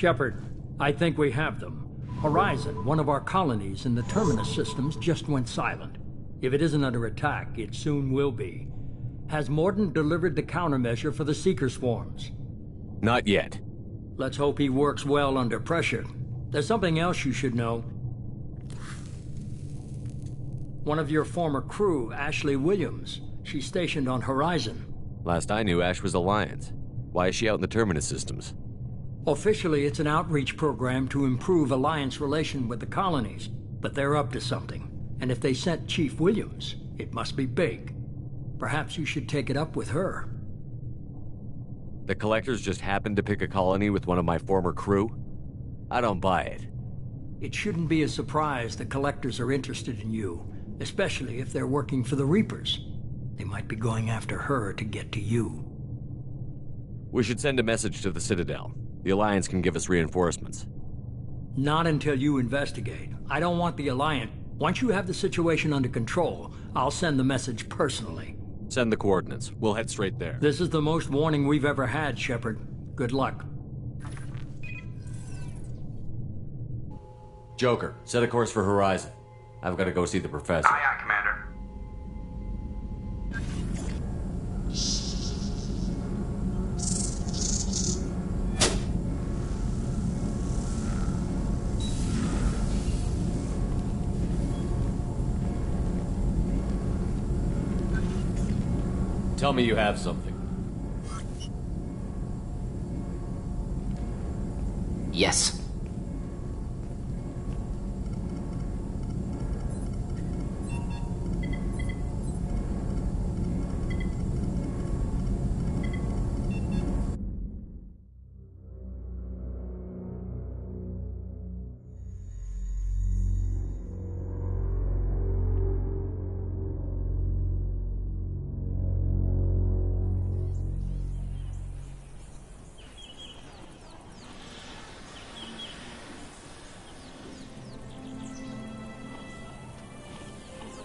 Shepard, I think we have them. Horizon, one of our colonies in the Terminus systems, just went silent. If it isn't under attack, it soon will be. Has Mordin delivered the countermeasure for the Seeker swarms? Not yet. Let's hope he works well under pressure. There's something else you should know. One of your former crew, Ashley Williams. She's stationed on Horizon. Last I knew, Ash was Alliance. Why is she out in the Terminus systems? Officially, it's an outreach program to improve Alliance relation with the colonies. But they're up to something. And if they sent Chief Williams, it must be big. Perhaps you should take it up with her. The Collectors just happened to pick a colony with one of my former crew? I don't buy it. It shouldn't be a surprise the Collectors are interested in you, especially if they're working for the Reapers. They might be going after her to get to you. We should send a message to the Citadel. The Alliance can give us reinforcements. Not until you investigate. I don't want the Alliance. Once you have the situation under control, I'll send the message personally. Send the coordinates. We'll head straight there. This is the most warning we've ever had, Shepard. Good luck. Joker, set a course for Horizon. I've got to go see the professor. Aye, aye, Commander. Tell me you have something. Yes.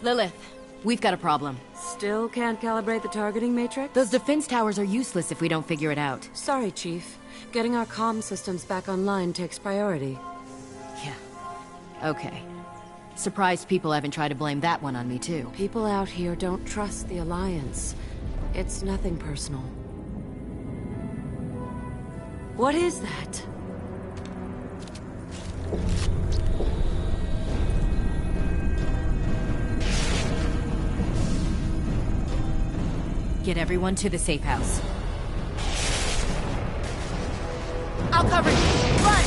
Lilith, we've got a problem. Still can't calibrate the targeting matrix? Those defense towers are useless if we don't figure it out. Sorry, Chief. Getting our comm systems back online takes priority. Yeah. Okay. Surprised people haven't tried to blame that one on me, too. People out here don't trust the Alliance. It's nothing personal. What is that? Get everyone to the safe house. I'll cover you! Run!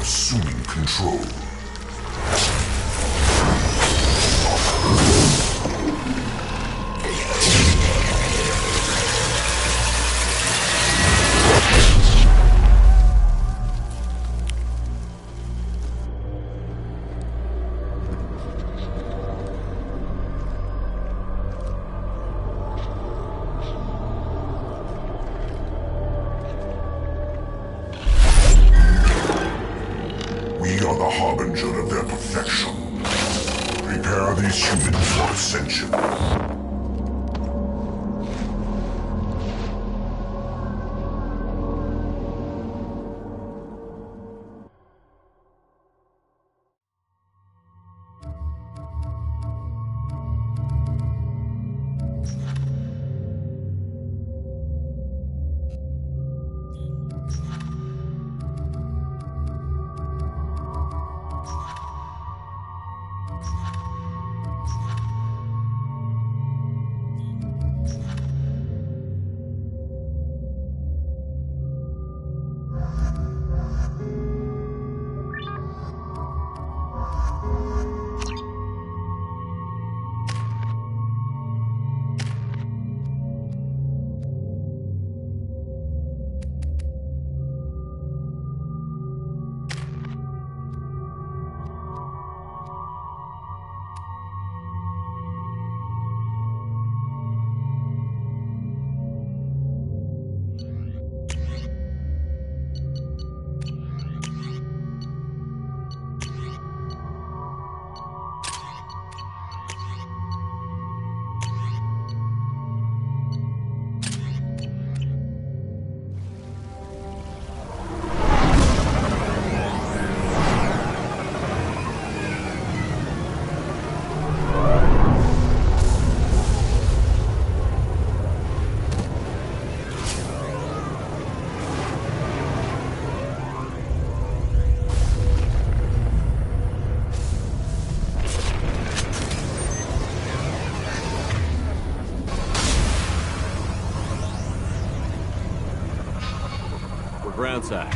Assuming control. We are the Harbiners. Ground side.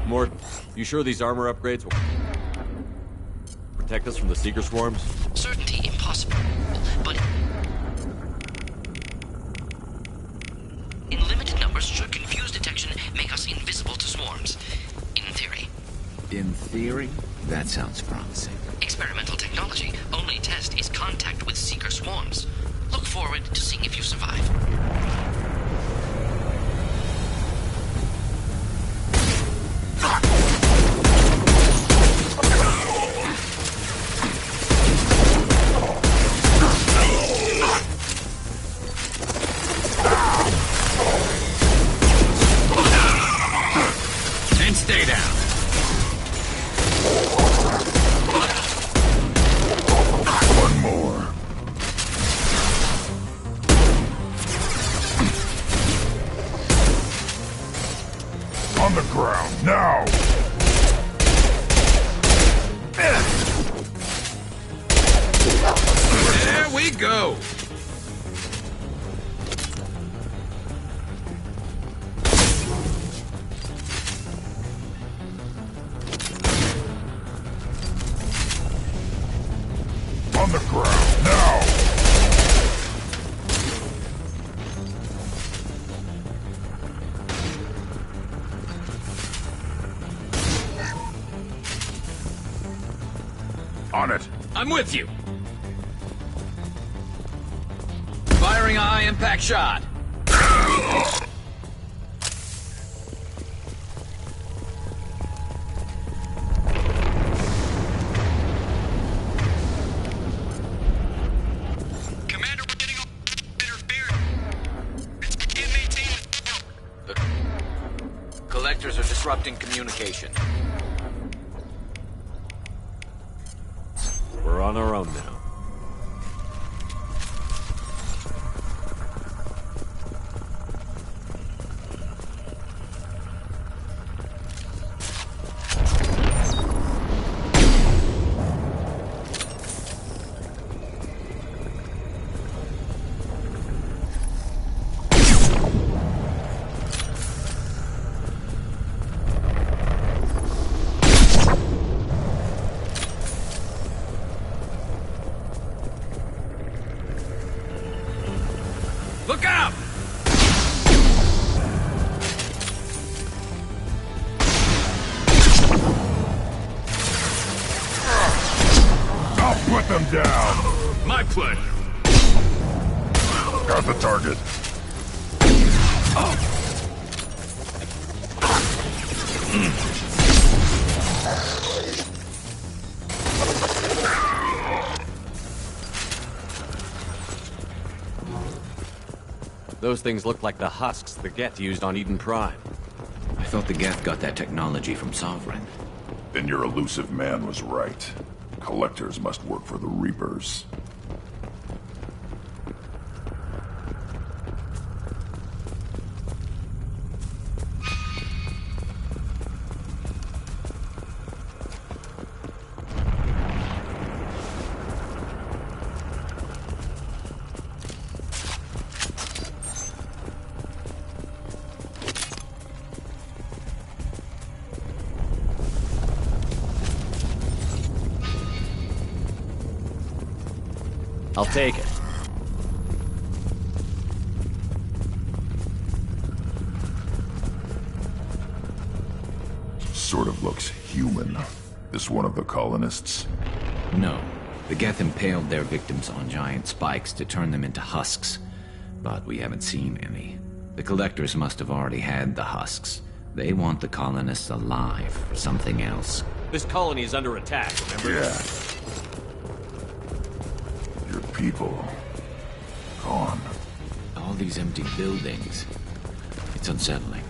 Mort, you sure these armor upgrades will protect us from the Seeker swarms? Certainty impossible, but in limited numbers should confused detection make us invisible to swarms. In theory. In theory? That sounds promising. Experimental technology. Only test is contact with Seeker swarms. Look forward to seeing if you survive. And stay down. One more. On the ground, now! There we go. On the ground, now! On it. I'm with you. Firing a high-impact shot. Commander, we're getting all interfered. Can't maintain. The collectors are disrupting communication. We're on our own now. Look out! I'll put them down! My pleasure. Got the target. Those things look like the husks the Geth used on Eden Prime. I thought the Geth got that technology from Sovereign. Then your elusive man was right. Collectors must work for the Reapers. I'll take it. Sort of looks human. This one of the colonists? No. The Geth impaled their victims on giant spikes to turn them into husks. But we haven't seen any. The collectors must have already had the husks. They want the colonists alive for something else. This colony is under attack, remember? Yeah. Your people. Gone. All these empty buildings. It's unsettling.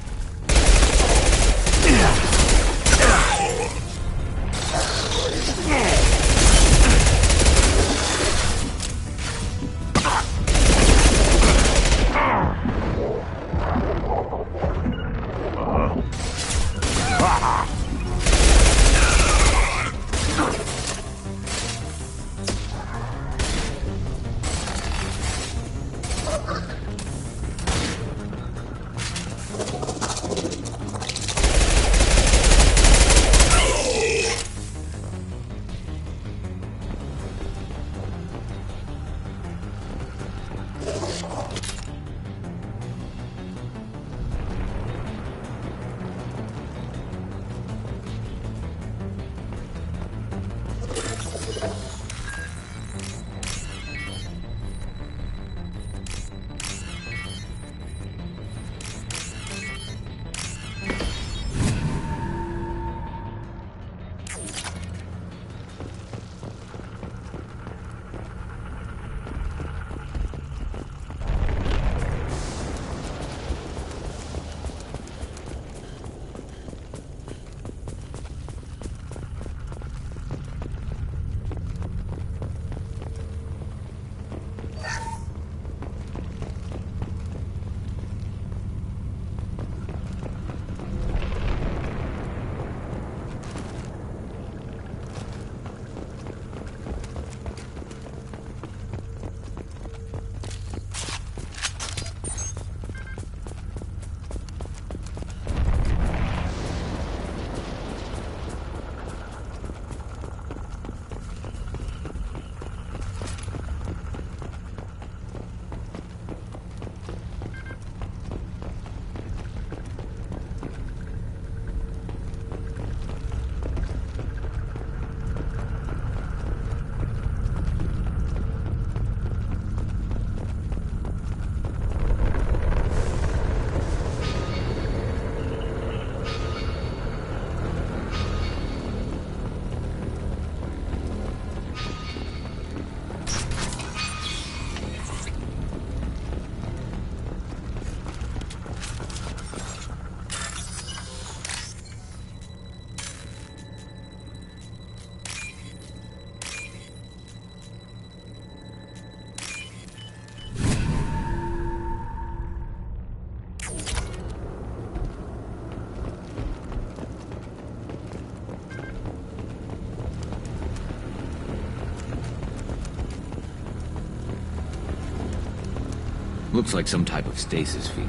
Looks like some type of stasis field.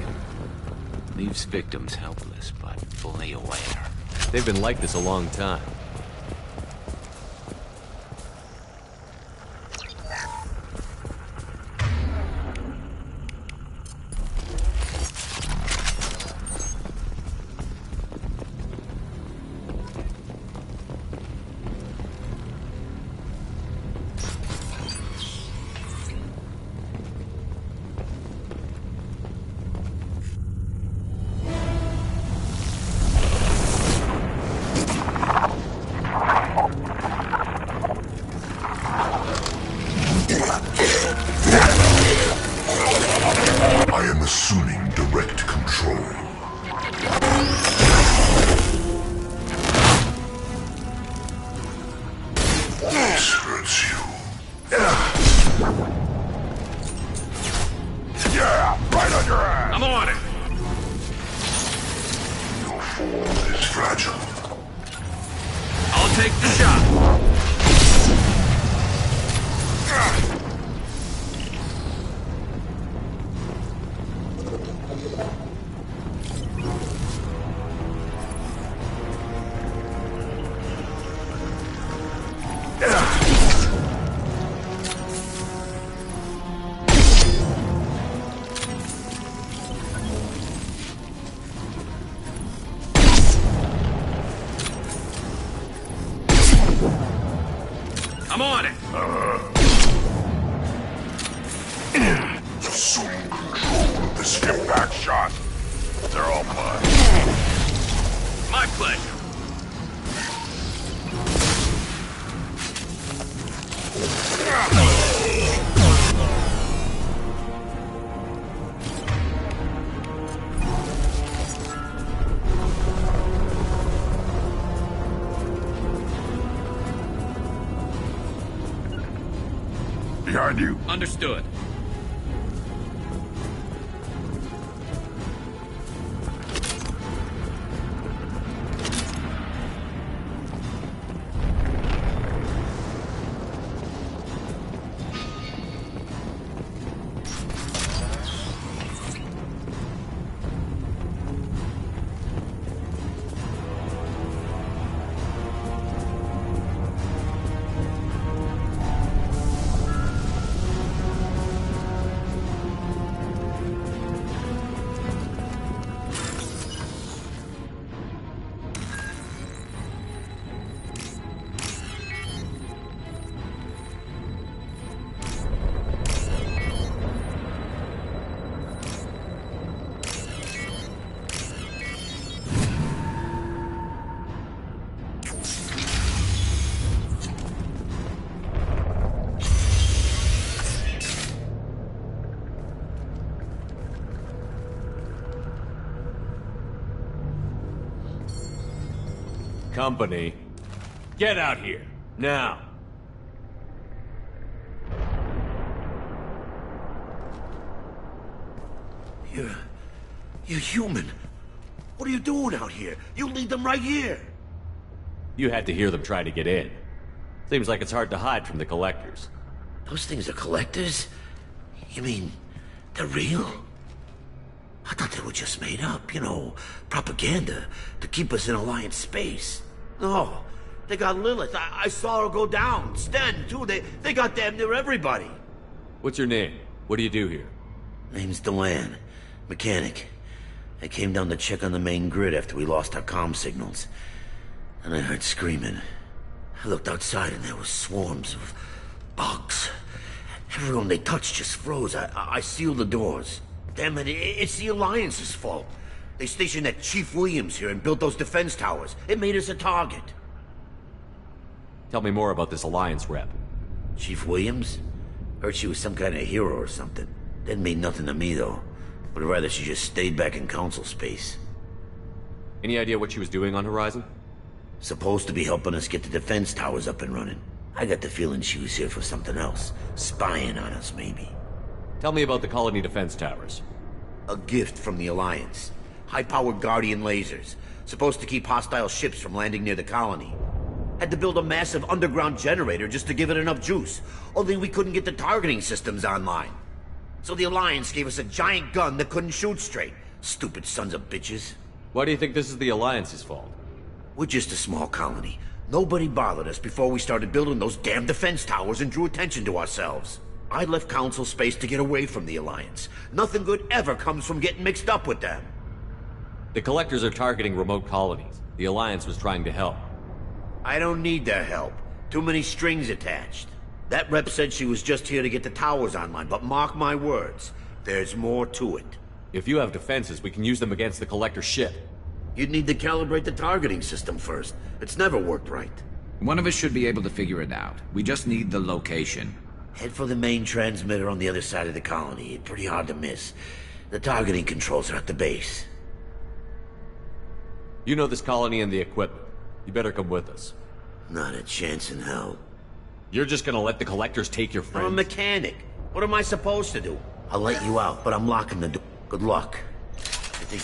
Leaves victims helpless, but fully aware. They've been like this a long time. I am assuming direct control. This hurts you. Yeah, right on your ass. I'm on it! Your form is fragile. I'll take the shot! I'm on it! Assuming control of the skip back shot. They're all mine. My pleasure. Behind you. Understood. Company, get out here, now. You're human. What are you doing out here? You lead them right here. You had to hear them try to get in. Seems like it's hard to hide from the collectors. Those things are collectors? You mean, they're real? I thought they were just made up, you know, propaganda to keep us in Alliance space. No, they got Lilith. I saw her go down. Sten, too. They got damn near everybody. What's your name? What do you do here? Name's Delan. Mechanic. I came down to check on the main grid after we lost our comm signals. And I heard screaming. I looked outside and there was swarms of bugs. Everyone they touched just froze. I sealed the doors. Damn it, it's the Alliance's fault. They stationed that Chief Williams here and built those defense towers. It made us a target. Tell me more about this Alliance rep. Chief Williams? Heard she was some kind of hero or something. Didn't mean nothing to me, though. Would rather she just stayed back in Council space. Any idea what she was doing on Horizon? Supposed to be helping us get the defense towers up and running. I got the feeling she was here for something else. Spying on us, maybe. Tell me about the Colony defense towers. A gift from the Alliance. High-powered Guardian lasers. Supposed to keep hostile ships from landing near the colony. Had to build a massive underground generator just to give it enough juice. Only we couldn't get the targeting systems online. So the Alliance gave us a giant gun that couldn't shoot straight. Stupid sons of bitches. Why do you think this is the Alliance's fault? We're just a small colony. Nobody bothered us before we started building those damn defense towers and drew attention to ourselves. I left Council space to get away from the Alliance. Nothing good ever comes from getting mixed up with them. The Collectors are targeting remote colonies. The Alliance was trying to help. I don't need their help. Too many strings attached. That rep said she was just here to get the towers online, but mark my words, there's more to it. If you have defenses, we can use them against the Collector ship. You'd need to calibrate the targeting system first. It's never worked right. One of us should be able to figure it out. We just need the location. Head for the main transmitter on the other side of the colony. It's pretty hard to miss. The targeting controls are at the base. You know this colony and the equipment. You better come with us. Not a chance in hell. You're just gonna let the Collectors take your I'm friends? a mechanic. What am I supposed to do? I'll let you out, but I'm locking the door. Good luck. I think...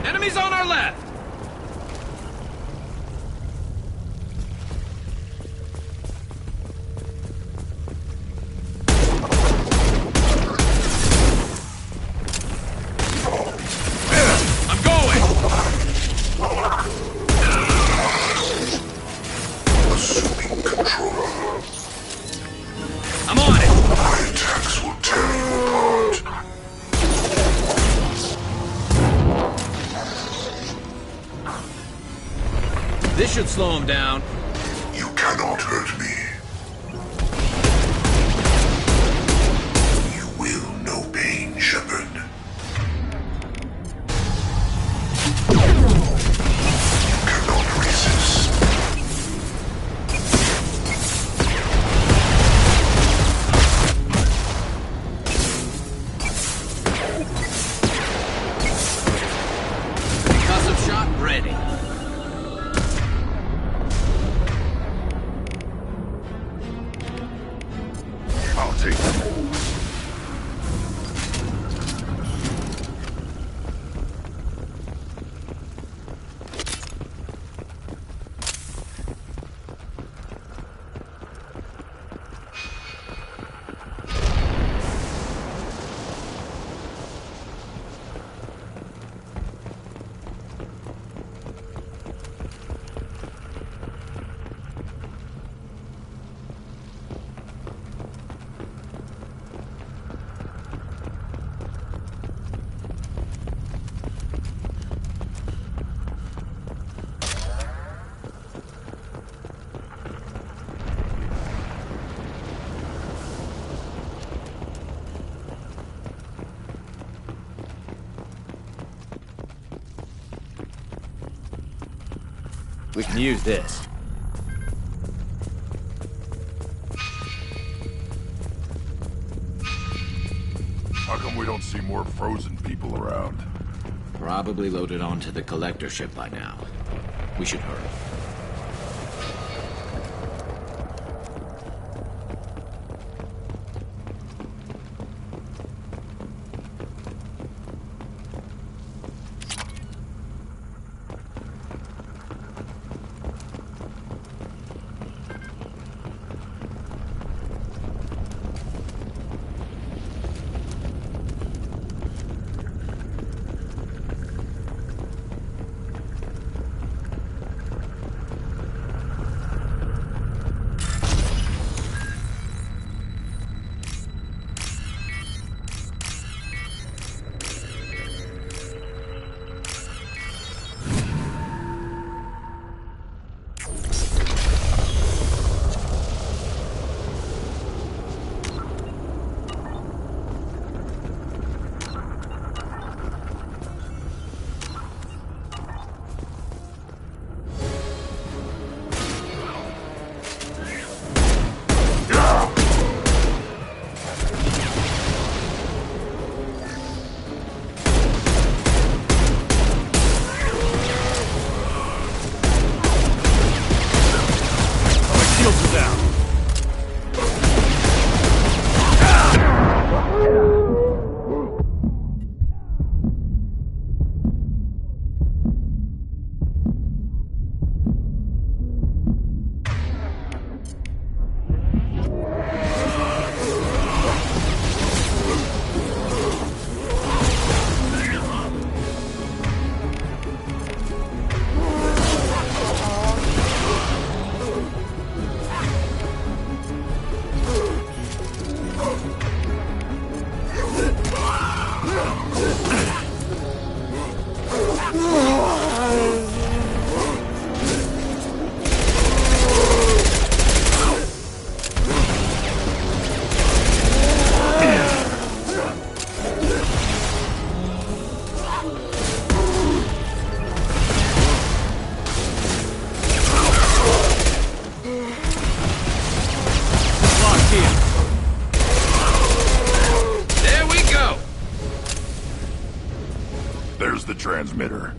Enemies on our left! I'm going! Assuming control. I'm on it! My attacks will tear you apart. This should slow him down. You cannot hurt me. You will know pain, Shepard. You cannot resist. Concussive shot ready. I'll take them. We can use this. How come we don't see more frozen people around? Probably loaded onto the Collector ship by now. We should hurry. shields are down. There's the transmitter.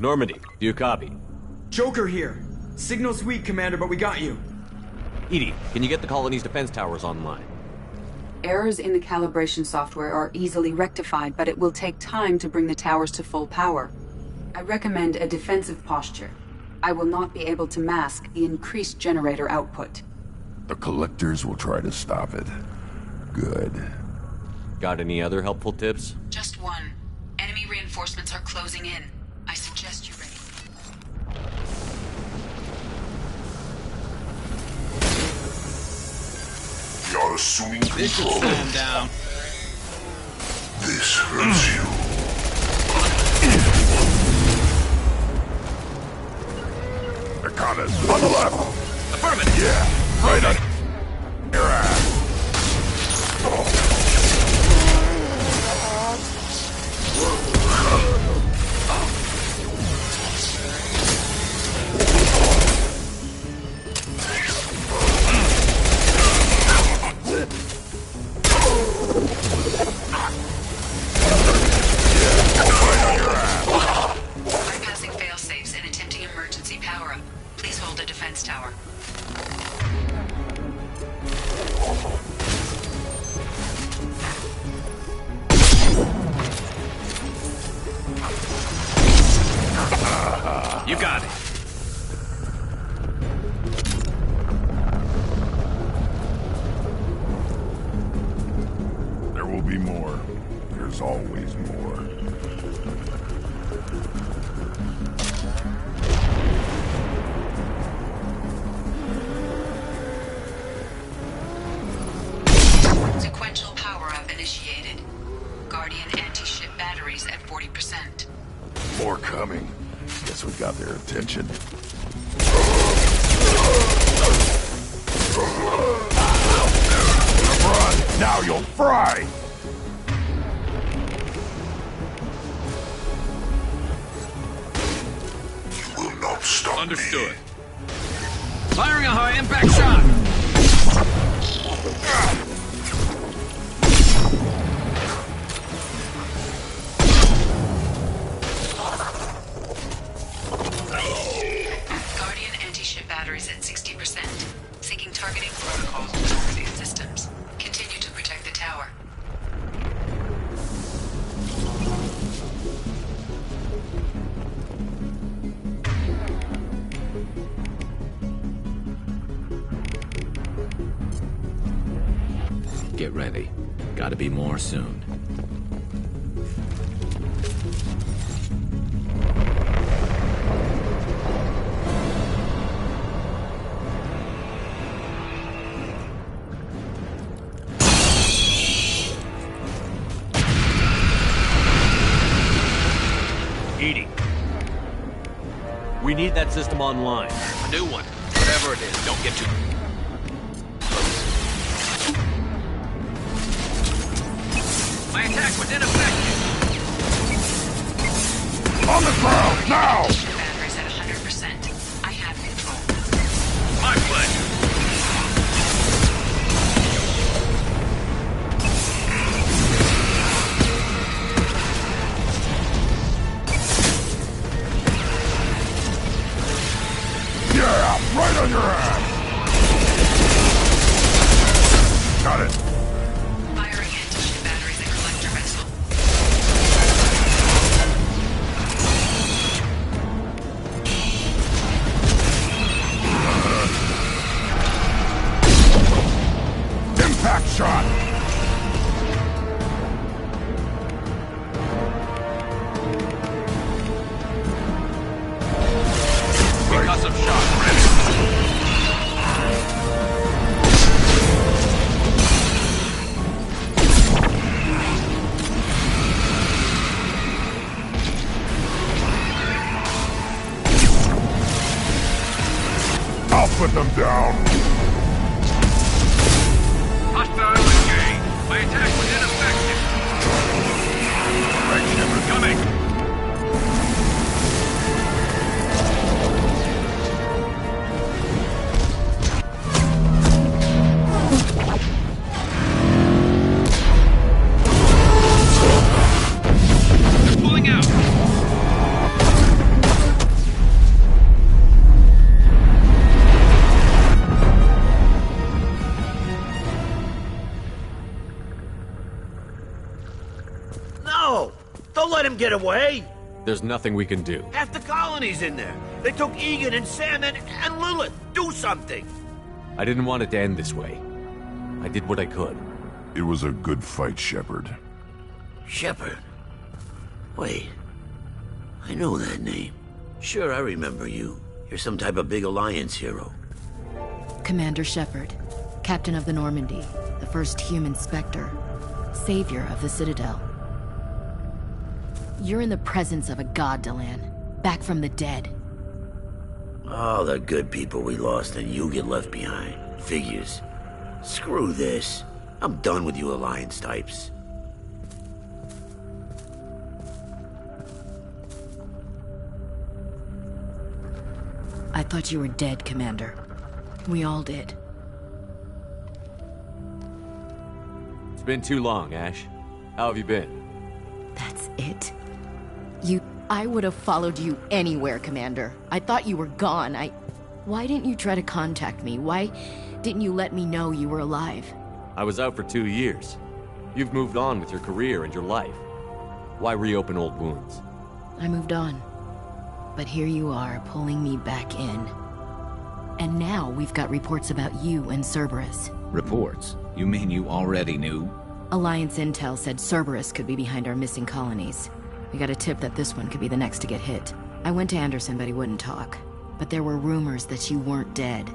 Normandy, do you copy? Joker here. Signal's weak, Commander, but we got you. EDI, can you get the colony's defense towers online? Errors in the calibration software are easily rectified, but it will take time to bring the towers to full power. I recommend a defensive posture. I will not be able to mask the increased generator output. The Collectors will try to stop it. Good. Got any other helpful tips? Just one. Enemy reinforcements are closing in. I suggest you ready. You're assuming This should control. slow him down. This hurts you. Ikanas, on the left. Affirmative. Yeah, right on your ass. Bypassing fail-safes and attempting emergency power-up. Please hold a defense tower. You got it. There will be more. There's always more. Sequential power-up initiated. Guardian anti-ship batteries at 40%. More coming. Guess we got their attention. Run! Now you'll fry! You will not stop Understood. me. Firing a high impact shot. Guardian anti-ship batteries at 60%. Seeking targeting protocols with overview systems. Continue to protect the tower. Get ready. Gotta be more soon. EDI. We need that system online. A new one. Whatever it is, don't get too... My attack was ineffective! On the ground, now! Battery's at 100%. I have control. My pleasure. Yeah, right on your ass! Got it. Firing anti-ship batteries at collector vessel. Impact shot! Concussive shot ready. I'll put them down! Hostile engaged. My attack was ineffective. Right, Shepard, coming. They're pulling out. No! Don't let him get away! There's nothing we can do. Half the colony's in there. They took Egan and Sam and Lilith. Do something! I didn't want it to end this way. I did what I could. It was a good fight, Shepard. Shepard? Wait. I know that name. Sure, I remember you. You're some type of big Alliance hero. Commander Shepard, Captain of the Normandy, the first human Spectre, savior of the Citadel. You're in the presence of a god, Delan, back from the dead. All the good people we lost and you get left behind. Figures. Screw this. I'm done with you Alliance types. I thought you were dead, Commander. We all did. It's been too long, Ash. How have you been? That's it? I would have followed you anywhere, Commander. I thought you were gone. Why didn't you try to contact me? Why didn't you let me know you were alive? I was out for 2 years. You've moved on with your career and your life. Why reopen old wounds? I moved on. But here you are, pulling me back in. And now we've got reports about you and Cerberus. Reports? You mean you already knew? Alliance intel said Cerberus could be behind our missing colonies. We got a tip that this one could be the next to get hit. I went to Anderson, but he wouldn't talk. But there were rumors that you weren't dead.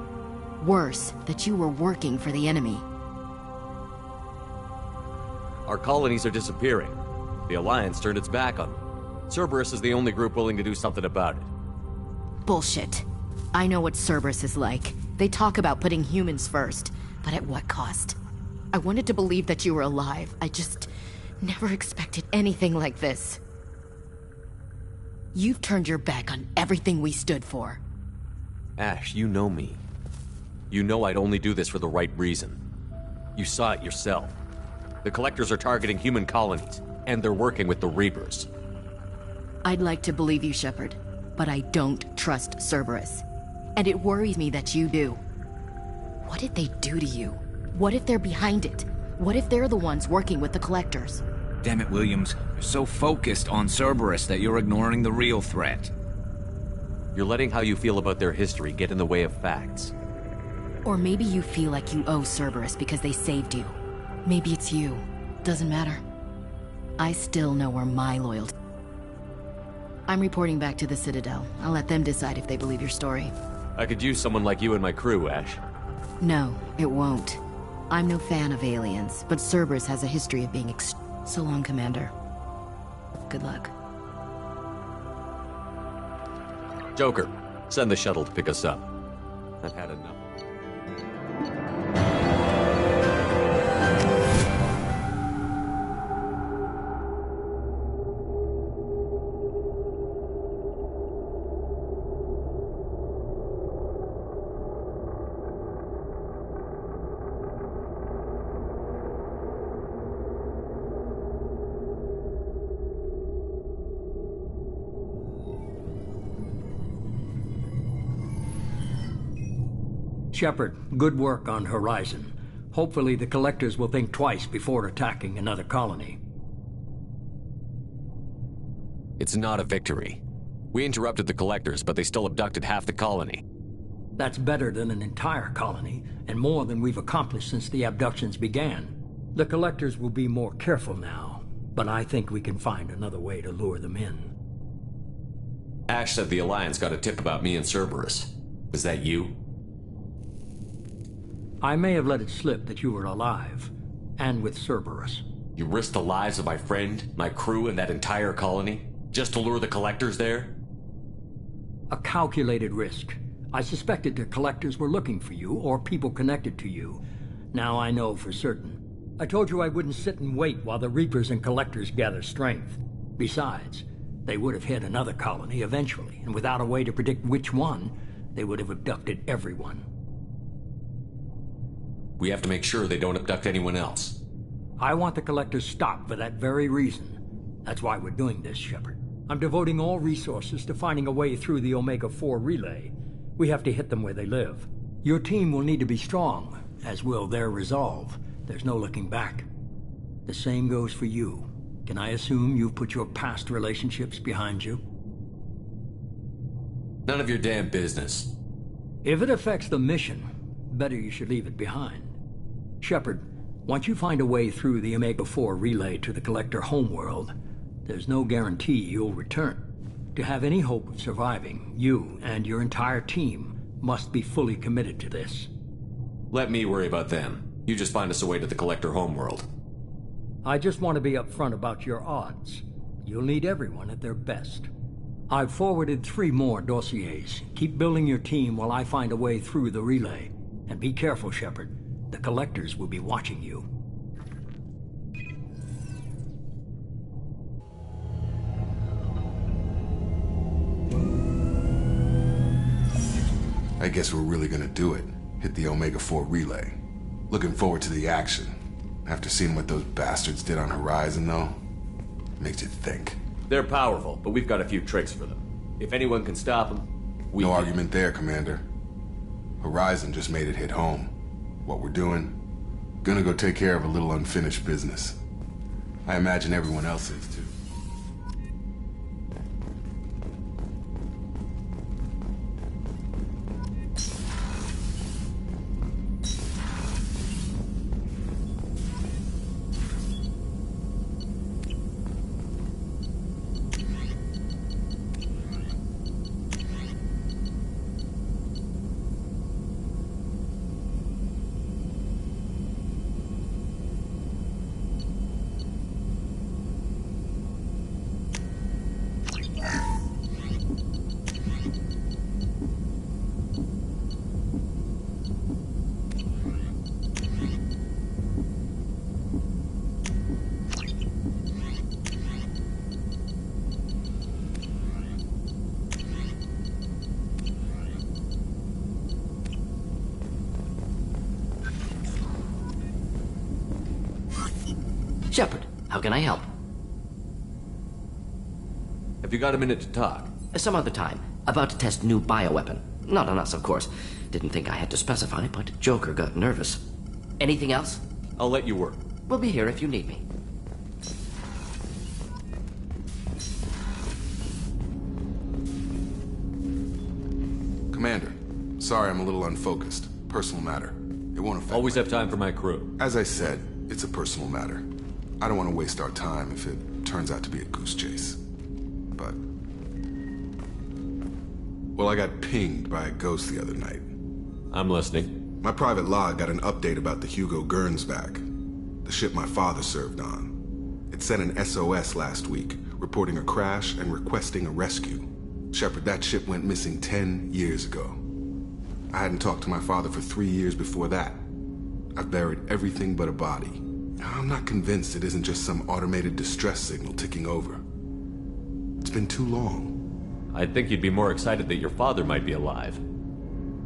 Worse, that you were working for the enemy. Our colonies are disappearing. The Alliance turned its back on them. Cerberus is the only group willing to do something about it. Bullshit. I know what Cerberus is like. They talk about putting humans first, but at what cost? I wanted to believe that you were alive. I just never expected anything like this. You've turned your back on everything we stood for. Ash, you know me. You know I'd only do this for the right reason. You saw it yourself. The Collectors are targeting human colonies, and they're working with the Reapers. I'd like to believe you, Shepard, but I don't trust Cerberus. And it worries me that you do. What did they do to you? What if they're behind it? What if they're the ones working with the Collectors? Damn it, Williams. You're so focused on Cerberus that you're ignoring the real threat. You're letting how you feel about their history get in the way of facts. Or maybe you feel like you owe Cerberus because they saved you. Maybe it's you. Doesn't matter. I still know where my loyalty... I'm reporting back to the Citadel. I'll let them decide if they believe your story. I could use someone like you in my crew, Ash. No, it won't. I'm no fan of aliens, but Cerberus has a history of being So long, Commander. Good luck. Joker, Send the shuttle to pick us up. I've had enough. Shepard, good work on Horizon. Hopefully the Collectors will think twice before attacking another colony. It's not a victory. We interrupted the Collectors, but they still abducted half the colony. That's better than an entire colony, and more than we've accomplished since the abductions began. The Collectors will be more careful now, but I think we can find another way to lure them in. Ash said the Alliance got a tip about me and Cerberus. Was that you? I may have let it slip that you were alive, and with Cerberus. You risked the lives of my friend, my crew, and that entire colony? Just to lure the Collectors there? A calculated risk. I suspected the Collectors were looking for you, or people connected to you. Now I know for certain. I told you I wouldn't sit and wait while the Reapers and Collectors gather strength. Besides, they would have hit another colony eventually, and without a way to predict which one, they would have abducted everyone. We have to make sure they don't abduct anyone else. I want the Collectors stopped for that very reason. That's why we're doing this, Shepard. I'm devoting all resources to finding a way through the Omega-4 relay. We have to hit them where they live. Your team will need to be strong, as will their resolve. There's no looking back. The same goes for you. Can I assume you've put your past relationships behind you? None of your damn business. If it affects the mission, better you should leave it behind. Shepard, once you find a way through the Omega-4 relay to the Collector homeworld, there's no guarantee you'll return. To have any hope of surviving, you and your entire team must be fully committed to this. Let me worry about them. You just find us a way to the Collector homeworld. I just want to be upfront about your odds. You'll need everyone at their best. I've forwarded 3 more dossiers. Keep building your team while I find a way through the relay. And be careful, Shepard. The Collectors will be watching you. I guess we're really gonna do it. Hit the Omega-4 relay. Looking forward to the action. After seeing what those bastards did on Horizon, though, makes you think. They're powerful, but we've got a few tricks for them. If anyone can stop them, we No can. argument there, Commander. Horizon just made it hit home. What we're doing, gonna go take care of a little unfinished business. I imagine everyone else is, too. Shepard, how can I help? Have you got a minute to talk? Some other time. About to test new bioweapon. Not on us, of course. Didn't think I had to specify, but Joker got nervous. Anything else? I'll let you work. We'll be here if you need me. Commander, sorry I'm a little unfocused. Personal matter. It won't affect Always have time for my crew. As I said, it's a personal matter. I don't want to waste our time if it turns out to be a goose chase. But... well, I got pinged by a ghost the other night. I'm listening. My private log got an update about the Hugo Gernsback, the ship my father served on. It sent an SOS last week, reporting a crash and requesting a rescue. Shepard, that ship went missing 10 years ago. I hadn't talked to my father for 3 years before that. I've buried everything but a body. I'm not convinced it isn't just some automated distress signal ticking over. It's been too long. I'd think you'd be more excited that your father might be alive.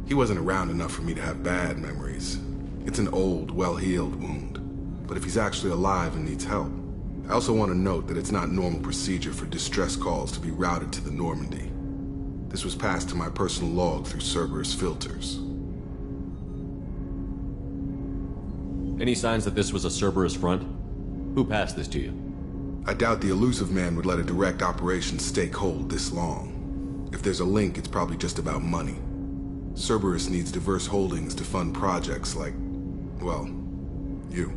He wasn't around enough for me to have bad memories. It's an old, well-healed wound. But if he's actually alive and needs help, I also want to note that it's not normal procedure for distress calls to be routed to the Normandy. This was passed to my personal log through Cerberus filters. Any signs that this was a Cerberus front? Who passed this to you? I doubt the Illusive Man would let a direct operation stake hold this long. If there's a link, it's probably just about money. Cerberus needs diverse holdings to fund projects like, well, you.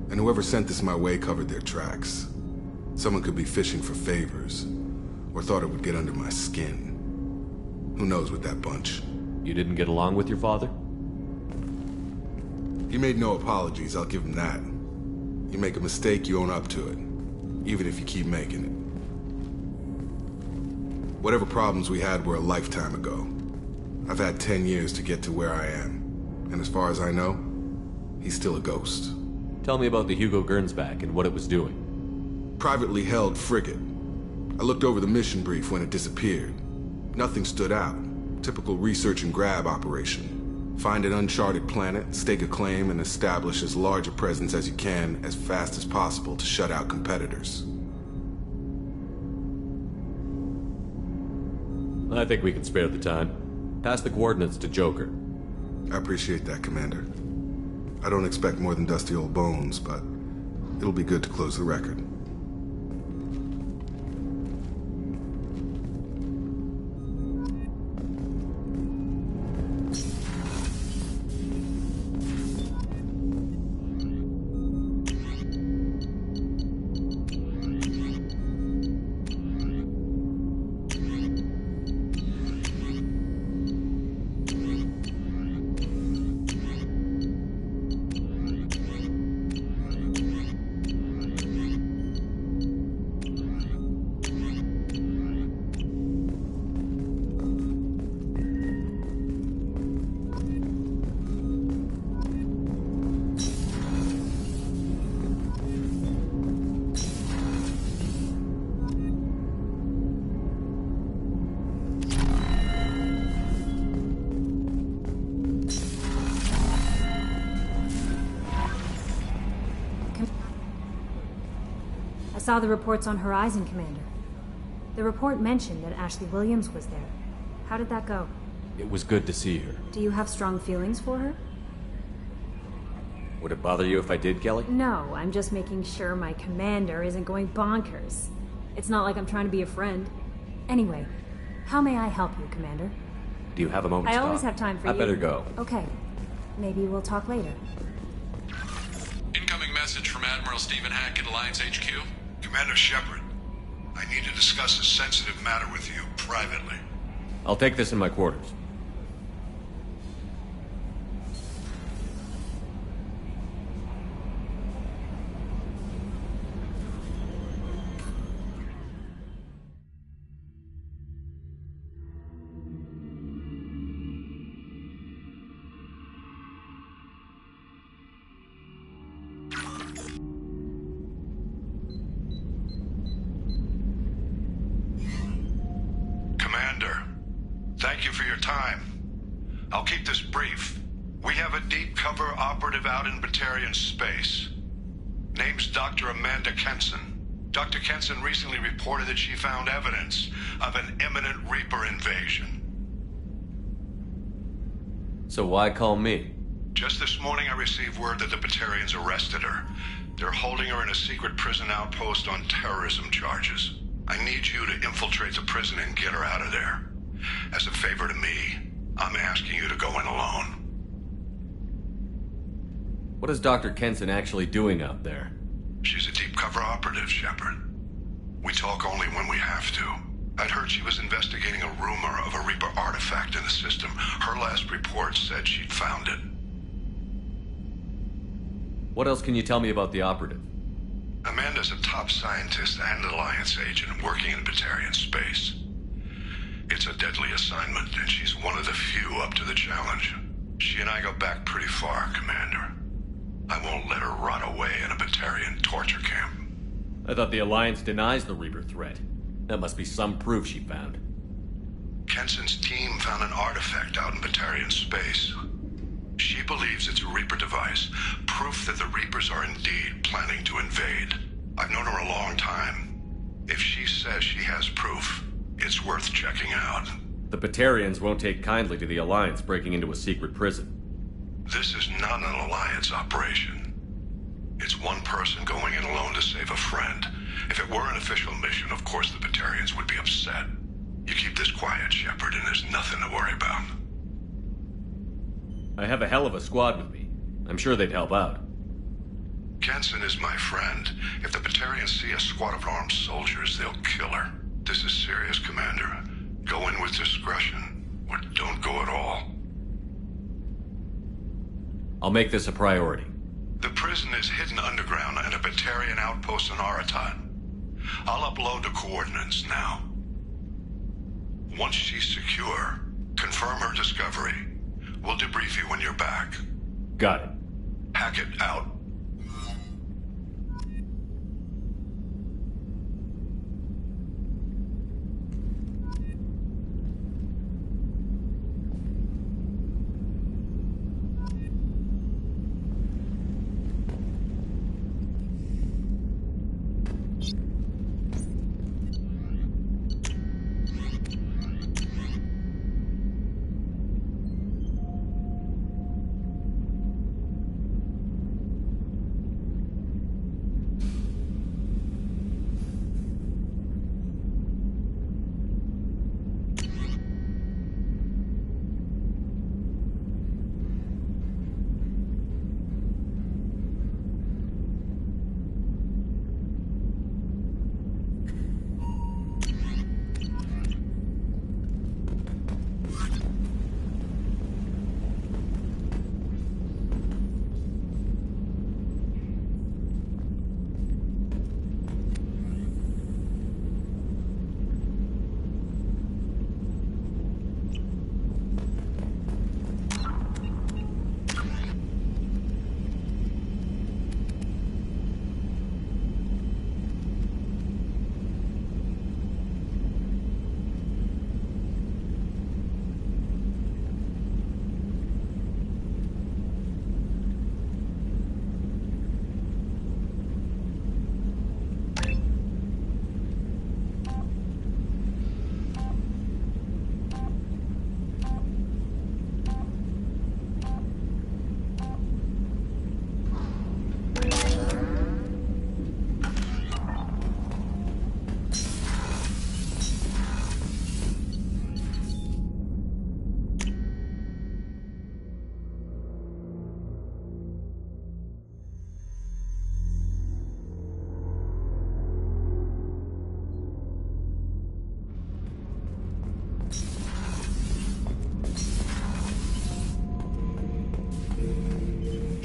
And whoever sent this my way covered their tracks. Someone could be fishing for favors, or thought it would get under my skin. Who knows with that bunch? You didn't get along with your father? He made no apologies, I'll give him that. You make a mistake, you own up to it. Even if you keep making it. Whatever problems we had were a lifetime ago. I've had 10 years to get to where I am. And as far as I know, he's still a ghost. Tell me about the Hugo Gernsback and what it was doing. Privately held frigate. I looked over the mission brief when it disappeared. Nothing stood out. Typical research and grab operation. Find an uncharted planet, stake a claim, and establish as large a presence as you can as fast as possible to shut out competitors. I think we can spare the time. Pass the coordinates to Joker. I appreciate that, Commander. I don't expect more than dusty old bones, but it'll be good to close the record. I saw the reports on Horizon, Commander. The report mentioned that Ashley Williams was there. How did that go? It was good to see her. Do you have strong feelings for her? Would it bother you if I did, Kelly? No, I'm just making sure my commander isn't going bonkers. It's not like I'm trying to be a friend. Anyway, how may I help you, Commander? Do you have a moment to I talk? always have time for you. I better go. Okay. Maybe we'll talk later. Incoming message from Admiral Stephen Hackett, Alliance HQ. Commander Shepard, I need to discuss a sensitive matter with you privately. I'll take this in my quarters. Thank you for your time. I'll keep this brief. We have a deep cover operative out in Batarian space. Name's Dr. Amanda Kenson. Dr. Kenson recently reported that she found evidence of an imminent Reaper invasion. So why call me? Just this morning I received word that the Batarians arrested her. They're holding her in a secret prison outpost on terrorism charges. I need you to infiltrate the prison and get her out of there. As a favor to me, I'm asking you to go in alone. What is Dr. Kenson actually doing out there? She's a deep cover operative, Shepard. We talk only when we have to. I'd heard she was investigating a rumor of a Reaper artifact in the system. Her last report said she'd found it. What else can you tell me about the operative? Amanda's a top scientist and Alliance agent working in Batarian space. It's a deadly assignment, and she's one of the few up to the challenge. She and I go back pretty far, Commander. I won't let her rot away in a Batarian torture camp. I thought the Alliance denies the Reaper threat. That must be some proof she found. Kenson's team found an artifact out in Batarian space. She believes it's a Reaper device, proof that the Reapers are indeed planning to invade. I've known her a long time. If she says she has proof, it's worth checking out. The Batarians won't take kindly to the Alliance breaking into a secret prison. This is not an Alliance operation. It's one person going in alone to save a friend. If it were an official mission, of course the Batarians would be upset. You keep this quiet, Shepard, and there's nothing to worry about. I have a hell of a squad with me. I'm sure they'd help out. Kenson is my friend. If the Batarians see a squad of armed soldiers, they'll kill her. This is serious, Commander. Go in with discretion, or don't go at all. I'll make this a priority. The prison is hidden underground at a Batarian outpost in Aratan. I'll upload the coordinates now. Once she's secure, confirm her discovery. We'll debrief you when you're back. Got it. Hackett out.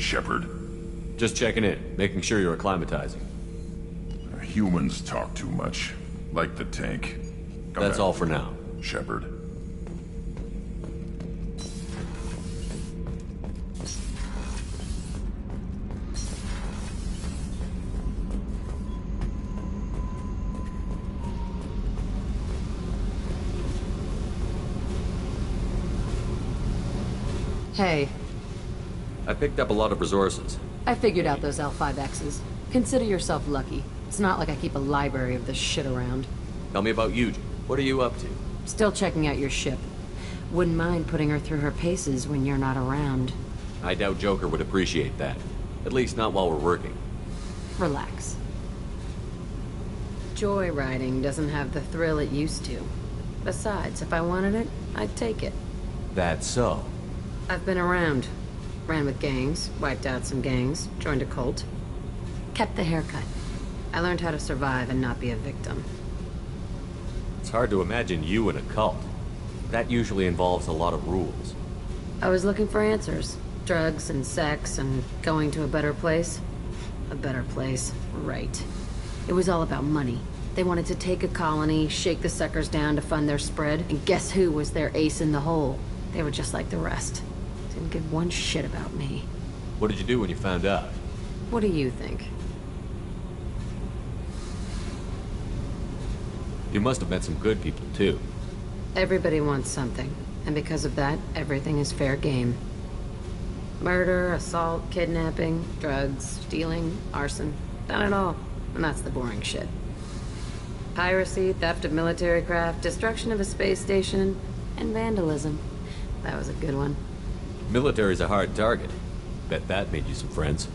Shepard. Just checking in, making sure you're acclimatizing. Humans talk too much. Like the tank. That's all for now. Shepard. Hey. I picked up a lot of resources. I figured out those L5Xs. Consider yourself lucky. It's not like I keep a library of this shit around. Tell me about Yuji. What are you up to? Still checking out your ship. Wouldn't mind putting her through her paces when you're not around. I doubt Joker would appreciate that. At least not while we're working. Relax. Joyriding doesn't have the thrill it used to. Besides, if I wanted it, I'd take it. That's so. I've been around. Ran with gangs, wiped out some gangs, joined a cult. Kept the haircut. I learned how to survive and not be a victim. It's hard to imagine you in a cult. That usually involves a lot of rules. I was looking for answers. Drugs and sex and going to a better place. a better place, right. It was all about money. They wanted to take a colony, shake the suckers down to fund their spread, and guess who was their ace in the hole? They were just like the rest. Didn't give one shit about me. What did you do when you found out? What do you think? You must have met some good people, too. Everybody wants something, and because of that, everything is fair game. Murder, assault, kidnapping, drugs, stealing, arson. Done it all. And that's the boring shit. Piracy, theft of military craft, destruction of a space station, and vandalism. That was a good one. Military's a hard target. Bet that made you some friends.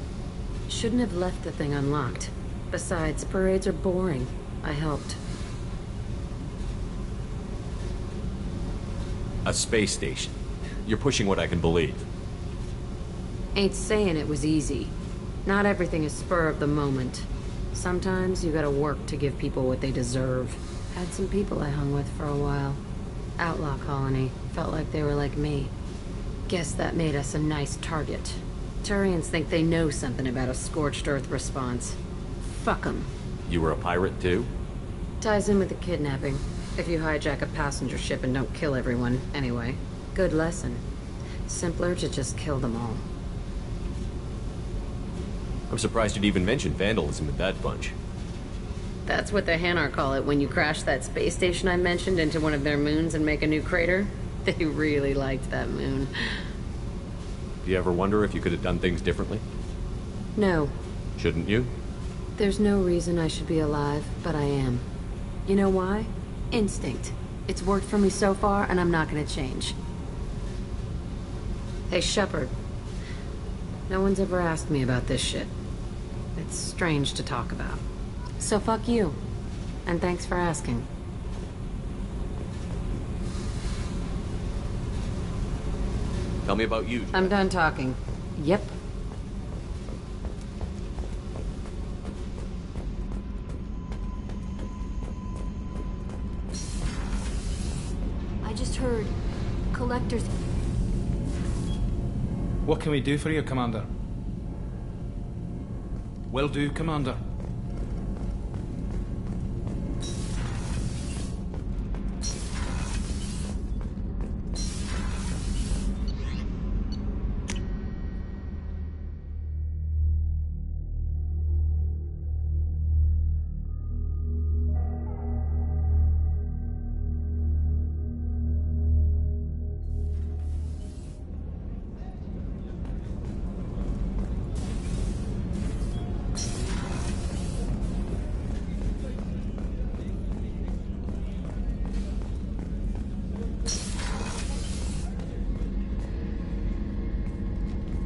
Shouldn't have left the thing unlocked. Besides, parades are boring. I helped. A space station. You're pushing what I can believe. Ain't saying it was easy. Not everything is spur of the moment. Sometimes you gotta work to give people what they deserve. Had some people I hung with for a while. Outlaw colony. Felt like they were like me. Guess that made us a nice target. Turians think they know something about a scorched earth response. Fuck 'em. You were a pirate, too? Ties in with the kidnapping. If you hijack a passenger ship and don't kill everyone, anyway. Good lesson. Simpler to just kill them all. I'm surprised you'd even mention vandalism in that bunch. That's what the Hanar call it when you crash that space station I mentioned into one of their moons and make a new crater. They really liked that moon. Do you ever wonder if you could have done things differently? No. Shouldn't you? There's no reason I should be alive, but I am. You know why? Instinct. It's worked for me so far, and I'm not gonna change. Hey, Shepard. No one's ever asked me about this shit. It's strange to talk about. So fuck you. And thanks for asking. Tell me about you. I'm done talking. Yep. I just heard Collector's... What can we do for you, Commander? Will do, Commander.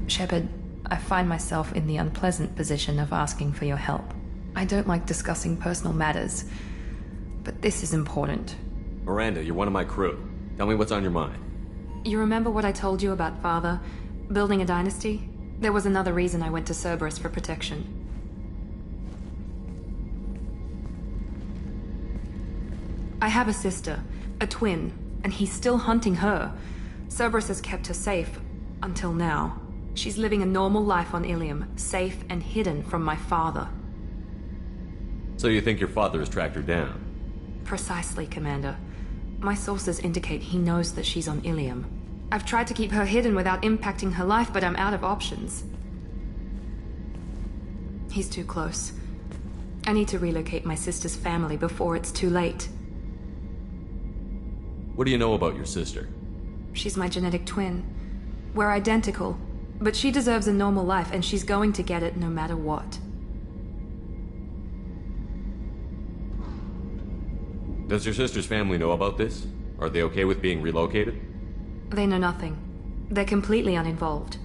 Shepard, I find myself in the unpleasant position of asking for your help. I don't like discussing personal matters, but this is important. Miranda, you're one of my crew. Tell me what's on your mind. You remember what I told you about Father? Building a dynasty? There was another reason I went to Cerberus for protection. I have a sister, a twin, and he's still hunting her. Cerberus has kept her safe, until now. She's living a normal life on Ilium, safe and hidden from my father. So you think your father has tracked her down? Precisely, Commander. My sources indicate he knows that she's on Ilium. I've tried to keep her hidden without impacting her life, but I'm out of options. He's too close. I need to relocate my sister's family before it's too late. What do you know about your sister? She's my genetic twin. We're identical, but she deserves a normal life, and she's going to get it no matter what. Does your sister's family know about this? Are they okay with being relocated? They know nothing. They're completely uninvolved.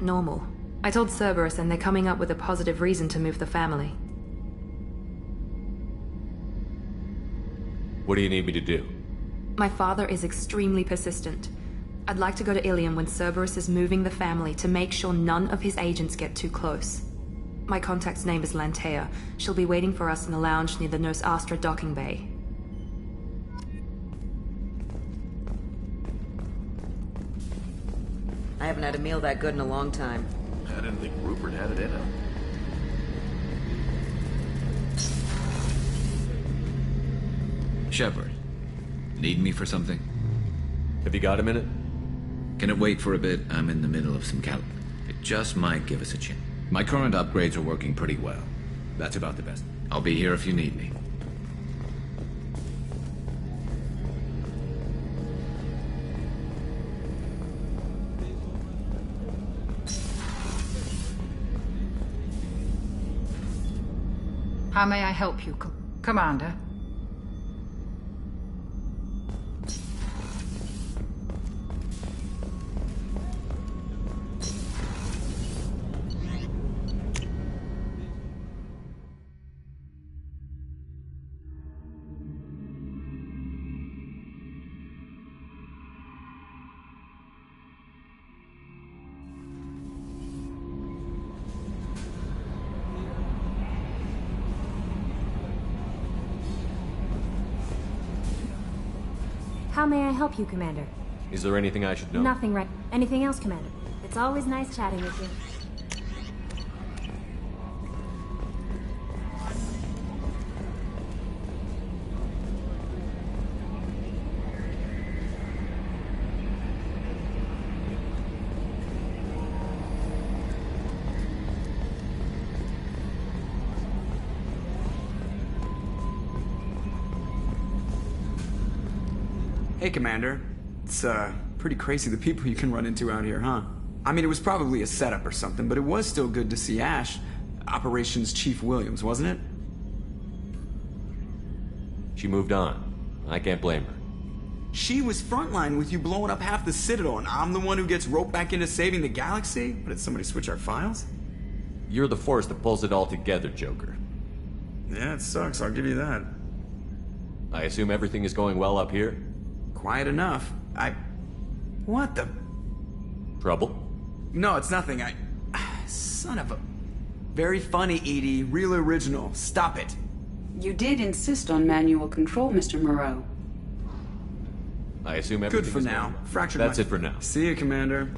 Normal. I told Cerberus, and they're coming up with a positive reason to move the family. What do you need me to do? My father is extremely persistent. I'd like to go to Ilium when Cerberus is moving the family to make sure none of his agents get too close. My contact's name is Lantea. She'll be waiting for us in the lounge near the Nos Astra docking bay. I haven't had a meal that good in a long time. I didn't think Rupert had it in him. Shepard, need me for something? Have you got a minute? Can it wait for a bit? I'm in the middle of some It just might give us a chance. My current upgrades are working pretty well. That's about the best. I'll be here if you need me. How may I help you, Commander? How may I help you, Commander? Is there anything I should know? Nothing, right? Anything else, Commander? It's always nice chatting with you. Hey, Commander. It's, pretty crazy the people you can run into out here, huh? I mean, it was probably a setup or something, but it was still good to see Ash. Operations Chief Williams, wasn't it? She moved on. I can't blame her. She was frontline with you blowing up half the Citadel, and I'm the one who gets roped back into saving the galaxy? But did somebody switch our files? You're the force that pulls it all together, Joker. Yeah, it sucks, I'll give you that. I assume everything is going well up here? Quiet enough. What the... Trouble? No, it's nothing. Son of a... Very funny, Edie. Real original. Stop it. You did insist on manual control, Mr. Moreau. I assume everything Good for is now. going well. Fractured That's it for now. See you, Commander.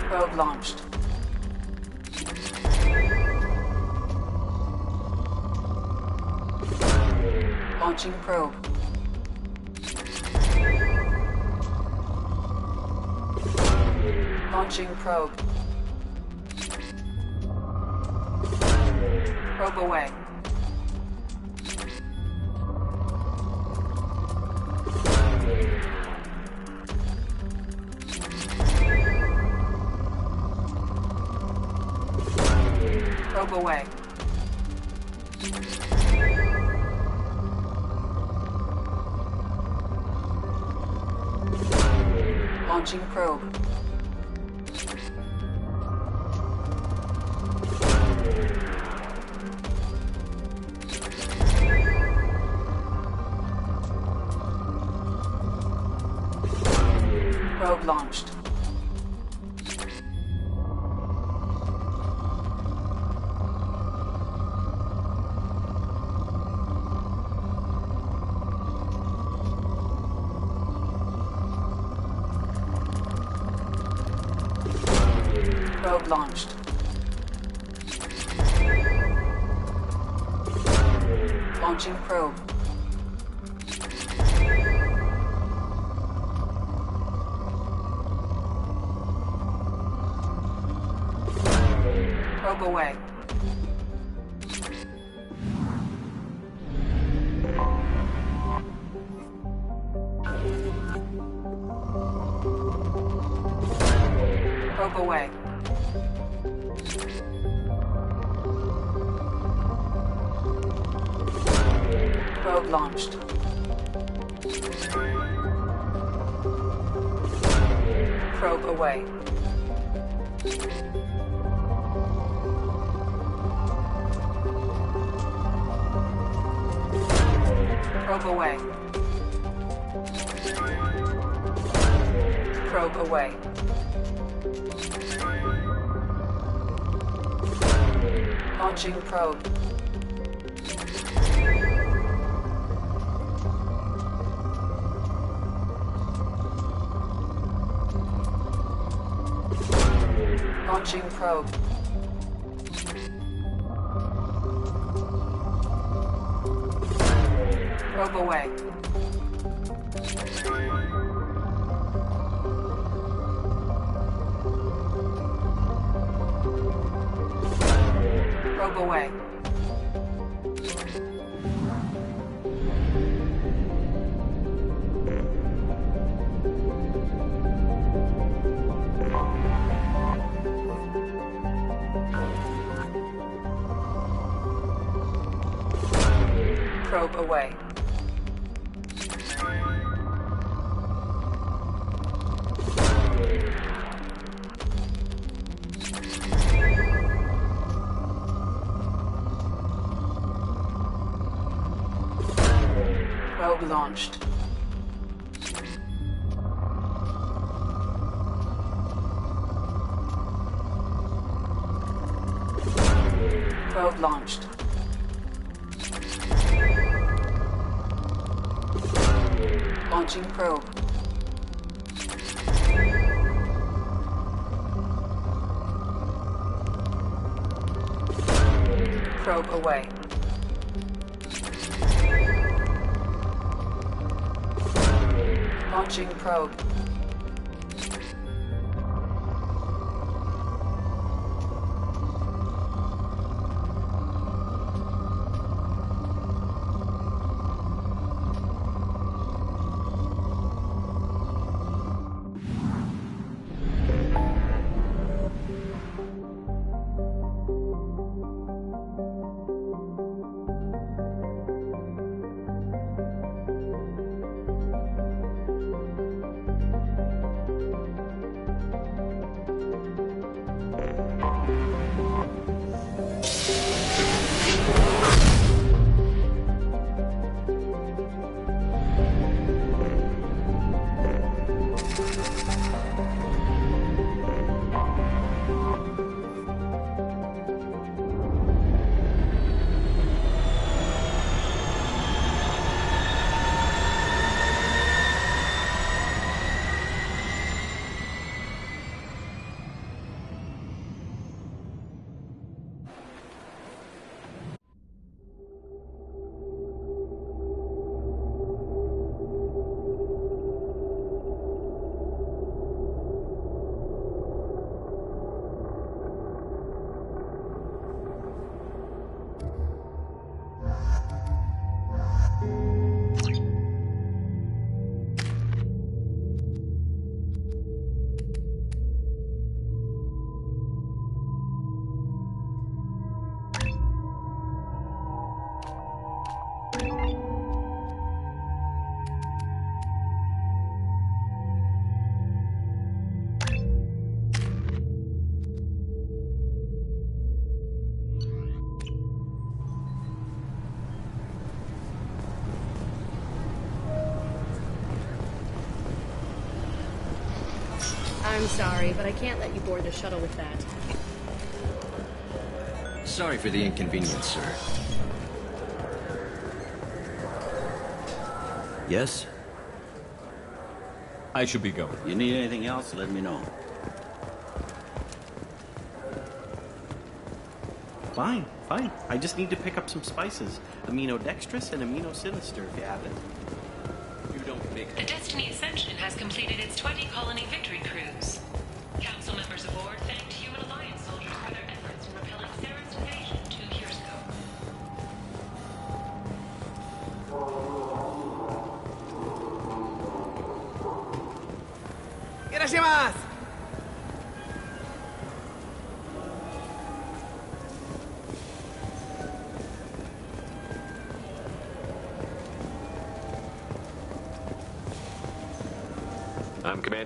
Probe launched. Launching probe. Launching probe. Probe away. Probe away. Launching probe. Probe launched. Probe launched. Launching probe. Probe away. Probe away. Probe launched. Probe away. Probe away. Probe away. Launching probe. Launching probe. Probe away. Probe away. Probe away. Probe launched. Probe launched. Launching probe. Probe away. Launching probe. I'm sorry, but I can't let you board the shuttle with that. Sorry for the inconvenience, sir. Yes? I should be going. You need anything else, let me know. Fine, fine. I just need to pick up some spices. Aminodextrous and aminosinister, if you have it. You don't make... The Destiny Ascension has completed its 20-colony victory cruise. Council members aboard thanked Human Alliance soldiers for their efforts in repelling Sarah's invasion 2 years ago. ¡Irashimasu!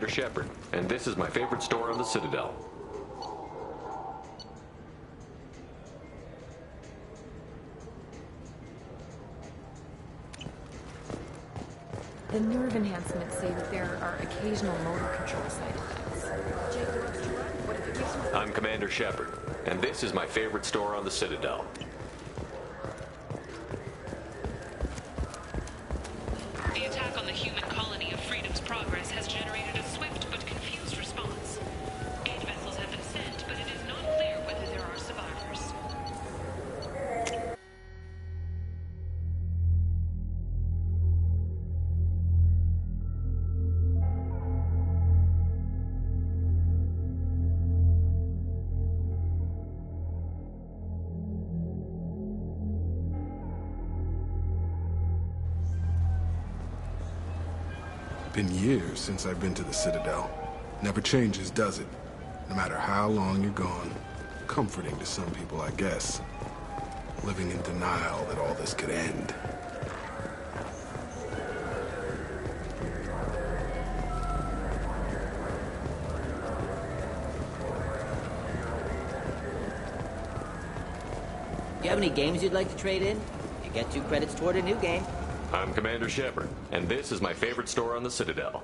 Commander Shepard, and this is my favorite store on the Citadel. The nerve enhancements say that there are occasional motor control side effects. I'm Commander Shepard, and this is my favorite store on the Citadel. The attack on the human colony of Freedom's Progress has generated a swift but confused response. 8 vessels have been sent, but it is not clear whether there are survivors. Been years since I've been to the Citadel. Never changes, does it? No matter how long you're gone. Comforting to some people, I guess. Living in denial that all this could end. You have any games you'd like to trade in? You get 2 credits toward a new game. I'm Commander Shepard, and this is my favorite store on the Citadel.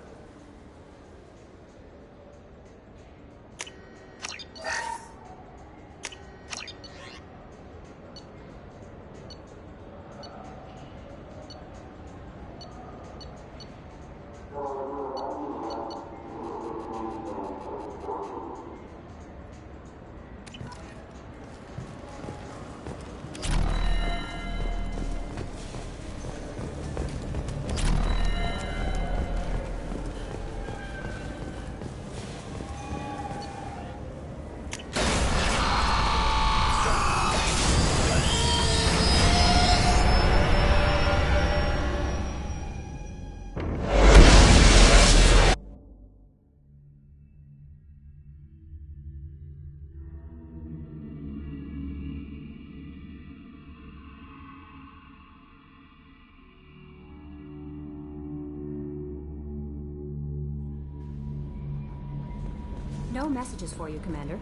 No messages for you, Commander.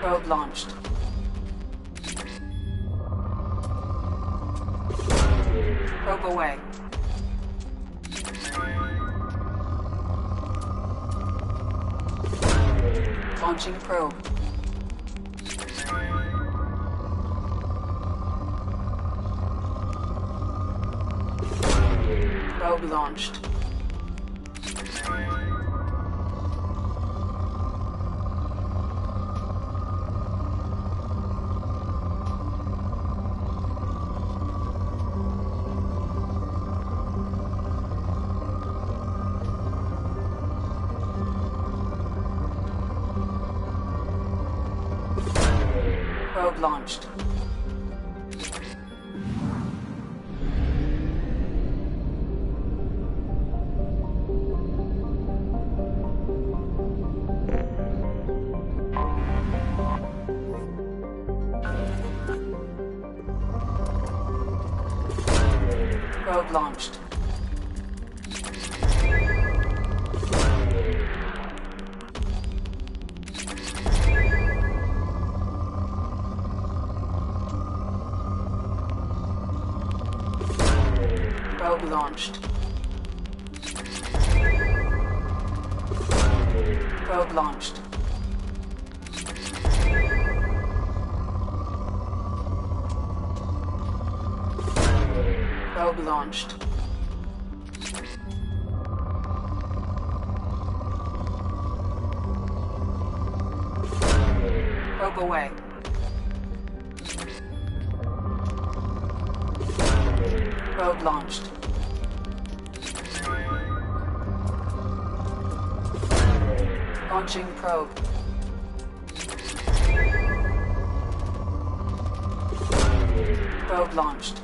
Probe launched. Probe away. Launching probe. Probe launched. Probe launched. Probe launched. Probe launched. Probe launched. Probe launched. Probe away. Probe launched. Launching probe. Probe launched.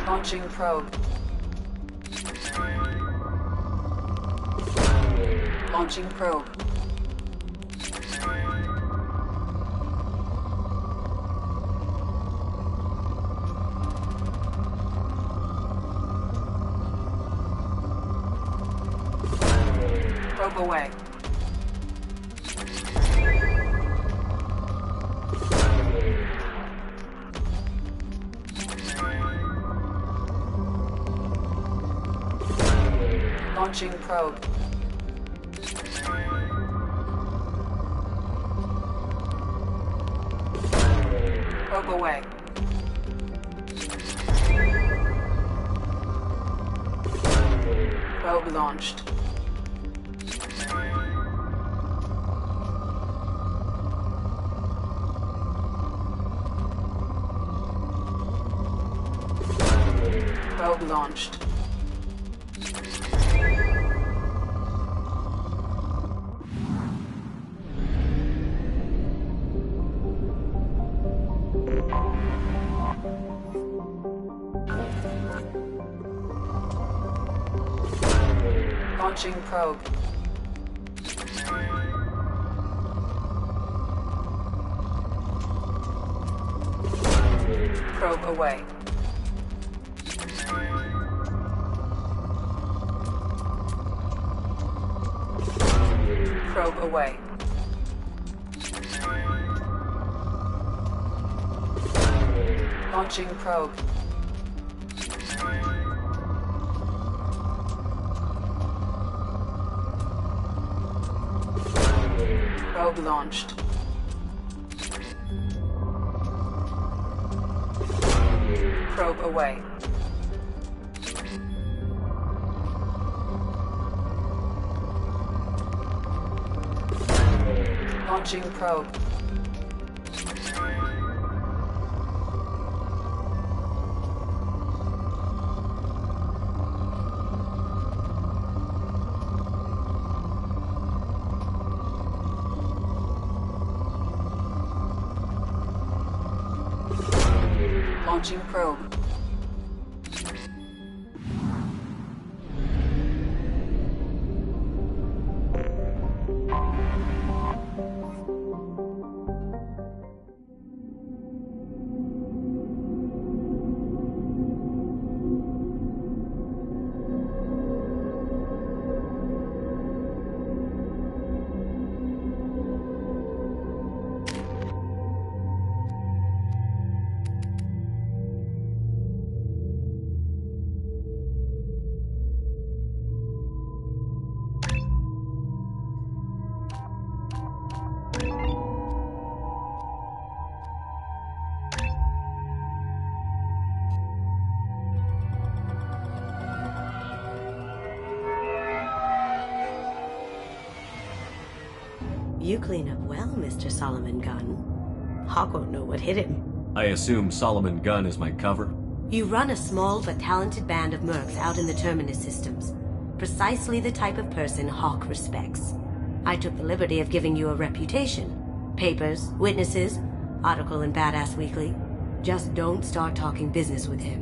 Launching probe. Launching probe. Probe away. Launching probe. Probe away. Probe launched. Probe launched. Launching probe. Probe away. Probe away. Launching probe. Probe launched. Probe away. Launching probe. Launching probe. You clean up well, Mr. Solomon Gunn. Hawk won't know what hit him. I assume Solomon Gunn is my cover? You run a small but talented band of mercs out in the Terminus systems. Precisely the type of person Hawk respects. I took the liberty of giving you a reputation. Papers, witnesses, article in Badass Weekly. Just don't start talking business with him,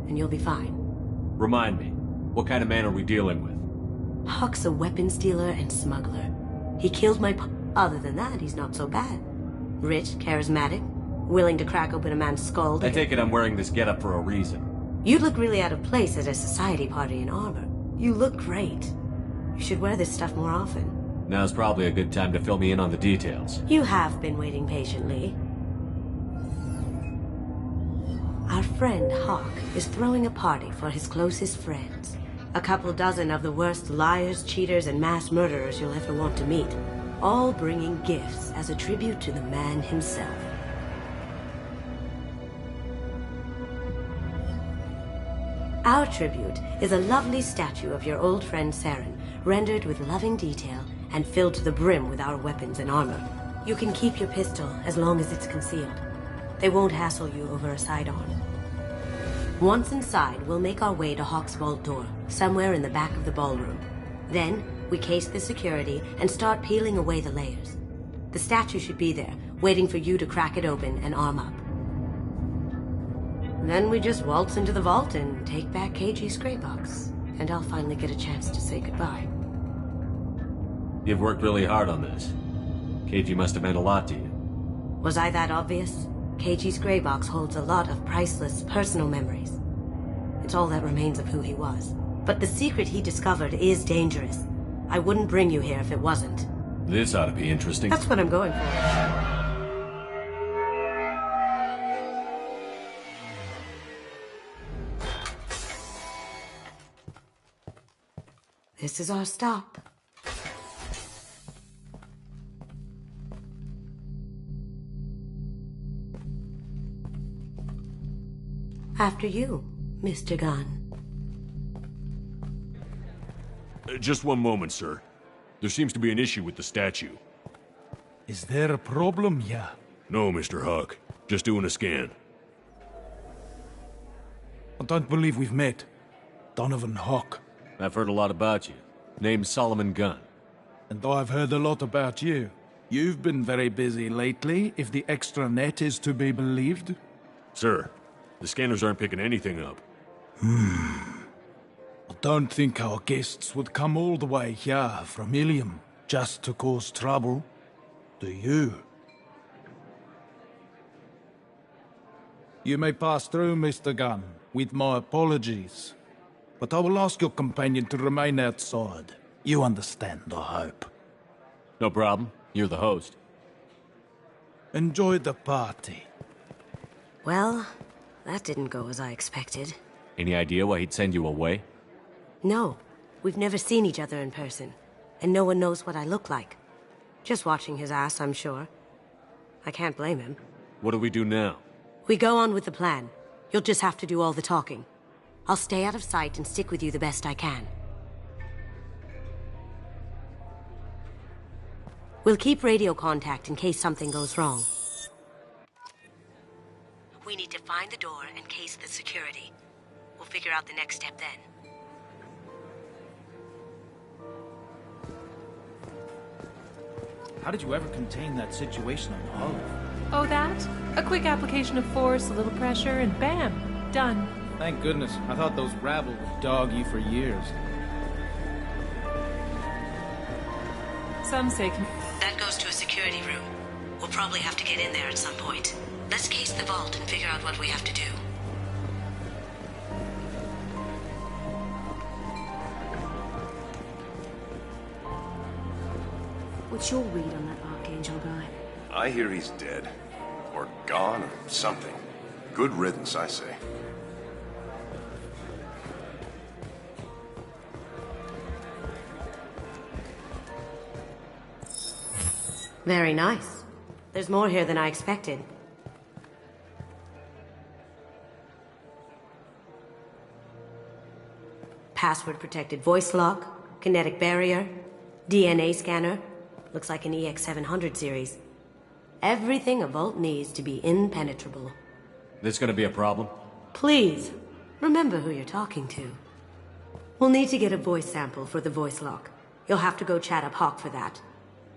and you'll be fine. Remind me, what kind of man are we dealing with? Hawk's a weapons dealer and smuggler. He killed my Other than that, he's not so bad. Rich, charismatic, willing to crack open a man's skull to... I take it I'm wearing this getup for a reason. You look really out of place at a society party in armor. You look great. You should wear this stuff more often. Now's probably a good time to fill me in on the details. You have been waiting patiently. Our friend Hawk is throwing a party for his closest friends. A couple dozen of the worst liars, cheaters, and mass murderers you'll ever want to meet. All bringing gifts as a tribute to the man himself. Our tribute is a lovely statue of your old friend Saren, rendered with loving detail and filled to the brim with our weapons and armor. You can keep your pistol as long as it's concealed. They won't hassle you over a sidearm. Once inside, we'll make our way to Hawk's vault door, somewhere in the back of the ballroom. Then, we case the security and start peeling away the layers. The statue should be there, waiting for you to crack it open and arm up. Then we just waltz into the vault and take back KG's gray box. And I'll finally get a chance to say goodbye. You've worked really hard on this. KG must have meant a lot to you. Was I that obvious? KG's gray box holds a lot of priceless personal memories. It's all that remains of who he was. But the secret he discovered is dangerous. I wouldn't bring you here if it wasn't. This ought to be interesting. That's what I'm going for. This is our stop. After you, Mr. Gunn. Just one moment, sir. There seems to be an issue with the statue. Is there a problem here? No, Mr. Hawk. Just doing a scan. I don't believe we've met. Donovan Hawk. I've heard a lot about you. Name's Solomon Gunn. And I've heard a lot about you. You've been very busy lately, if the extranet is to be believed. Sir, the scanners aren't picking anything up. I don't think our guests would come all the way here from Ilium just to cause trouble. Do you? You may pass through, Mr. Gunn, with my apologies. But I will ask your companion to remain outside. You understand, I hope. No problem. You're the host. Enjoy the party. Well, that didn't go as I expected. Any idea why he'd send you away? No. We've never seen each other in person. And no one knows what I look like. Just watching his ass, I'm sure. I can't blame him. What do we do now? We go on with the plan. You'll just have to do all the talking. I'll stay out of sight and stick with you the best I can. We'll keep radio contact in case something goes wrong. We need to find the door and case the security. We'll figure out the next step then. How did you ever contain that situation on Olive? Oh, that? A quick application of force, a little pressure, and bam! Done. Thank goodness. I thought those rabble would dog you for years. Some say... That goes to a security room. We'll probably have to get in there at some point. Let's case the vault and figure out what we have to do. What's your read on that Archangel guy? I hear he's dead. Or gone, or something. Good riddance, I say. Very nice. There's more here than I expected. Password-protected voice lock, kinetic barrier, DNA scanner. Looks like an EX700 series. Everything a vault needs to be impenetrable. This gonna be a problem? Please, remember who you're talking to. We'll need to get a voice sample for the voice lock. You'll have to go chat up Hawk for that.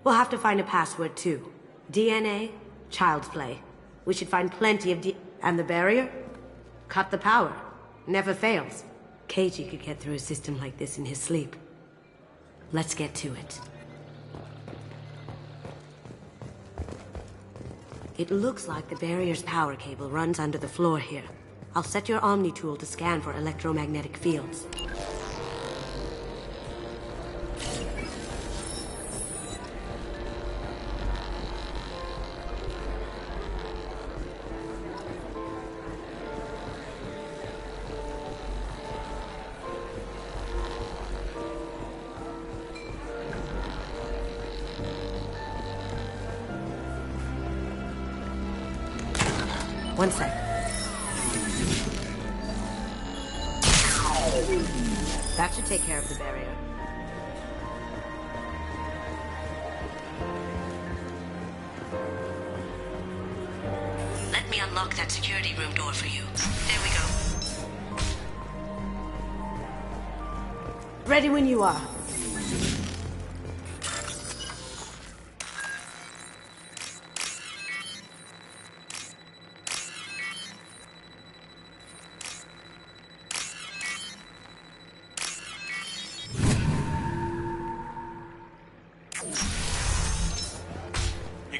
We'll have to find a password too. DNA, child's play. We should find plenty of and the barrier? Cut the power. Never fails. KG could get through a system like this in his sleep. Let's get to it. It looks like the barrier's power cable runs under the floor here. I'll set your Omni tool to scan for electromagnetic fields. One sec. That should take care of the barrier. Let me unlock that security room door for you. There we go. Ready when you are.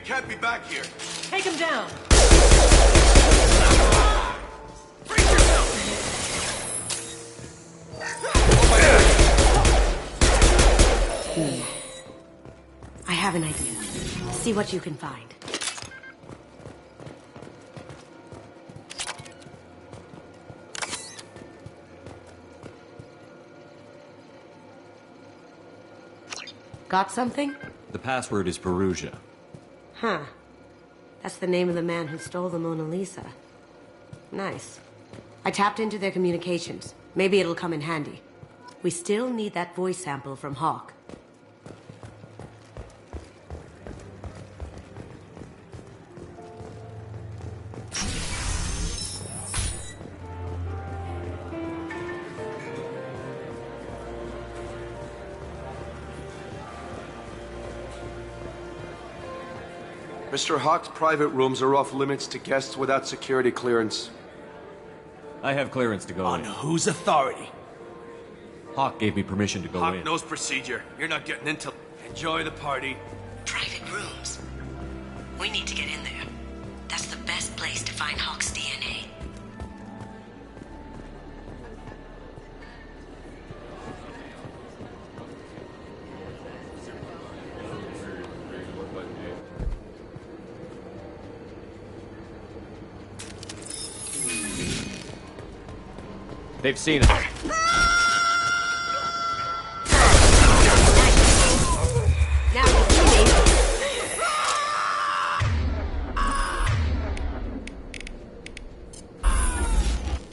Can't be back here. Take him down. Freeze yourself! I have an idea. See what you can find. Got something? The password is Perugia. Huh. That's the name of the man who stole the Mona Lisa. Nice. I tapped into their communications. Maybe it'll come in handy. We still need that voice sample from Hawk. Mr. Hawk's private rooms are off limits to guests without security clearance. I have clearance to go in. On whose authority? Hawk gave me permission to go Hawk in. knows procedure. You're not getting in till... Enjoy the party. Private rooms. We need to get in there. That's the best place to find Hawk's DNA. They've seen us. Now you see me.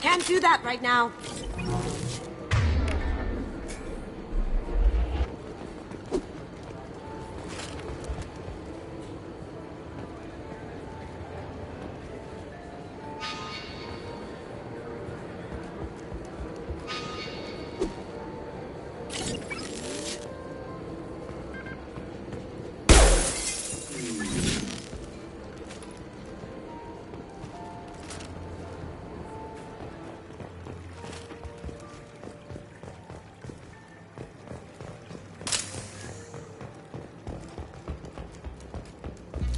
Can't do that right now.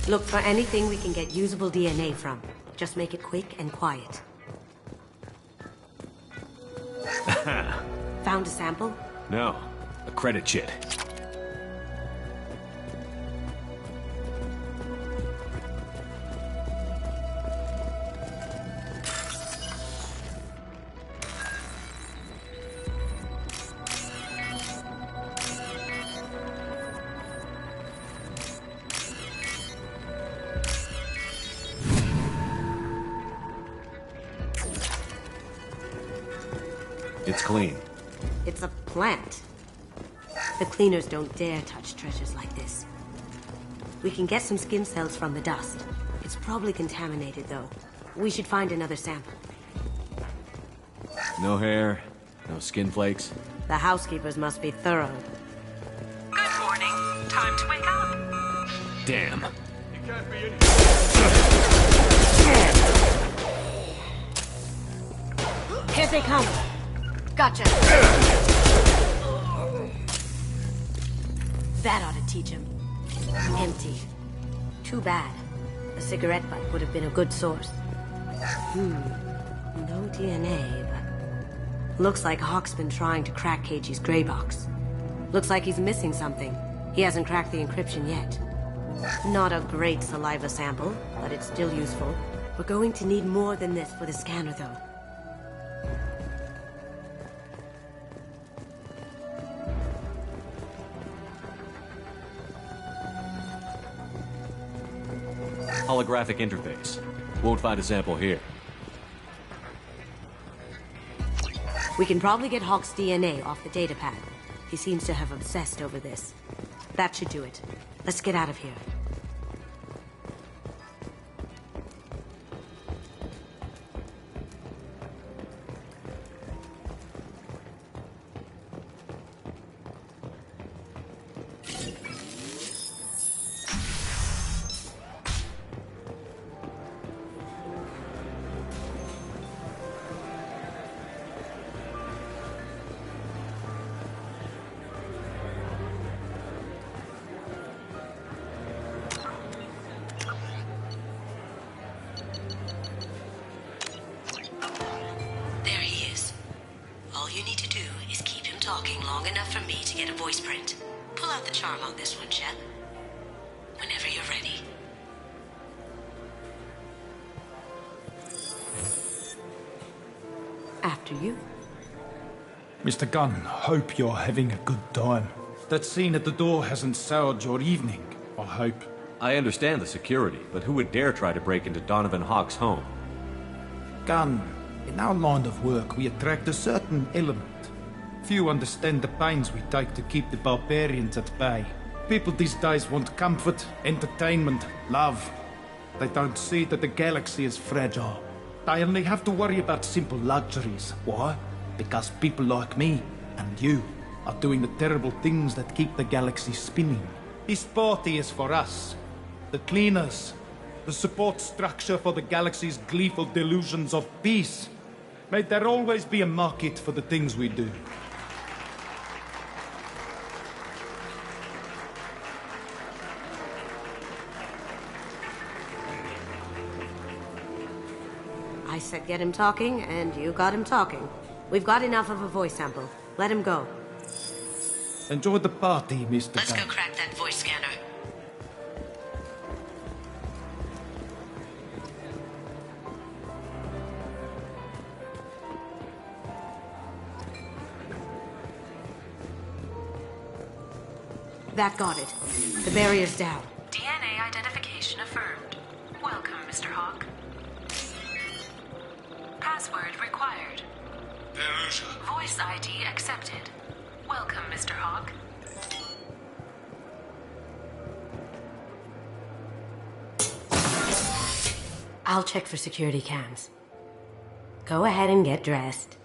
Look for anything we can get usable DNA from. Just make it quick and quiet. Found a sample? No, a credit chit. It's clean. It's a plant. The cleaners don't dare touch treasures like this. We can get some skin cells from the dust. It's probably contaminated, though. We should find another sample. No hair, no skin flakes. The housekeepers must be thorough. Good morning. Time to wake up. Damn. You can't be in here. Here they come. Gotcha. That ought to teach him. Empty. Too bad. A cigarette butt would have been a good source. No DNA, but... Looks like Hawk's been trying to crack KG's gray box. Looks like he's missing something. He hasn't cracked the encryption yet. Not a great saliva sample, but it's still useful. We're going to need more than this for the scanner, though. Holographic interface. Won't find a sample here. We can probably get Hawk's DNA off the datapad. He seems to have obsessed over this. That should do it. Let's get out of here. After you. Mr. Gunn, hope you're having a good time. That scene at the door hasn't soured your evening, I hope. I understand the security, but who would dare try to break into Donovan Hawk's home? Gunn, in our line of work, we attract a certain element. Few understand the pains we take to keep the barbarians at bay. People these days want comfort, entertainment, love. They don't see that the galaxy is fragile. They only have to worry about simple luxuries. Why? Because people like me and you are doing the terrible things that keep the galaxy spinning. This party is for us, the cleaners, the support structure for the galaxy's gleeful delusions of peace. May there always be a market for the things we do. I said get him talking, and you got him talking. We've got enough of a voice sample. Let him go. Enjoy the party, Mr. Let's Gunn. go crack that voice scanner. That got it. The barrier's down. DNA identification affirmed. Welcome, Mr. Hawk. Password required. Voice ID accepted. Welcome, Mr. Hawk. I'll check for security cams. Go ahead and get dressed.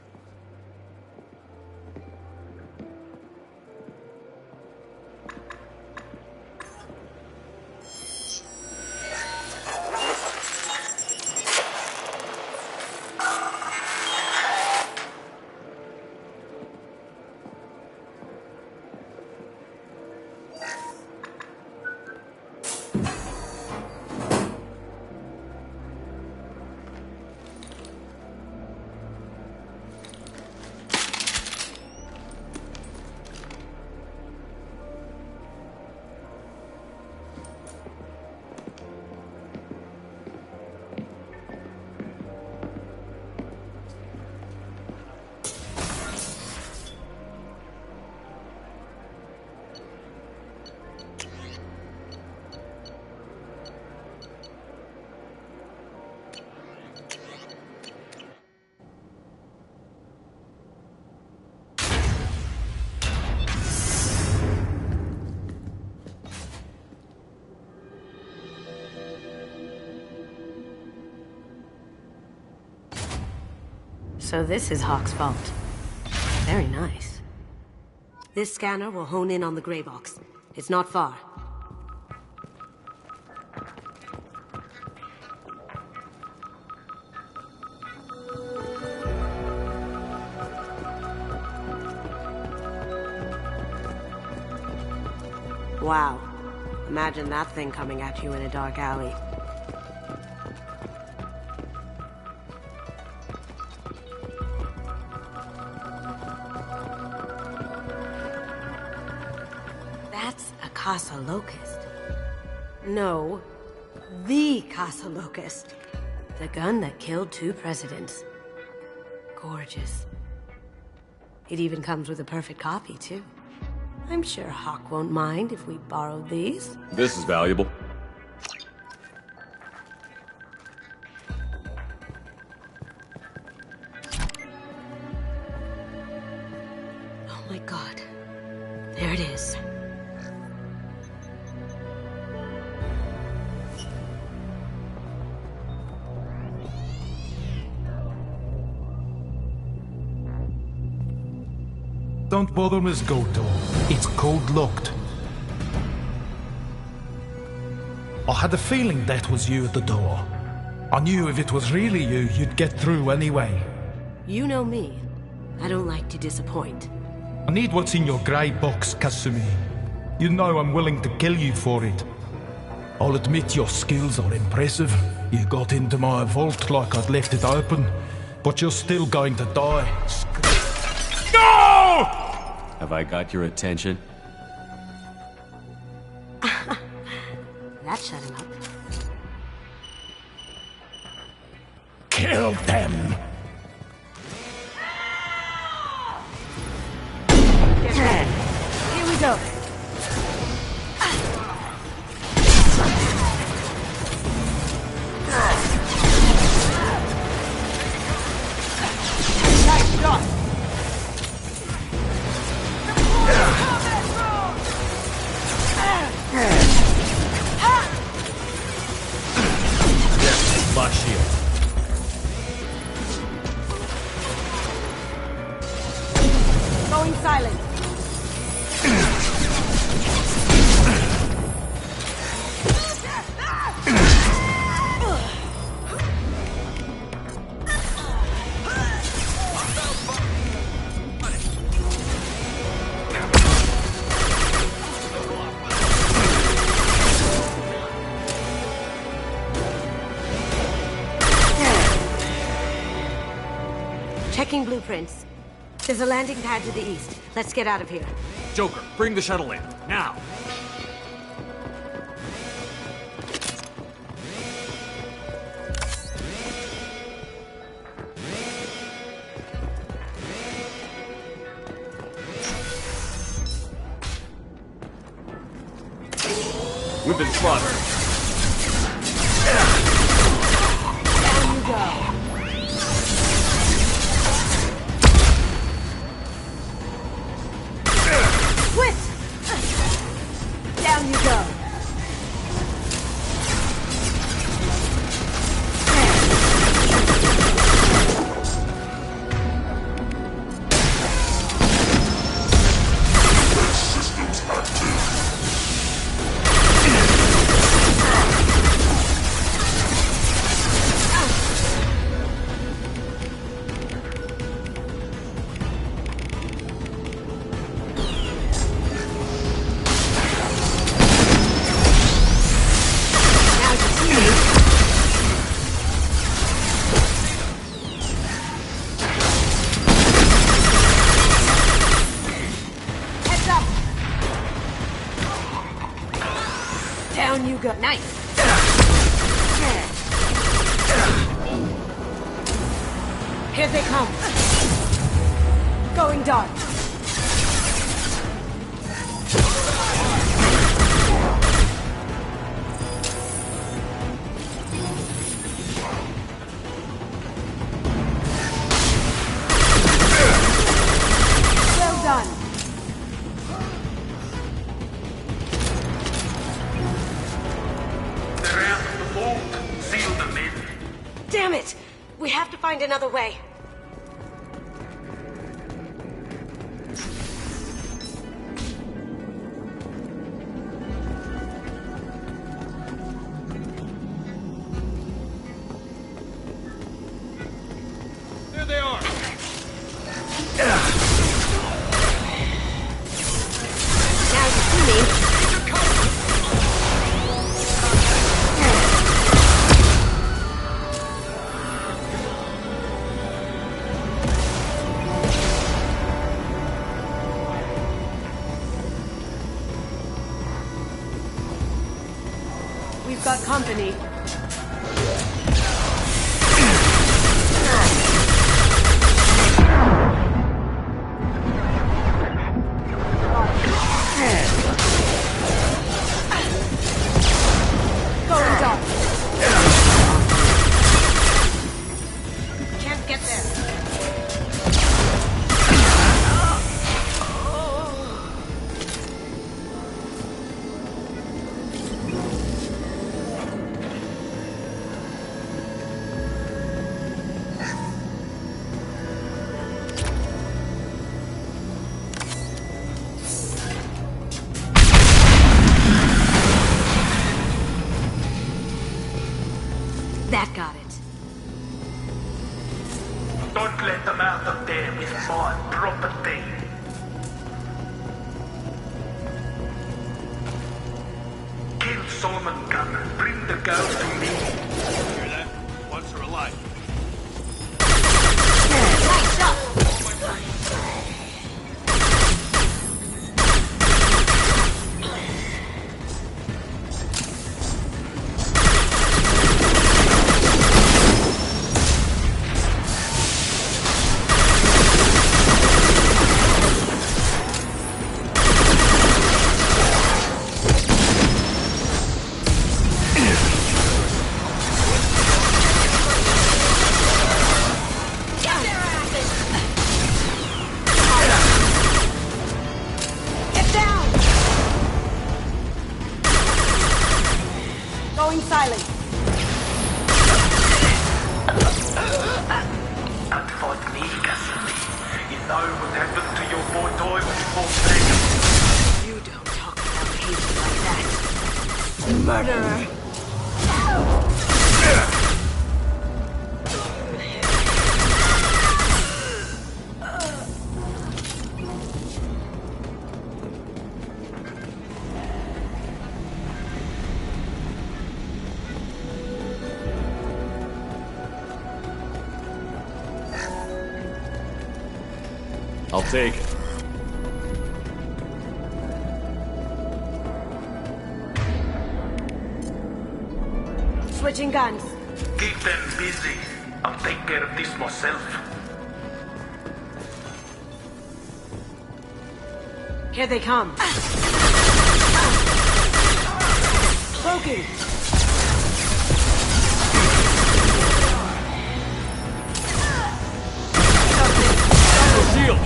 So this is Hawk's vault. Very nice. This scanner will hone in on the gray box. It's not far. Wow. Imagine that thing coming at you in a dark alley. Casa Locust. No, the Casa Locust. The gun that killed 2 presidents. Gorgeous. It even comes with a perfect copy, too. I'm sure Hawk won't mind if we borrowed these. This is valuable. Oh my god. There it is. Don't bother, Miss Goto. It's code-locked. I had a feeling that was you at the door. I knew if it was really you, you'd get through anyway. You know me. I don't like to disappoint. I need what's in your grey box, Kasumi. You know I'm willing to kill you for it. I'll admit your skills are impressive. You got into my vault like I'd left it open, but you're still going to die. No! Have I got your attention? That shut him up. Kill them! Here we go. Nice shot. Lock shield. Going silent. Checking blueprints. There's a landing pad to the east. Let's get out of here. Joker, bring the shuttle in. Now! We've been spotted. Down you go. Down you go. Down you go. Nice. Here they come. Going dark. Well done. Damn it! We have to find another way. There they are! Now you see me. We've got company. Going dark. Can't get there. That got it. Don't let them out of there with my property. Kill Solomon Gunner. Bring the girl to me. Hear that? Wants her alive. Nice shot. Going silent. And fight me, Cassidy. You know what happened to your boy Toy when he fought Dragon. You don't talk about Hazel like that. Murderer. I'll take it. Switching guns. Keep them busy. I'll take care of this myself. Here they come. Broken. Shield!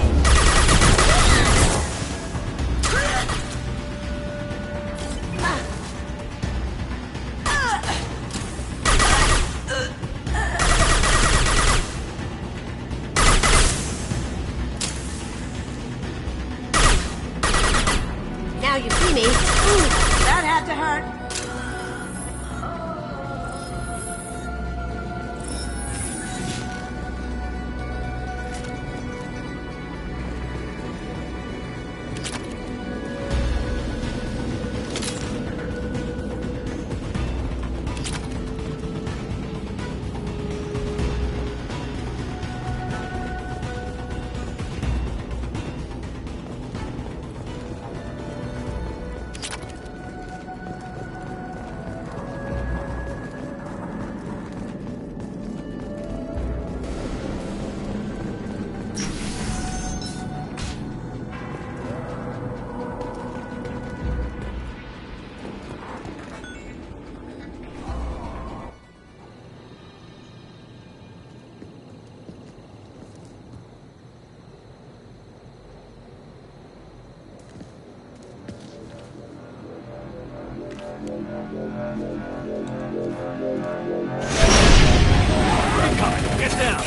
Now you see me. Ooh, that had to hurt. Get down!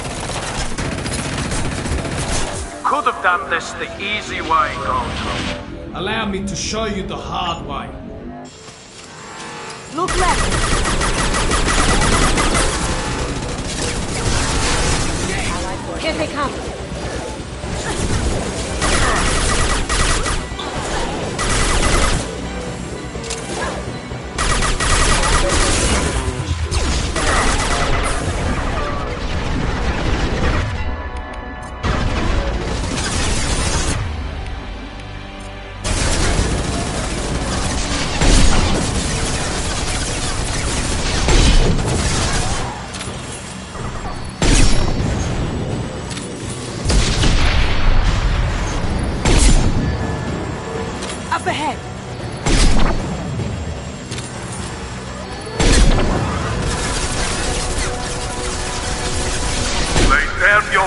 Could have done this the easy way, Goldthorpe. Allow me to show you the hard way. Look left. Here they come.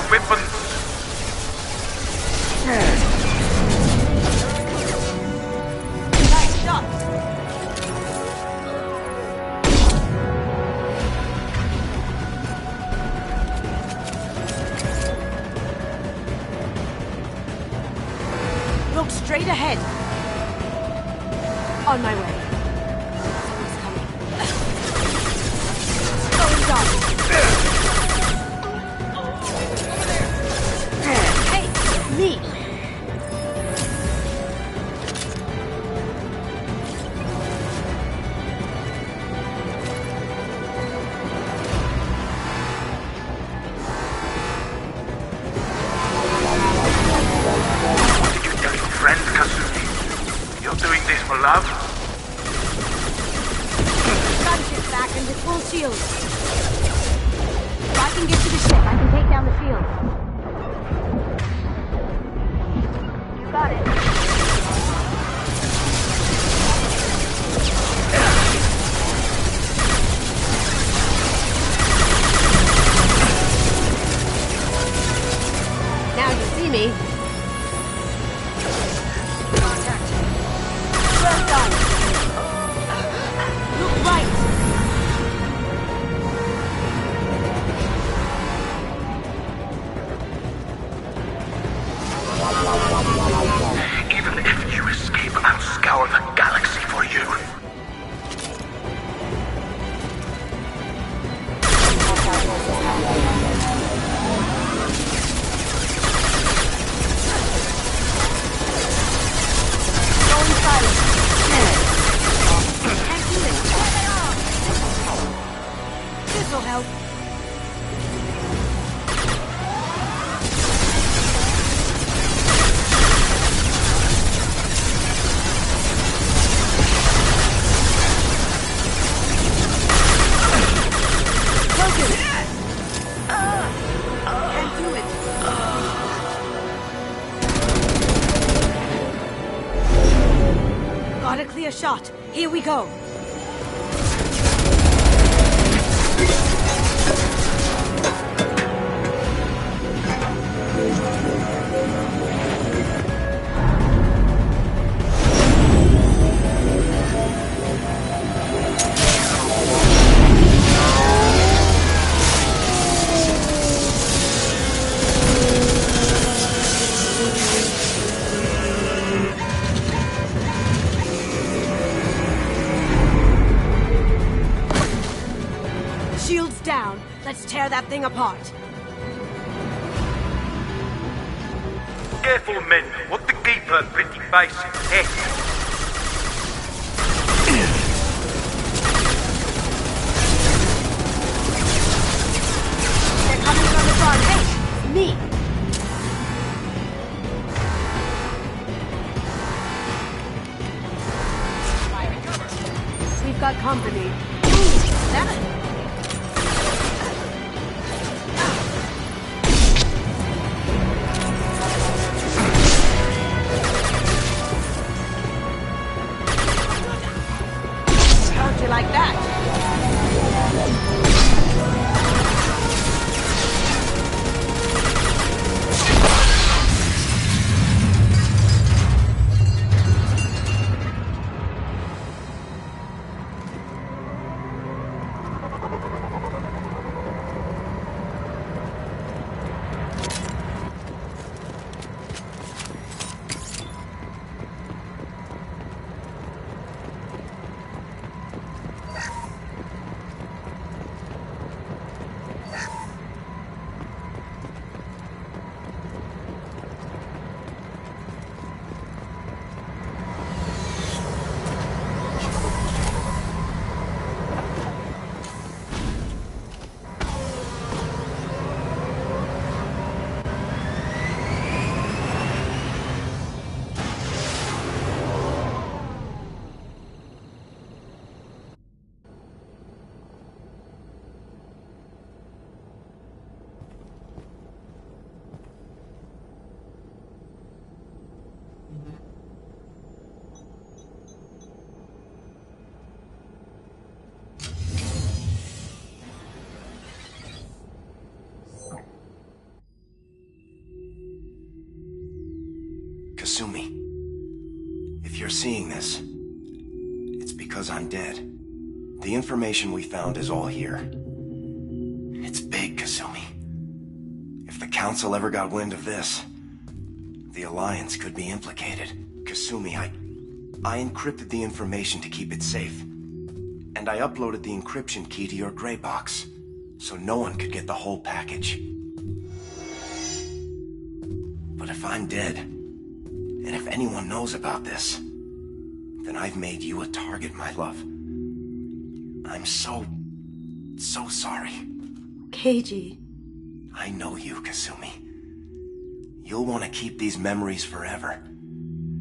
weapons. Nice shot. Look straight ahead. On my way. Someone's coming. Going down. Hey, me. Did you tell your friend, Kazumi? You're doing this for love? Gunship back and with full shield. If I can get to the ship, I can take down the shield. You got it. Now you see me. Contact. Well done. Look right. Even if you escape, I'll scour the galaxy for you. Going silent. Can't do this. This'll help. Focus. Can't do it. Got a clear shot. Here we go. Shields down. Let's tear that thing apart. Careful, men. What the keeper pretty basic. They're coming from the front. Hey, me. We've got company. Ooh, that. How'd you like that? Kasumi, if you're seeing this, it's because I'm dead. The information we found is all here. It's big, Kasumi. If the Council ever got wind of this, the Alliance could be implicated. Kasumi, I encrypted the information to keep it safe. And I uploaded the encryption key to your gray box, so no one could get the whole package. But if I'm dead, and if anyone knows about this, then I've made you a target, my love. I'm so sorry. Keiji. I know you, Kasumi. You'll want to keep these memories forever.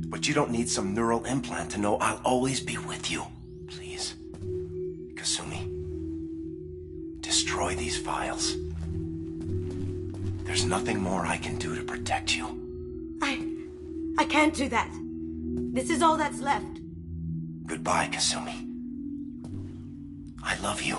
But you don't need some neural implant to know I'll always be with you. Please. Kasumi. Destroy these files. There's nothing more I can do to protect you. I can't do that. This is all that's left. Goodbye, Kasumi. I love you.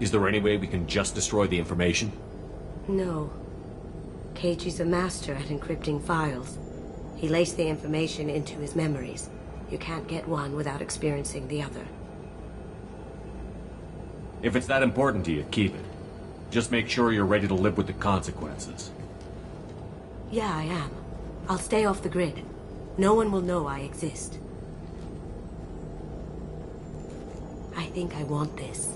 Is there any way we can just destroy the information? No. Keiji's a master at encrypting files. He laced the information into his memories. You can't get one without experiencing the other. If it's that important to you, keep it. Just make sure you're ready to live with the consequences. Yeah, I am. I'll stay off the grid. No one will know I exist. I think I want this.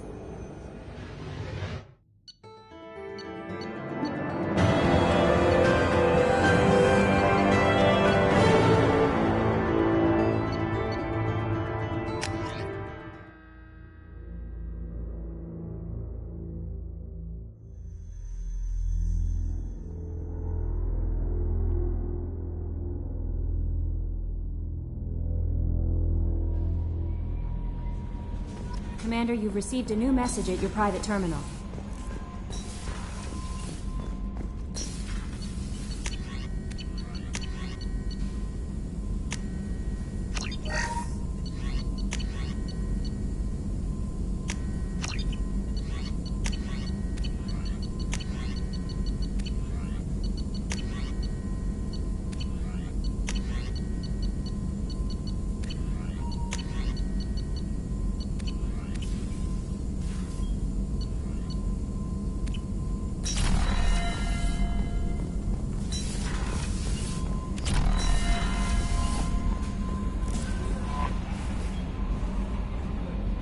Commander, you've received a new message at your private terminal.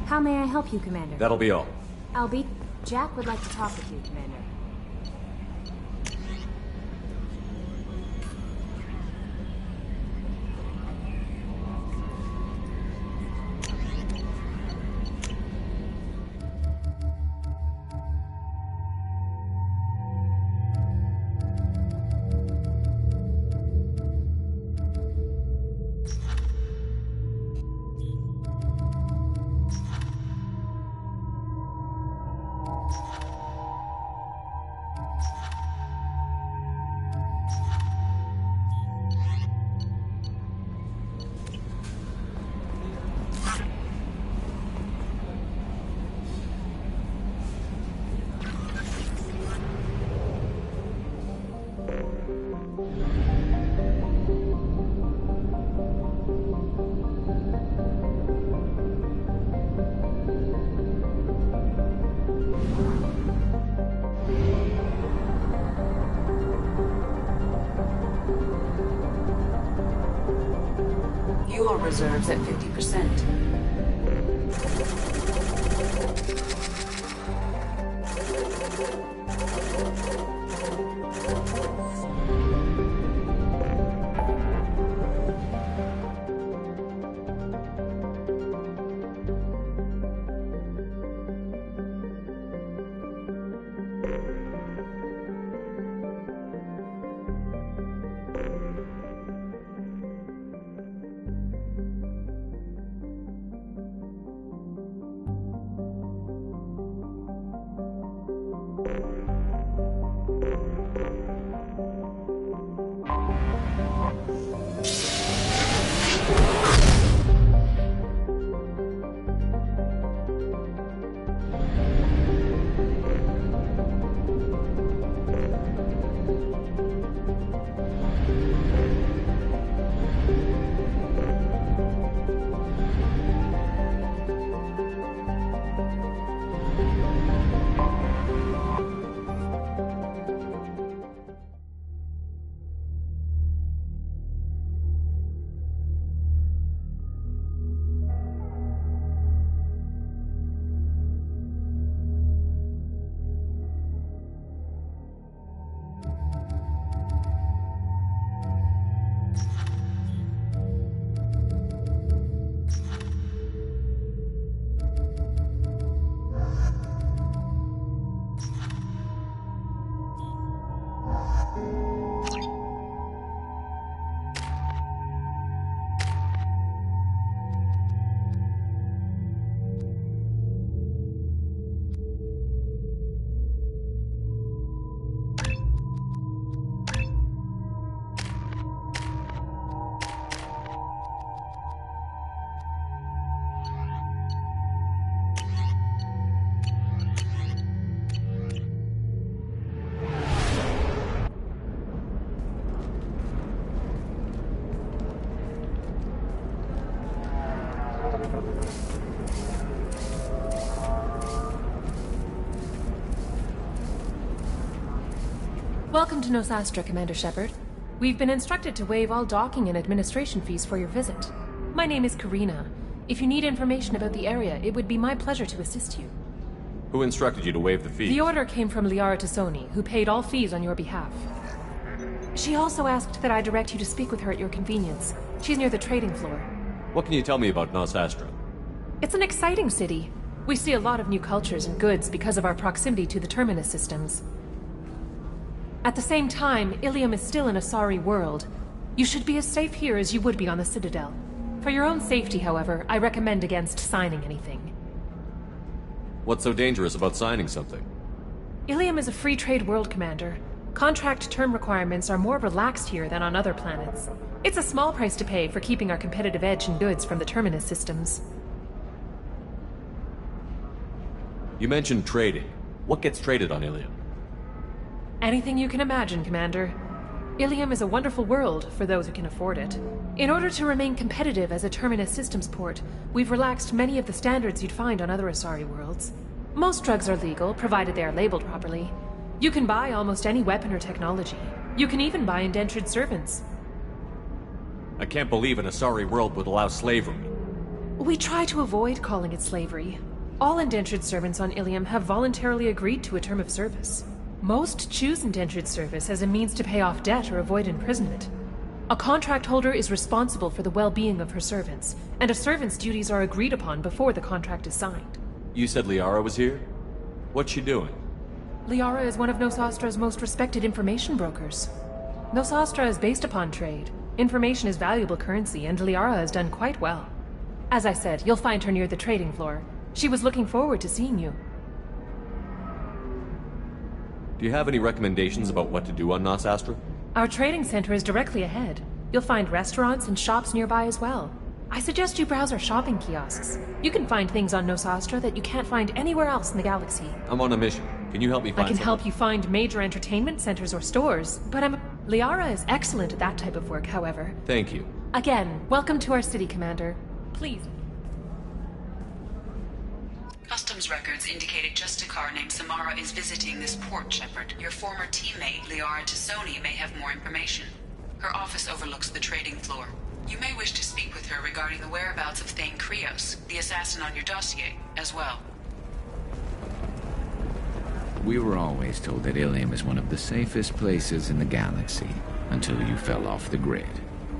How may I help you, Commander? That'll be all. Albie, Jack would like to talk with you, Commander. Fuel reserves at 50%. Welcome to Nosastra, Commander Shepard. We've been instructed to waive all docking and administration fees for your visit. My name is Karina. If you need information about the area, it would be my pleasure to assist you. Who instructed you to waive the fees? The order came from Liara Tassoni, who paid all fees on your behalf. She also asked that I direct you to speak with her at your convenience. She's near the trading floor. What can you tell me about Nosastra? It's an exciting city. We see a lot of new cultures and goods because of our proximity to the Terminus systems. At the same time, Ilium is still an Asari world. You should be as safe here as you would be on the Citadel. For your own safety, however, I recommend against signing anything. What's so dangerous about signing something? Ilium is a free trade world, Commander. Contract term requirements are more relaxed here than on other planets. It's a small price to pay for keeping our competitive edge in goods from the Terminus systems. You mentioned trading. What gets traded on Ilium? Anything you can imagine, Commander. Ilium is a wonderful world for those who can afford it. In order to remain competitive as a Terminus systems port, we've relaxed many of the standards you'd find on other Asari worlds. Most drugs are legal, provided they are labeled properly. You can buy almost any weapon or technology. You can even buy indentured servants. I can't believe an Asari world would allow slavery. We try to avoid calling it slavery. All indentured servants on Ilium have voluntarily agreed to a term of service. Most choose indentured service as a means to pay off debt or avoid imprisonment. A contract holder is responsible for the well-being of her servants, and a servant's duties are agreed upon before the contract is signed. You said Liara was here? What's she doing? Liara is one of Nosastra's most respected information brokers. Nosastra is based upon trade. Information is valuable currency, and Liara has done quite well. As I said, you'll find her near the trading floor. She was looking forward to seeing you. Do you have any recommendations about what to do on Nosastra? Our trading center is directly ahead. You'll find restaurants and shops nearby as well. I suggest you browse our shopping kiosks. You can find things on Nosastra that you can't find anywhere else in the galaxy. I'm on a mission. Can you help me find I can help you find major entertainment centers or stores, but Liara is excellent at that type of work, however. Thank you. Again, welcome to our city, Commander. Please. Customs records indicated just a car named Samara is visiting this port, Shepard. Your former teammate, Liara Tassoni, may have more information. Her office overlooks the trading floor. You may wish to speak with her regarding the whereabouts of Thane Krios, the assassin on your dossier, as well. We were always told that Ilium is one of the safest places in the galaxy, until you fell off the grid.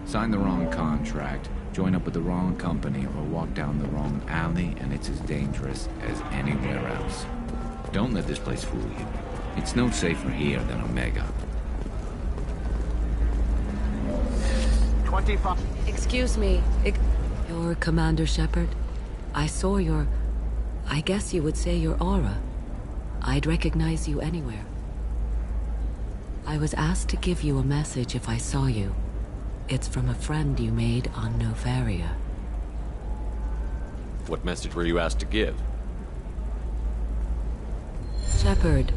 Signed the wrong contract, join up with the wrong company, or walk down the wrong alley, and it's as dangerous as anywhere else. Don't let this place fool you. It's no safer here than Omega. 25. Excuse me. You're Commander Shepard? I saw your... I guess you would say your aura. I'd recognize you anywhere. I was asked to give you a message if I saw you. It's from a friend you made on Novaria. What message were you asked to give? Shepard,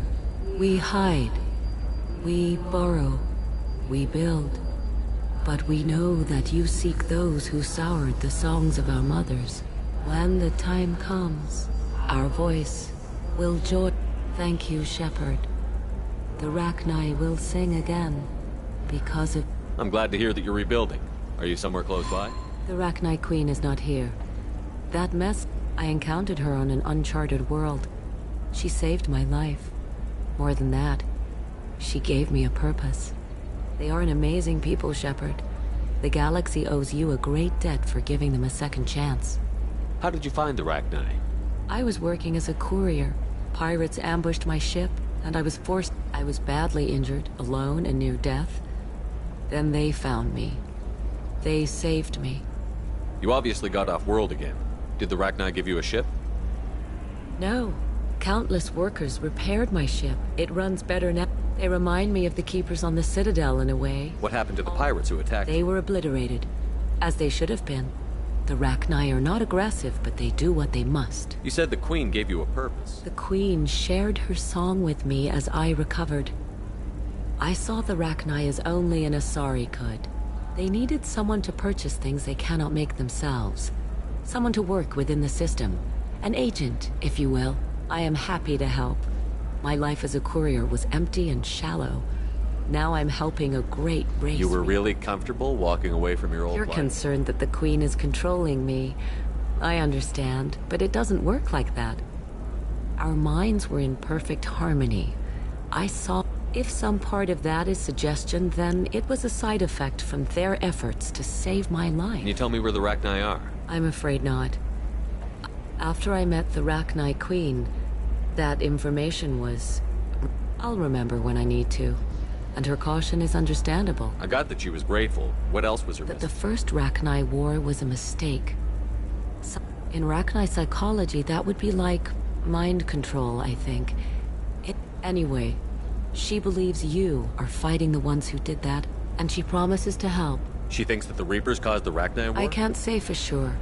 we hide. We borrow. We build. But we know that you seek those who soured the songs of our mothers. When the time comes, our voice will join. Thank you, Shepard. The Rachni will sing again, because of... I'm glad to hear that you're rebuilding. Are you somewhere close by? The Rachni Queen is not here. That mess... I encountered her on an uncharted world. She saved my life. More than that, she gave me a purpose. They are an amazing people, Shepard. The galaxy owes you a great debt for giving them a second chance. How did you find the Rachni? I was working as a courier. Pirates ambushed my ship, and I was forced... I was badly injured, alone and near death. Then they found me. They saved me. You obviously got off world again. Did the Rachni give you a ship? No. Countless workers repaired my ship. It runs better now. They remind me of the Keepers on the Citadel in a way. What happened to the pirates who attacked you? They were obliterated, as they should have been. The Rachni are not aggressive, but they do what they must. You said the Queen gave you a purpose. The Queen shared her song with me as I recovered. I saw the Rachni as only an Asari could. They needed someone to purchase things they cannot make themselves. Someone to work within the system. An agent, if you will. I am happy to help. My life as a courier was empty and shallow. Now I'm helping a great race. You were really comfortable walking away from your old You're life? concerned that the Queen is controlling me. I understand, but it doesn't work like that. Our minds were in perfect harmony. I saw... If some part of that is suggestion, then it was a side effect from their efforts to save my life. Can you tell me where the Rachni are? I'm afraid not. After I met the Rachni Queen, that information was... I'll remember when I need to. And her caution is understandable. I got that she was grateful. What else was her That message? the first Rachni war was a mistake. In Rachni psychology, that would be like mind control, I think. Anyway, she believes you are fighting the ones who did that, and she promises to help. She thinks that the Reapers caused the Rachni war? I can't say for sure,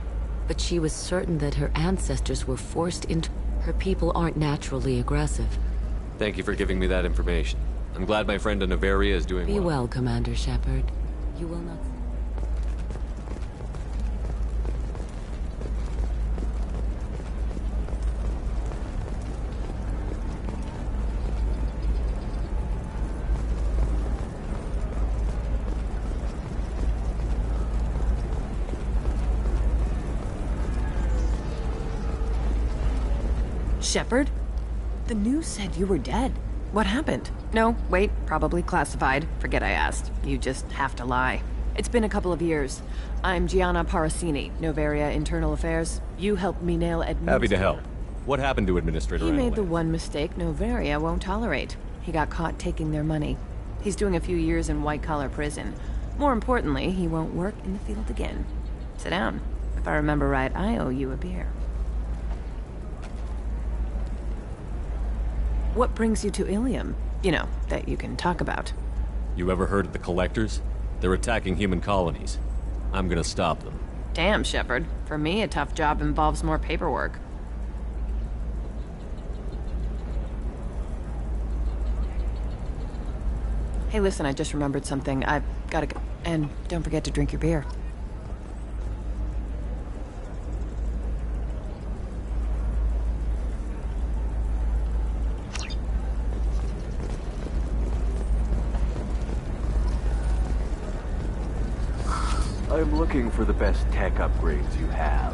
but she was certain that her ancestors were forced into... Her people aren't naturally aggressive. Thank you for giving me that information. I'm glad my friend in Noveria is doing Be well. well, Commander Shepard. You will not... Shepard? The news said you were dead. What happened? No, wait, probably classified. Forget I asked. You just have to lie. It's been a couple of years. I'm Gianna Parasini, Noveria Internal Affairs. You helped me nail Administrator. Happy to help. What happened to Administrator He made Annalee? the one mistake Noveria won't tolerate. He got caught taking their money. He's doing a few years in white-collar prison. More importantly, he won't work in the field again. Sit down. If I remember right, I owe you a beer. What brings you to Ilium? You know, that you can talk about. You ever heard of the Collectors? They're attacking human colonies. I'm gonna stop them. Damn, Shepard. For me, a tough job involves more paperwork. Hey, listen, I just remembered something. I've gotta go. And don't forget to drink your beer. I'm looking for the best tech upgrades you have.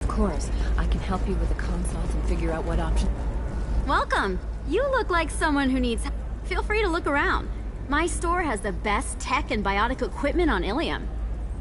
Of course, I can help you with the consoles and figure out what option. Welcome. You look like someone who needs... Feel free to look around. My store has the best tech and biotic equipment on Ilium.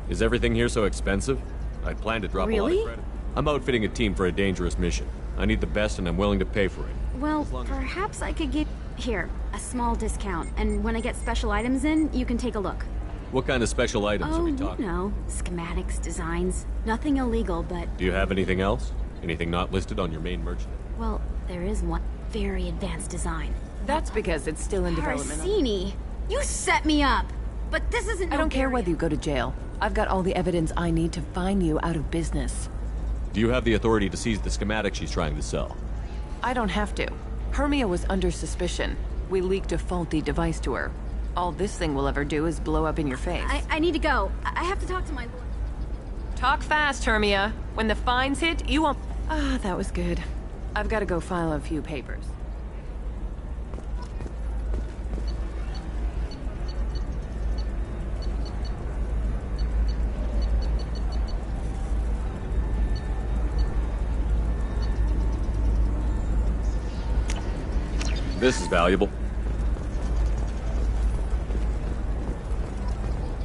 Is everything here so expensive? I plan to drop a lot Really? of credit. I'm outfitting a team for a dangerous mission. I need the best and I'm willing to pay for it. Well, perhaps I could give... Here, a small discount, and when I get special items in, you can take a look. What kind of special items are we You talking? know, schematics, designs. Nothing illegal, but... Do you have anything else? Anything not listed on your main merchant? Well, there is one very advanced design. That's because it's still in development. Parasini, you set me up! But this isn't... I don't care whether you go to jail. I've got all the evidence I need to find you out of business. Do you have the authority to seize the schematic she's trying to sell? I don't have to. Hermia was under suspicion. We leaked a faulty device to her. All this thing will ever do is blow up in your face. I need to go. I have to talk to my lawyer. Talk fast, Hermia. When the fines hit, you won't... Ah, that was good. I've got to go file a few papers. This is valuable.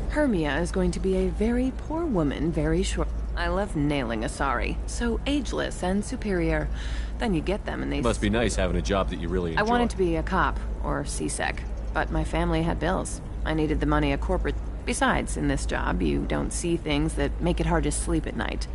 Hermia is going to be a very poor woman very short. I love nailing Asari. So ageless and superior. Then you get them and they... It must be nice having a job that you really enjoy. I wanted to be a cop, or CSEC, but my family had bills. I needed the money a corporate... Besides, in this job, you don't see things that make it hard to sleep at night.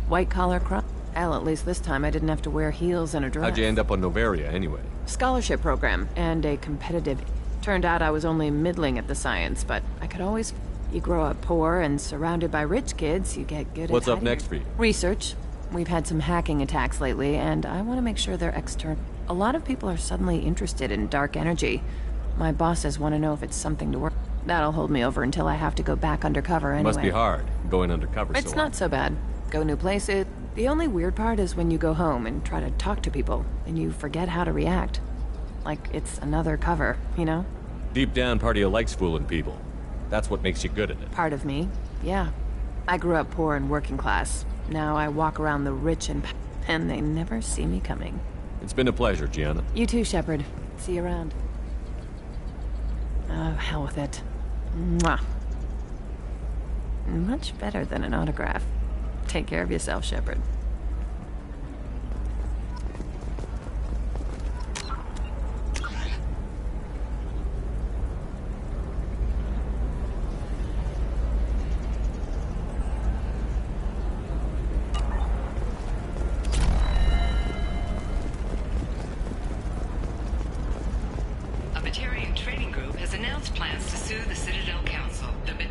White-collar crime. Well, at least this time I didn't have to wear heels and a dress. How'd you end up on Noveria, anyway? Scholarship program, and a competitive... Turned out I was only middling at the science, but I could always... You grow up poor and surrounded by rich kids, you get good at... What's up next for you? Research. We've had some hacking attacks lately, and I want to make sure they're external. A lot of people are suddenly interested in dark energy. My bosses want to know if it's something to work. That'll hold me over until I have to go back undercover anyway. Must be hard, going undercover so It's not so bad. Go new places. The only weird part is when you go home and try to talk to people, and you forget how to react. Like it's another cover, you know? Deep down, part of you likes fooling people. That's what makes you good at it. Part of me, yeah. I grew up poor and working class. Now I walk around the rich and they never see me coming. It's been a pleasure, Gianna. You too, Shepard. See you around. Oh, hell with it. Mwah. Much better than an autograph. Take care of yourself, Shepard.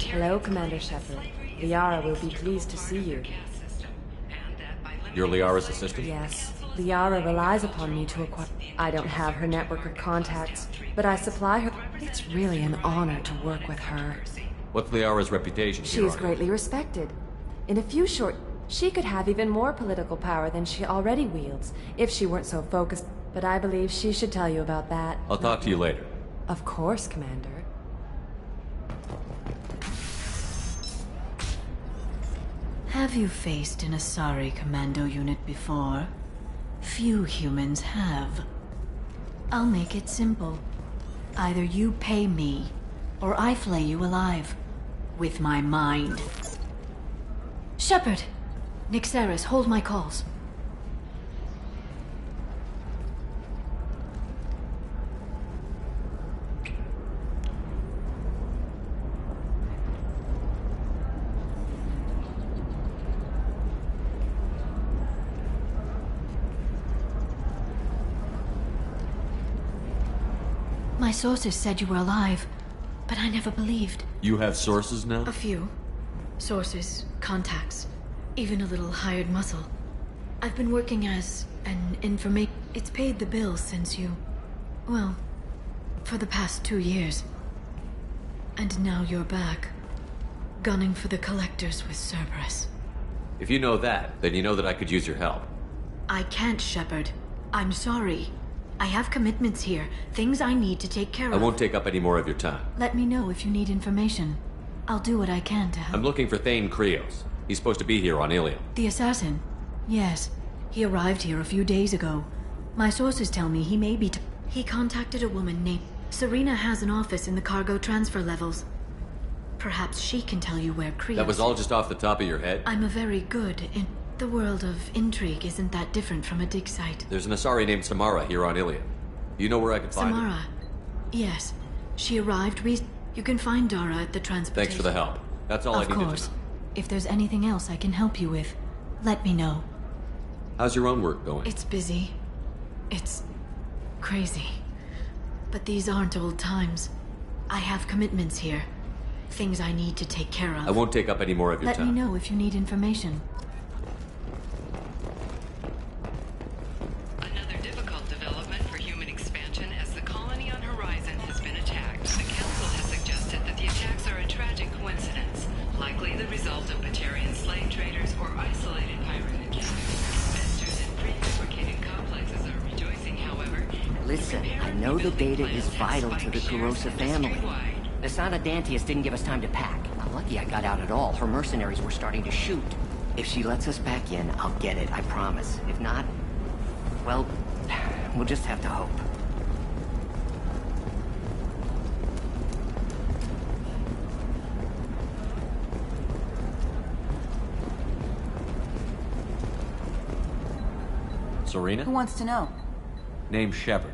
Hello, Commander Shepard. Liara will be pleased to see you. You're Liara's assistant? Yes. Liara relies upon me to acquire... I don't have her network of contacts, but I supply her... It's really an honor to work with her. What's Liara's reputation? She is greatly respected. In a few short... She could have even more political power than she already wields, if she weren't so focused. But I believe she should tell you about that. I'll talk to you later. Of course, Commander. Have you faced an Asari commando unit before? Few humans have. I'll make it simple. Either you pay me, or I flay you alive. With my mind. Shepard! Nixeris, hold my calls. My sources said you were alive, but I never believed. You have sources now? A few. Sources, contacts, even a little hired muscle. I've been working as an information... It's paid the bills since you... Well, for the past 2 years. And now you're back, gunning for the Collectors with Cerberus. If you know that, then you know that I could use your help. I can't, Shepard. I'm sorry. I have commitments here, things I need to take care of. I won't take up any more of your time. Let me know if you need information. I'll do what I can to help. I'm looking for Thane Krios. He's supposed to be here on Ilium. The assassin? Yes. He arrived here a few days ago. My sources tell me he may be... He contacted a woman named... Serena has an office in the cargo transfer levels. Perhaps she can tell you where Krios... That was all just off the top of your head? I'm a very good in... The world of intrigue isn't that different from a dig site. There's an Asari named Samara here on Ilium. Do you know where I can find her? Samara? Yes. She arrived You can find Dara at the transportation. Thanks for the help. That's all I needed to know. Of course. If there's anything else I can help you with, let me know. How's your own work going? It's busy. It's... crazy. But these aren't old times. I have commitments here. Things I need to take care of. I won't take up any more of your time. Let me know if you need information. Another difficult development for human expansion as the colony on Horizon has been attacked. The Council has suggested that the attacks are a tragic coincidence, likely the result of Batarian slave traders or isolated pirate encounters. Investors in prefabricated complexes are rejoicing, however. Listen, I know the data is vital to the Kurosa family. Nasana Dantius didn't give us time to pack. I'm lucky I got out at all. Her mercenaries were starting to shoot. If she lets us back in, I'll get it, I promise. If not, well, we'll just have to hope. Serena? Who wants to know? Name's Shepard.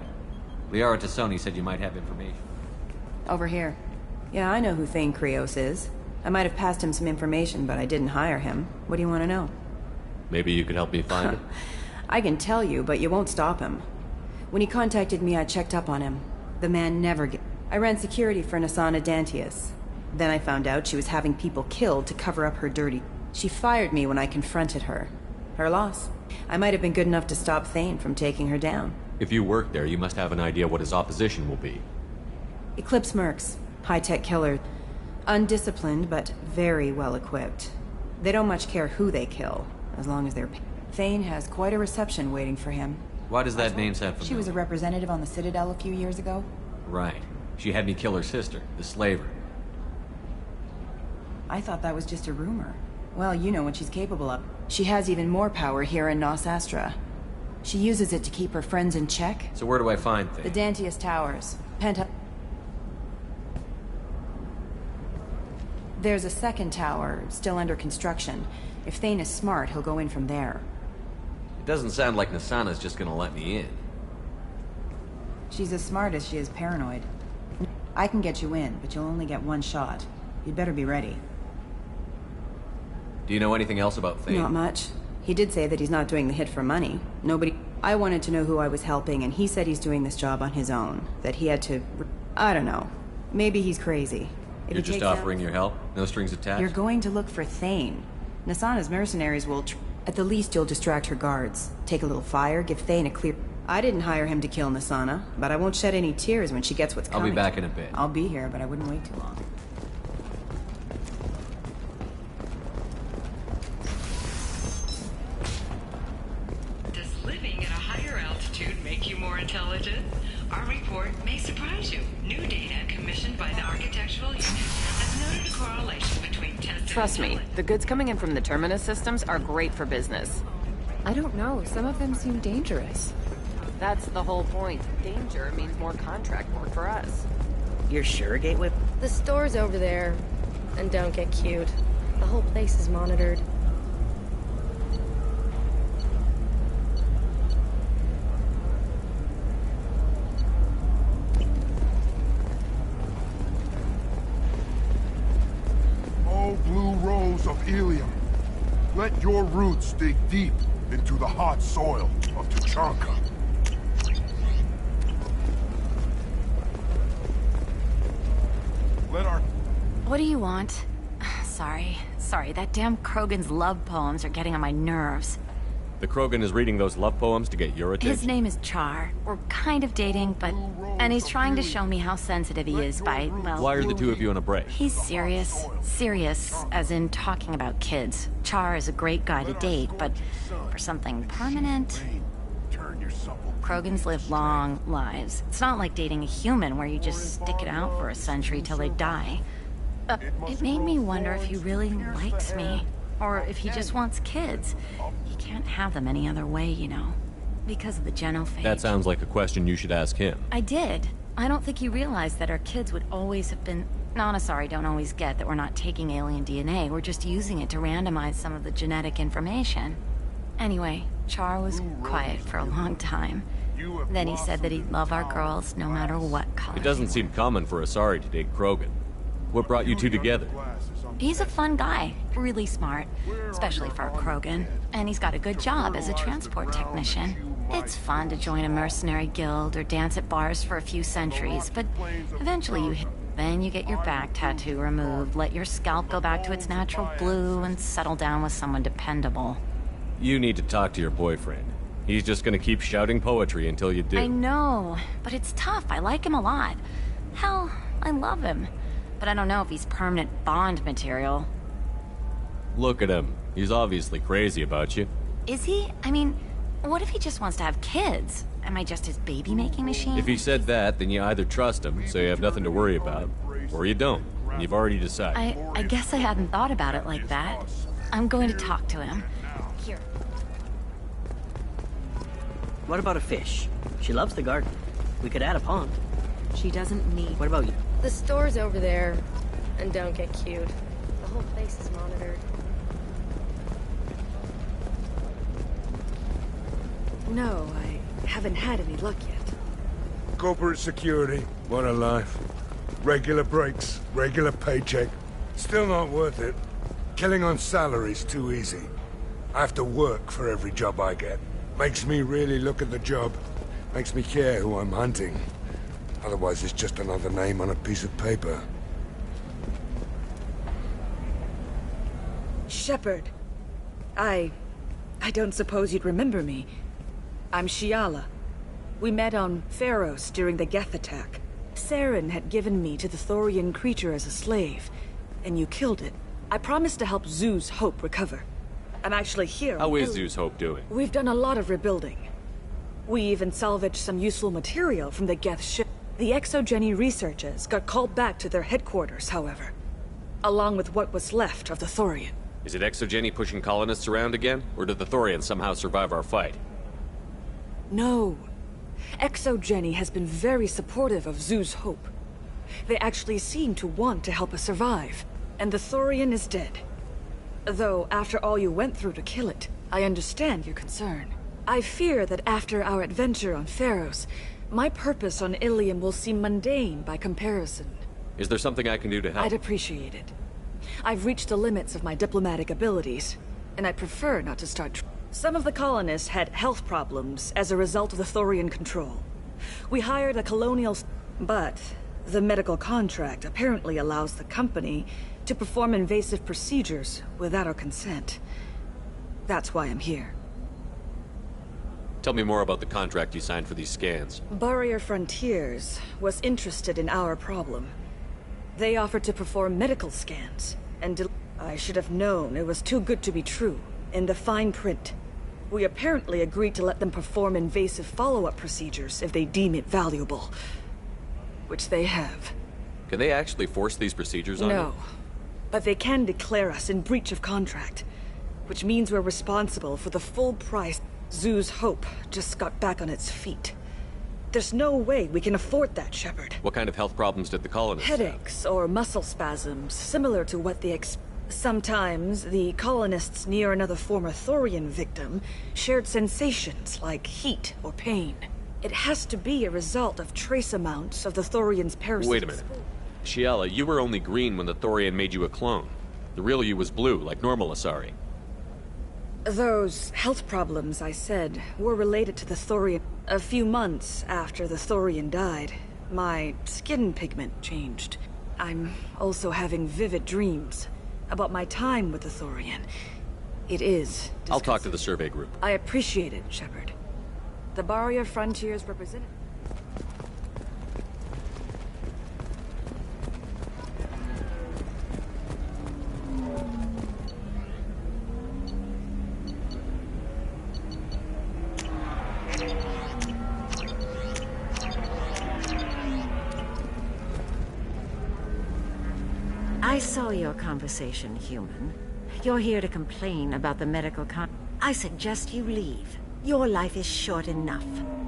Liara Tassoni said you might have information. Over here. Yeah, I know who Thane Krios is. I might have passed him some information, but I didn't hire him. What do you want to know? Maybe you could help me find him? I can tell you, but you won't stop him. When he contacted me, I checked up on him. The man never I ran security for Nasana Dantius. Then I found out she was having people killed to cover up her dirty... She fired me when I confronted her. Her loss. I might have been good enough to stop Thane from taking her down. If you work there, you must have an idea what his opposition will be. Eclipse Mercs. High-tech killer. Undisciplined, but very well-equipped. They don't much care who they kill, as long as they're... Thane has quite a reception waiting for him. Why does that name sound familiar? She was a representative on the Citadel a few years ago. Right. She had me kill her sister, the slaver. I thought that was just a rumor. Well, you know what she's capable of. She has even more power here in Nos Astra. She uses it to keep her friends in check. So where do I find Thane? The Dantius Towers. There's a second tower, still under construction. If Thane is smart, he'll go in from there. It doesn't sound like Nasana's just gonna let me in. She's as smart as she is paranoid. I can get you in, but you'll only get one shot. You'd better be ready. Do you know anything else about Thane? Not much. He did say that he's not doing the hit for money. Nobody... I wanted to know who I was helping, and he said he's doing this job on his own. That he had to... I don't know. Maybe he's crazy. If You're just offering your help? No strings attached? You're going to look for Thane. Nasana's mercenaries will... At the least, you'll distract her guards. Take a little fire, give Thane a clear... I didn't hire him to kill Nasana, but I won't shed any tears when she gets what's coming. I'll be back in a bit. I'll be here, but I wouldn't wait too long. Does living at a higher altitude make you more intelligent? Our report may surprise you. New data commissioned by the Architectural Unit has noted a correlation between tested... Trust me, the goods coming in from the Terminus systems are great for business. I don't know, some of them seem dangerous. That's the whole point. Danger means more contract work for us. You're sure, Gateway? The store's over there. And don't get cute. The whole place is monitored. Oh, blue rose of Ilium, let your roots dig deep into the hot soil of Tuchanka. What do you want? Sorry, that damn Krogan's love poems are getting on my nerves. The Krogan is reading those love poems to get your attention? His name is Char. We're kind of dating, but... And he's trying to show me how sensitive he is by, well... Why are the two of you on a break? He's serious. Serious, as in talking about kids. Char is a great guy to date, but for something permanent... Krogans live long lives. It's not like dating a human where you just stick it out for a century till they die. It made me wonder if he really likes me, or if he just wants kids. He can't have them any other way, you know, because of the genophage. That sounds like a question you should ask him. I did. I don't think he realized that our kids would always have been... Sorry, don't always get that we're not taking alien DNA. We're just using it to randomize some of the genetic information. Anyway, Char was quiet for a long time. Then he said that he'd love our girls no matter what color. It doesn't seem common for Asari to date Krogan. What brought you two together? He's a fun guy, really smart, especially for a Krogan. And he's got a good job as a transport technician. It's fun to join a mercenary guild or dance at bars for a few centuries, but eventually you hit... Then you get your back tattoo removed, let your scalp go back to its natural blue, and settle down with someone dependable. You need to talk to your boyfriend. He's just gonna keep shouting poetry until you do. I know, but it's tough. I like him a lot. Hell, I love him. But I don't know if he's permanent Bond material. Look at him. He's obviously crazy about you. Is he? I mean, what if he just wants to have kids? Am I just his baby-making machine? If he said that, then you either trust him, so you have nothing to worry about, or you don't. You've already decided. I guess I hadn't thought about it like that. I'm going to talk to him. Here. What about a fish? She loves the garden. We could add a pond. She doesn't need... What about you? The store's over there. And don't get cute. The whole place is monitored. No, I haven't had any luck yet. Corporate security. What a life. Regular breaks, regular paycheck. Still not worth it. Killing on salary's too easy. I have to work for every job I get. Makes me really look at the job. Makes me care who I'm hunting. Otherwise, it's just another name on a piece of paper. Shepard. I don't suppose you'd remember me. I'm Shiala. We met on Pharos during the Geth attack. Saren had given me to the Thorian creature as a slave, and you killed it. I promised to help Zeus Hope recover. I'm actually here. How is Zeus Hope doing? We've done a lot of rebuilding. We even salvaged some useful material from the Geth ship. The Exogeny researchers got called back to their headquarters, however, along with what was left of the Thorian. Is it Exogeny pushing colonists around again, or did the Thorians somehow survive our fight? No. Exogeny has been very supportive of Zeus Hope. They actually seem to want to help us survive, and the Thorian is dead. Though, after all you went through to kill it, I understand your concern. I fear that after our adventure on Pharos, my purpose on Ilium will seem mundane by comparison. Is there something I can do to help? I'd appreciate it. I've reached the limits of my diplomatic abilities, and I prefer not to start. Some of the colonists had health problems as a result of the Thorian control. We hired a colonial... But the medical contract apparently allows the company to perform invasive procedures without our consent. That's why I'm here. Tell me more about the contract you signed for these scans. Barrier Frontiers was interested in our problem. They offered to perform medical scans, and I should have known it was too good to be true. In the fine print, we apparently agreed to let them perform invasive follow-up procedures if they deem it valuable. Which they have. Can they actually force these procedures on you? No. But they can declare us in breach of contract, which means we're responsible for the full price. Zeus Hope just got back on its feet. There's no way we can afford that, Shepard. What kind of health problems did the colonists have? Headaches or muscle spasms, similar to what the Sometimes, the colonists near another former Thorian victim shared sensations like heat or pain. It has to be a result of trace amounts of the Thorian's parasites. Wait a minute. Shiala, you were only green when the Thorian made you a clone. The real you was blue, like normal Asari. Those health problems, I said, were related to the Thorian. A few months after the Thorian died, my skin pigment changed. I'm also having vivid dreams about my time with the Thorian. It is disgusting. I'll talk to the survey group. I appreciate it, Shepard. The Barrier Frontiers representative. I saw your conversation, human. You're here to complain about the medical I suggest you leave. Your life is short enough.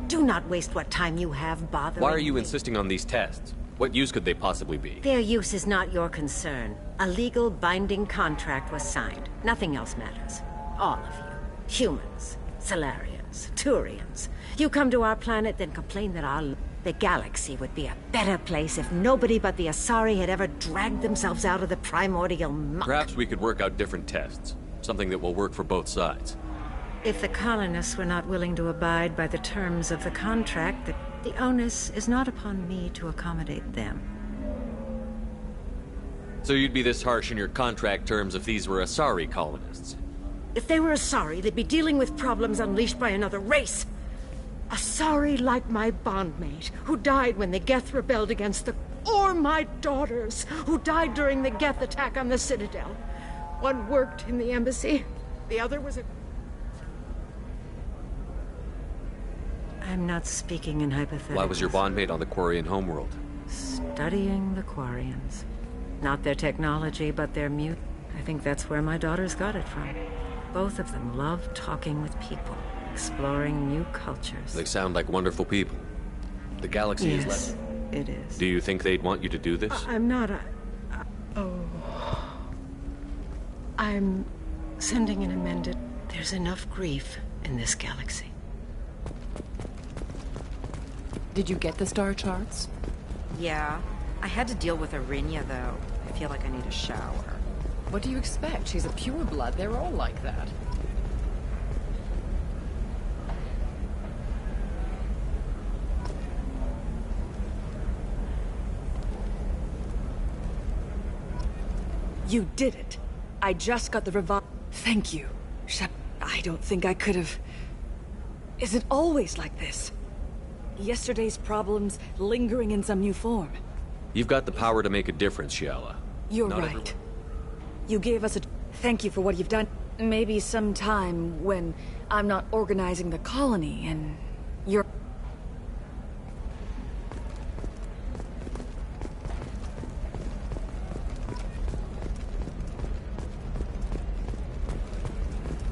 Do not waste what time you have bothering Why are you me. insisting on these tests? What use could they possibly be? Their use is not your concern. A legal binding contract was signed. Nothing else matters. All of you. Humans, Salarians, Turians. You come to our planet, then complain that the galaxy would be a better place if nobody but the Asari had ever dragged themselves out of the primordial muck. Perhaps we could work out different tests. Something that will work for both sides. If the colonists were not willing to abide by the terms of the contract, the onus is not upon me to accommodate them. So you'd be this harsh in your contract terms if these were Asari colonists? If they were Asari, they'd be dealing with problems unleashed by another race. Asari like my bondmate, who died when the Geth rebelled against the... Or my daughters, who died during the Geth attack on the Citadel. One worked in the embassy, the other was a... I'm not speaking in hypotheticals. Why was your bondmate on the Quarian homeworld? Studying the Quarians. Not their technology, but their mute. I think that's where my daughters got it from. Both of them love talking with people, exploring new cultures. They sound like wonderful people. The galaxy is Yes, it is. Do you think they'd want you to do this? I'm not a... I'm sending an amended... There's enough grief in this galaxy. Did you get the star charts? Yeah. I had to deal with Arinya, though. I feel like I need a shower. What do you expect? She's a pureblood. They're all like that. You did it. I just got the revive. Thank you, Shep. I don't think I could have... Is it always like this? Yesterday's problems lingering in some new form. You've got the power to make a difference, Shiala. You're Not right. everyone- You gave us a... Thank you for what you've done. Maybe sometime when I'm not organizing the colony and you're...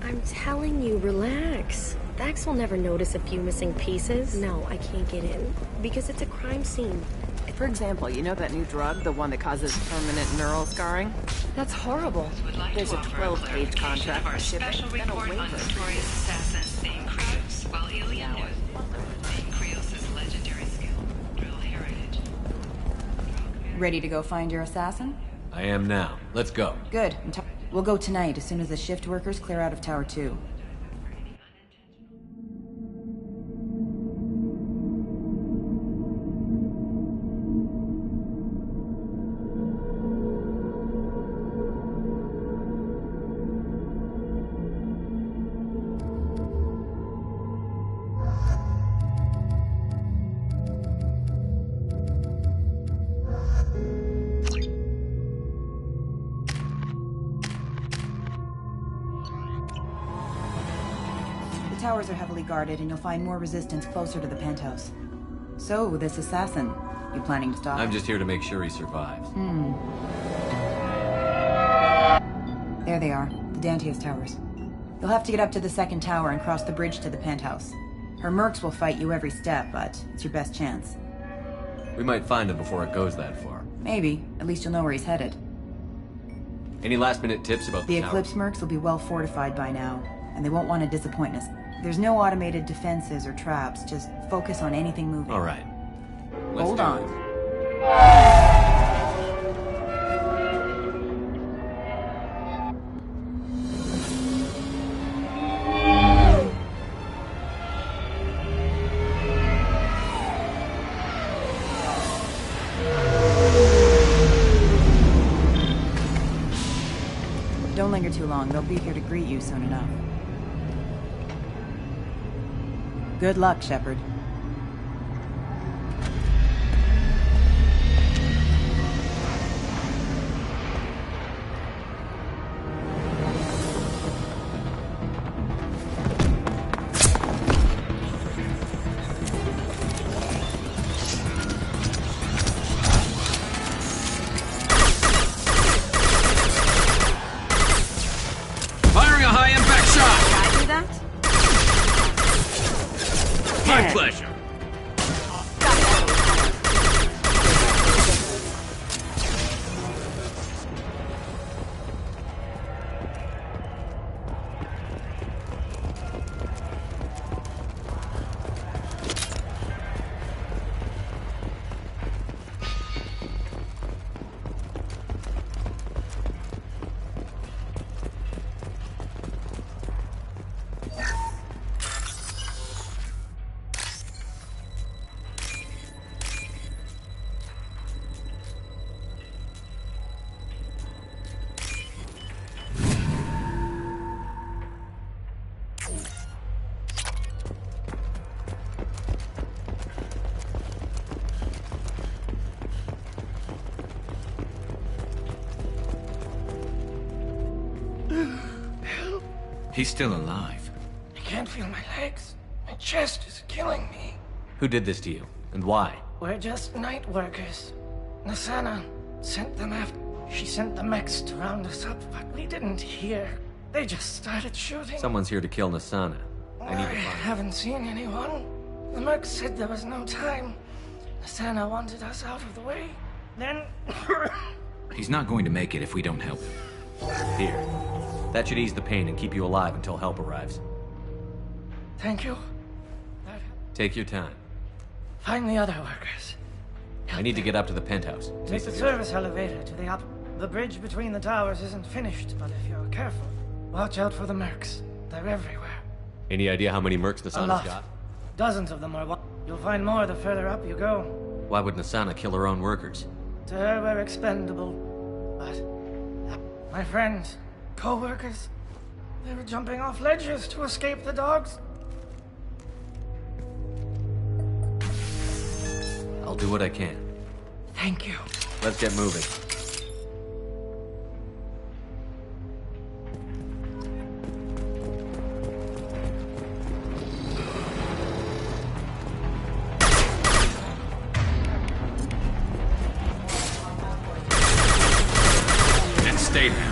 I'm telling you, relax. Vax will never notice a few missing pieces. No, I can't get in. Because it's a crime scene. For example, you know that new drug, the one that causes permanent neural scarring? That's horrible. There's a 12-page contract for shipping and a waiver. Notorious assassin named Krios, while Ilium knows Krios' legendary skill, drill heritage. Ready to go find your assassin? I am now. Let's go. Good. We'll go tonight as soon as the shift workers clear out of Tower 2. The towers are heavily guarded, and you'll find more resistance closer to the penthouse. So, this assassin, you planning to stop? I'm just here to make sure he survives. There they are, the Dantius Towers. You'll have to get up to the second tower and cross the bridge to the penthouse. Her mercs will fight you every step, but it's your best chance. We might find him before it goes that far. Maybe. At least you'll know where he's headed. Any last-minute tips about The the Eclipse mercs will be well fortified by now, and they won't want to disappoint us. There's no automated defenses or traps, just focus on anything moving. All right. Let's Hold do on. it. Don't linger too long. They'll be here to greet you soon enough. Good luck, Shepard. Firing a high-impact shot! Did I do that? My pleasure. He's still alive. I can't feel my legs. My chest is killing me. Who did this to you, and why? We're just night workers. Nasana sent them after. She sent the mechs to round us up, but we didn't hear. They just started shooting. Someone's here to kill Nasana. I need to find haven't seen anyone. The mercs said there was no time. Nasana wanted us out of the way. Then... He's not going to make it if we don't help him. Here. That should ease the pain and keep you alive until help arrives. Thank you. Take your time. Find the other workers. I need to get up to the penthouse. Take the service elevator to the bridge between the towers isn't finished, but if you're careful, watch out for the mercs. They're everywhere. Any idea how many mercs A Nasana's lot. got? Dozens of them are. You'll find more the further up you go. Why would Nasana kill her own workers? To her, we're expendable. But my friends, co-workers, they were jumping off ledges to escape the dogs. I'll do what I can. Thank you. Let's get moving. And stay there.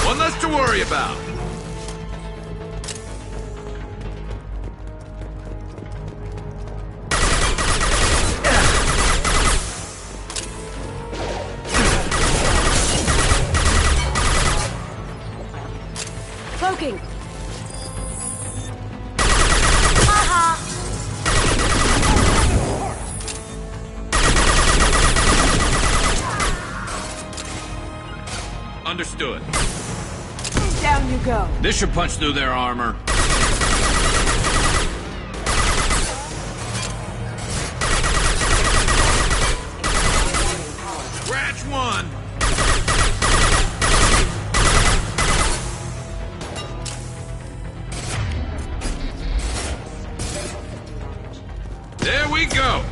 One less to worry about. Cloaking! Understood. Down you go. This should punch through their armor. Scratch one. There we go.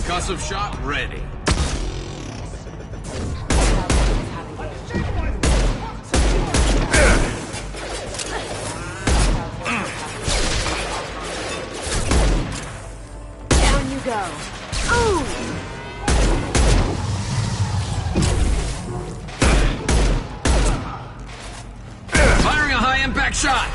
Concussive shot ready. Down you go. Ooh! Firing a high-impact shot.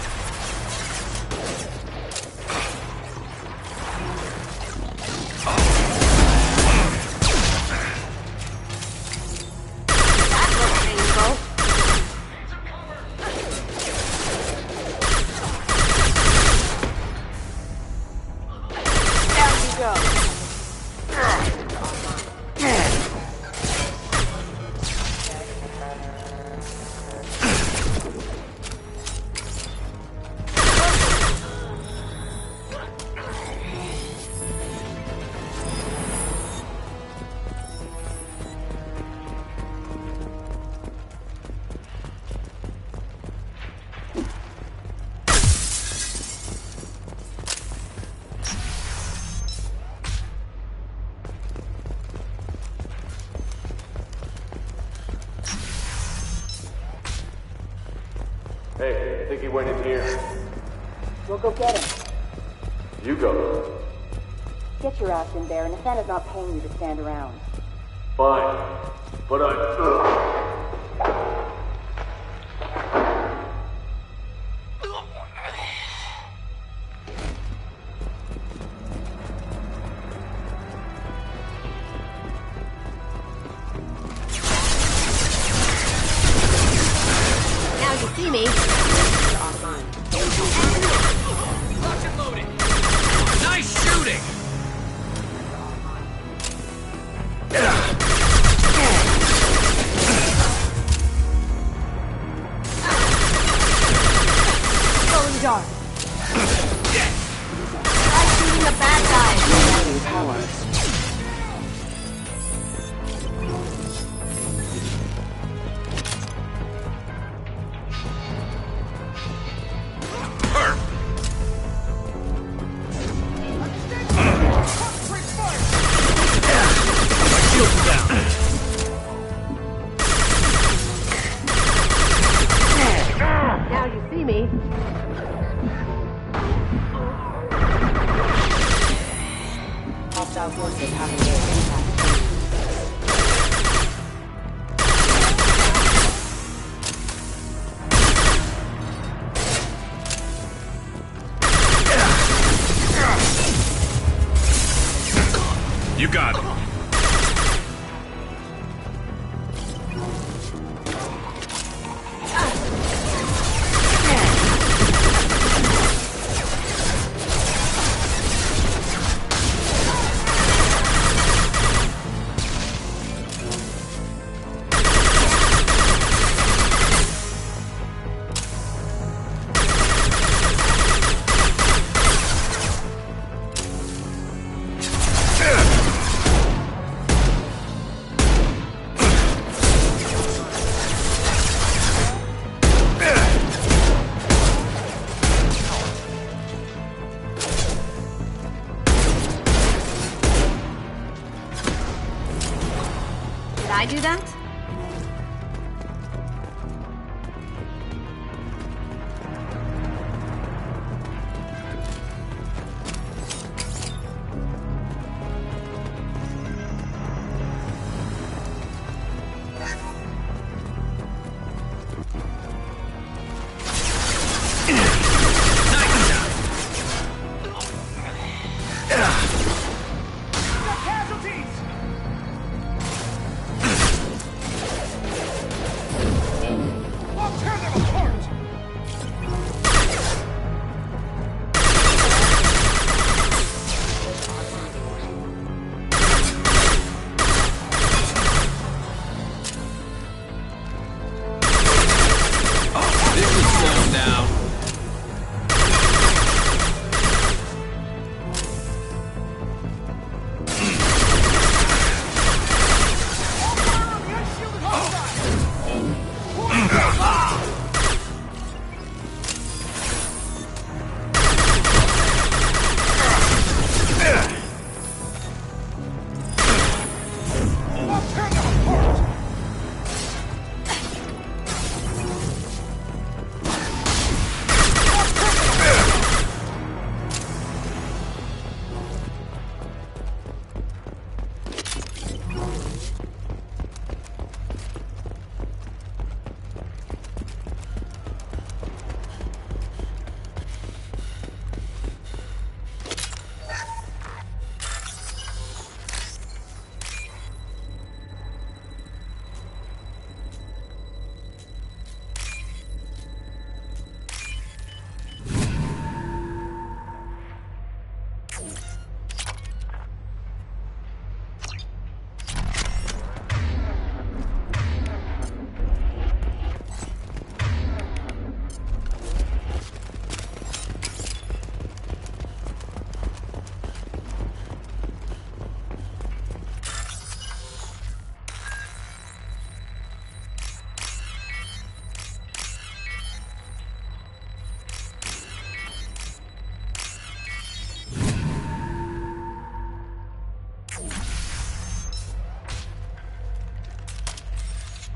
Hey, I think he went in here. We'll go get him. You go. Get your ass in there, and Nathana's not paying you to stand around. Fine. But I... Now you see me. Locked and loaded. Nice shooting. Going dark. I'm shooting the bad guys. Power. see me. Hostile forces have engaged impact. You got it. Did I do that?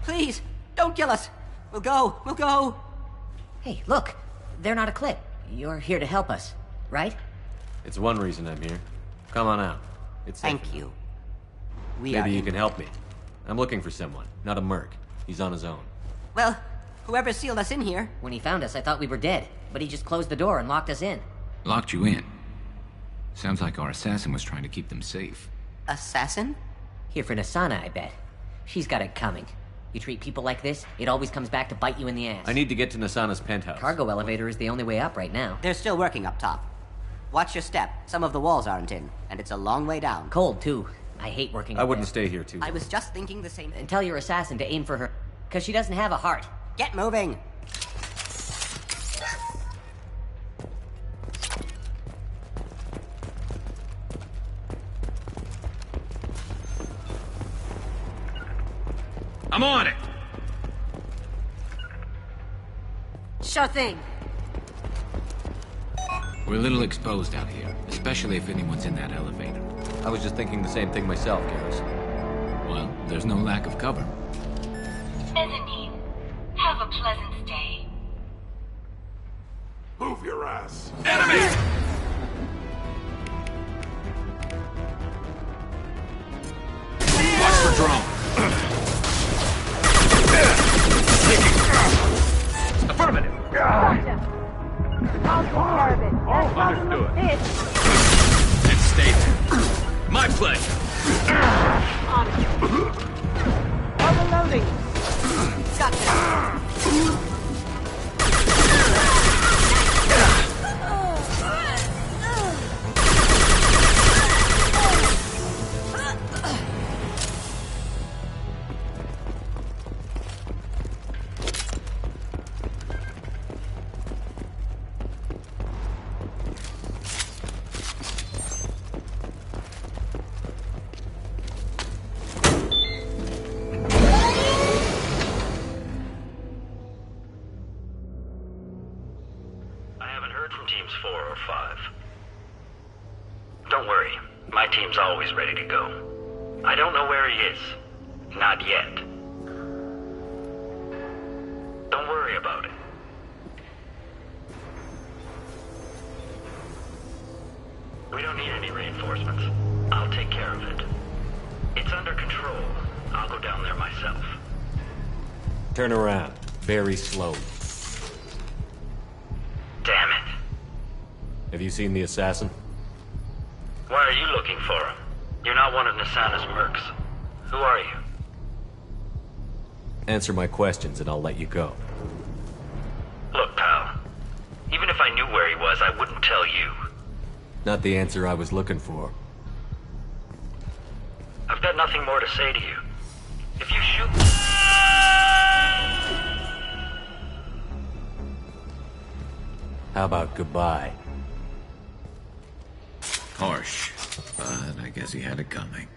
Please, don't kill us. We'll go. We'll go. Hey, look. They're not a clip. You're here to help us, right? It's one reason I'm here. Come on out. It's safe. Thank you. Maybe you can help me. I'm looking for someone, not a merc. He's on his own. Well, whoever sealed us in here. When he found us, I thought we were dead. But he just closed the door and locked us in. Locked you in? Sounds like our assassin was trying to keep them safe. Assassin? Here for Nasana, I bet. She's got it coming. You treat people like this, it always comes back to bite you in the ass. I need to get to Nasana's penthouse. Cargo elevator is the only way up right now. They're still working up top. Watch your step. Some of the walls aren't in, and it's a long way down. Cold, too. I hate working I up wouldn't there. stay here, too. I was just thinking the same thing. And tell your assassin to aim for her, because she doesn't have a heart. Get moving! I'm on it! Sure thing. We're a little exposed out here, especially if anyone's in that elevator. I was just thinking the same thing myself, Garrus. Well, there's no lack of cover. Mezzanine. Have a pleasant stay. Move your ass! Enemy! Watch for drone. Affirmative. Gotcha. I'll take care of it. Understood. And stay there. My pleasure. Overloading. Gotcha. Teams 4 or 5. Don't worry, my team's always ready to go. I don't know where he is. Not yet. Don't worry about it. We don't need any reinforcements. I'll take care of it. It's under control. I'll go down there myself. Turn around. Very slowly. Damn it. Have you seen the assassin? Why are you looking for him? You're not one of Nasana's mercs. Who are you? Answer my questions and I'll let you go. Look, pal. Even if I knew where he was, I wouldn't tell you. Not the answer I was looking for. I've got nothing more to say to you. If you shoot... How about goodbye? Harsh, but I guess he had it coming.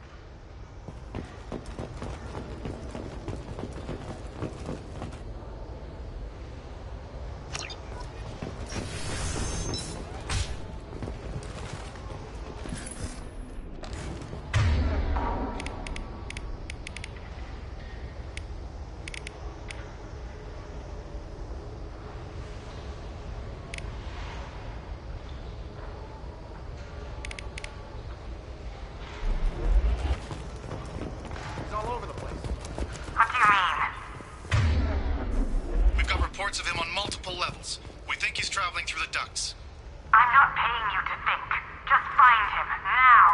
Of him on multiple levels. We think he's traveling through the ducts. I'm not paying you to think. Just find him, now!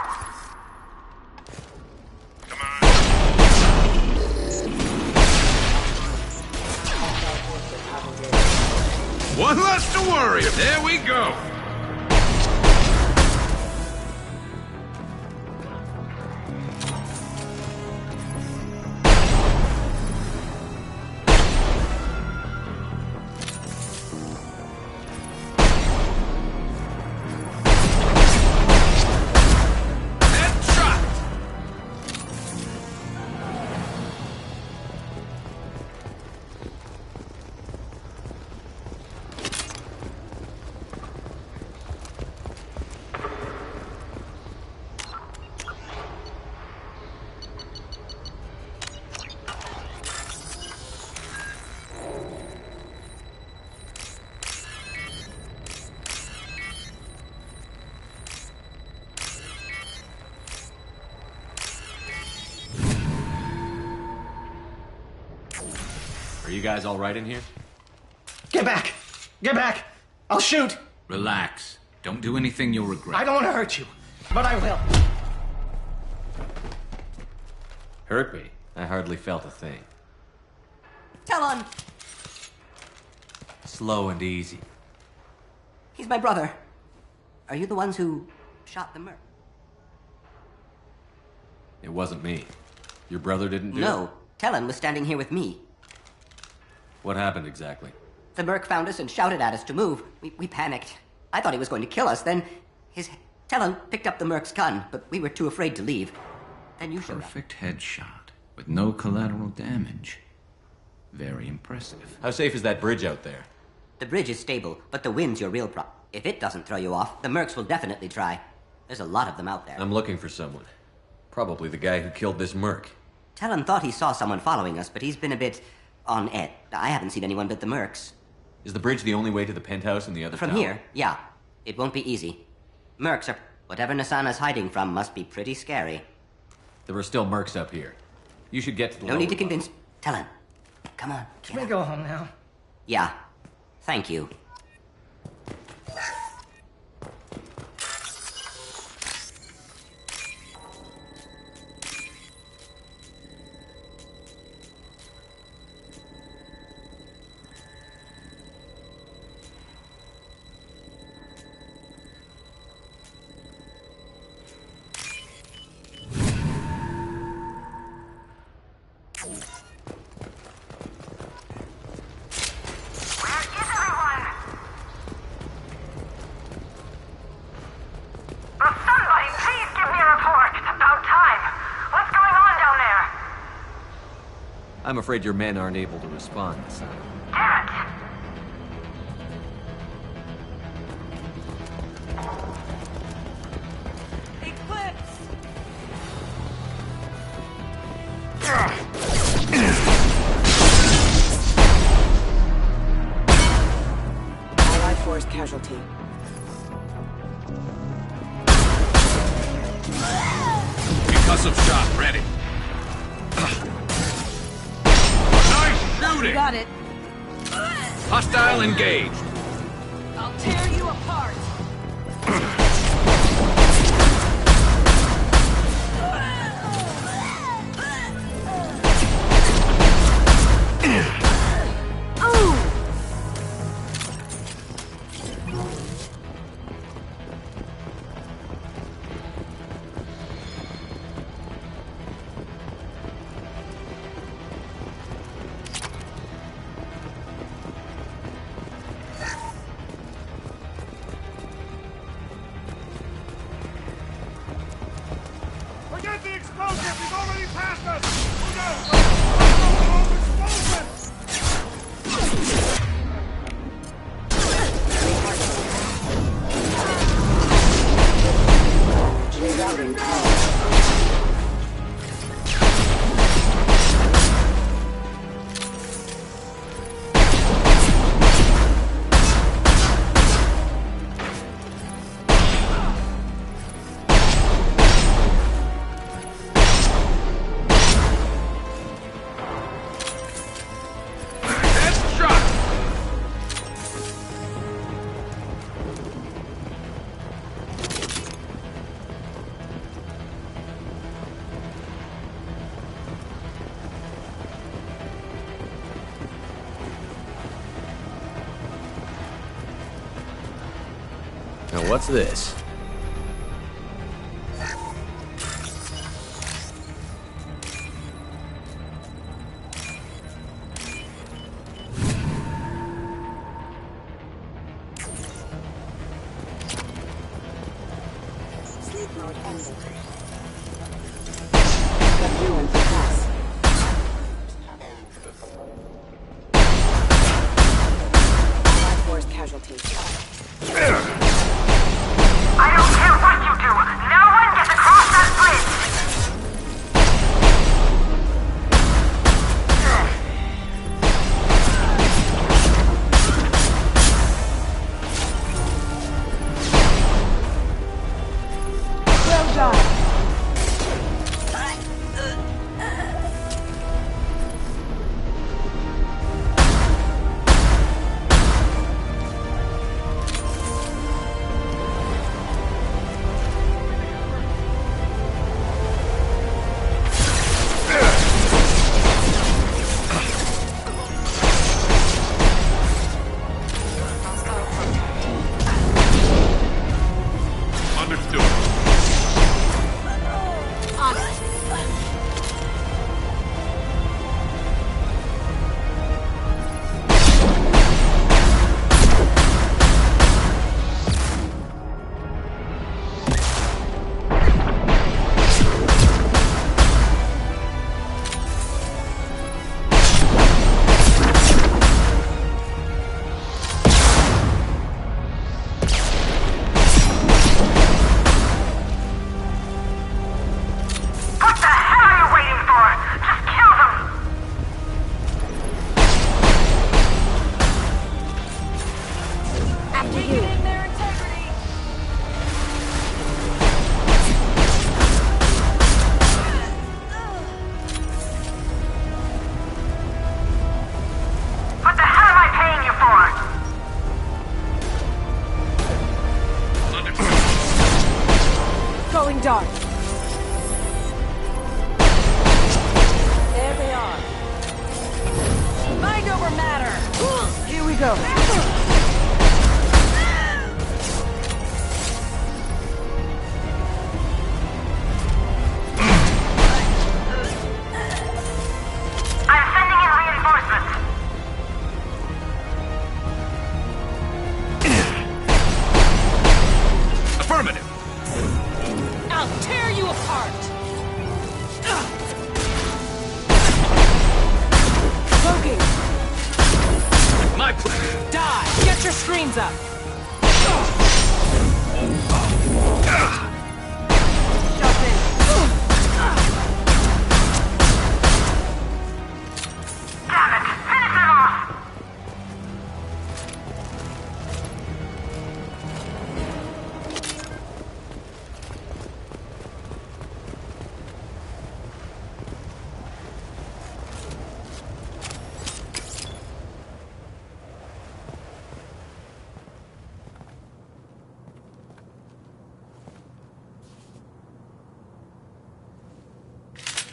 One less to worry. There we go. Are you guys all right in here? Get back! Get back! I'll shoot! Relax. Don't do anything you'll regret. I don't want to hurt you, but I will. Hurt me? I hardly felt a thing. Talon! Slow and easy. He's my brother. Are you the ones who shot the merc? It wasn't me. Your brother didn't do it? No. Talon was standing here with me. What happened exactly? The merc found us and shouted at us to move. We panicked. I thought he was going to kill us. Then Talon picked up the merc's gun, but we were too afraid to leave. Then you showed up. Perfect headshot with no collateral damage. Very impressive. How safe is that bridge out there? The bridge is stable, but the wind's your real problem. If it doesn't throw you off, the mercs will definitely try. There's a lot of them out there. I'm looking for someone. Probably the guy who killed this merc. Talon thought he saw someone following us, but he's been a bit on edge. I haven't seen anyone but the mercs. Is the bridge the only way to the penthouse and the other From tower? here, yeah. It won't be easy. Mercs are... Whatever Nasana's hiding from must be pretty scary. There are still mercs up here. You should get to the No need to convince... Talon. Come on. Can we go home now? Yeah. Thank you. I'm afraid your men aren't able to respond, son. Allied force casualty. Concussive shot ready. You got it. Hostile engaged. I'll tear you apart. Forget the explosive! He's already passed us! Rerouting power. Now what's this? Sleep mode ended. Continuing to pass. Allied force casualty. I don't care what you do! No one gets across that bridge! Well done. After you. What the hell am I paying you for? Going dark. There they are. Mind over matter. Here we go. I'm sending in reinforcements. Affirmative. I'll tear you apart. Logan, My plan. die. Get your screens up. Jump in. Damn it! Finish them off!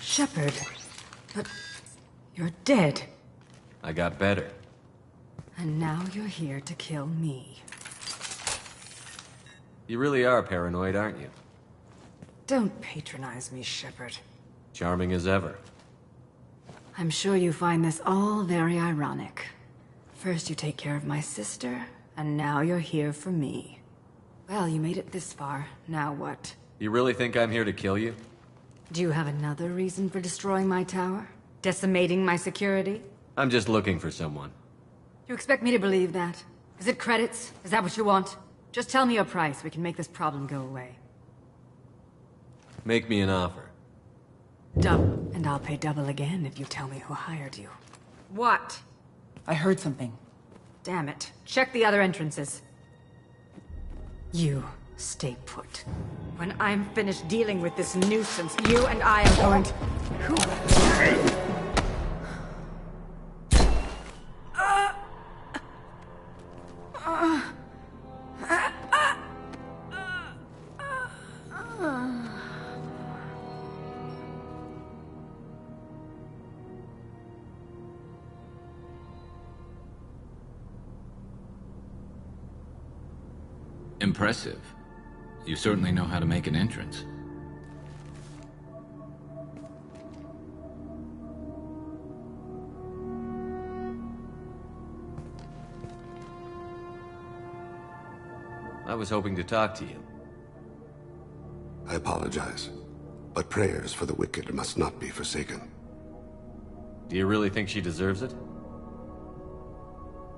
Shepard. But you're dead. I got better. And now you're here to kill me. You really are paranoid, aren't you? Don't patronize me, Shepard. Charming as ever. I'm sure you find this all very ironic. First you take care of my sister, and now you're here for me. Well, you made it this far. Now what? You really think I'm here to kill you? Do you have another reason for destroying my tower? Decimating my security? I'm just looking for someone. You expect me to believe that? Is it credits? Is that what you want? Just tell me your price. We can make this problem go away. Make me an offer. Double. And I'll pay double again if you tell me who hired you. What? I heard something. Damn it. Check the other entrances. You stay put. When I'm finished dealing with this nuisance, you and I are going to... Impressive. You certainly know how to make an entrance. I was hoping to talk to you. I apologize, but prayers for the wicked must not be forsaken. Do you really think she deserves it?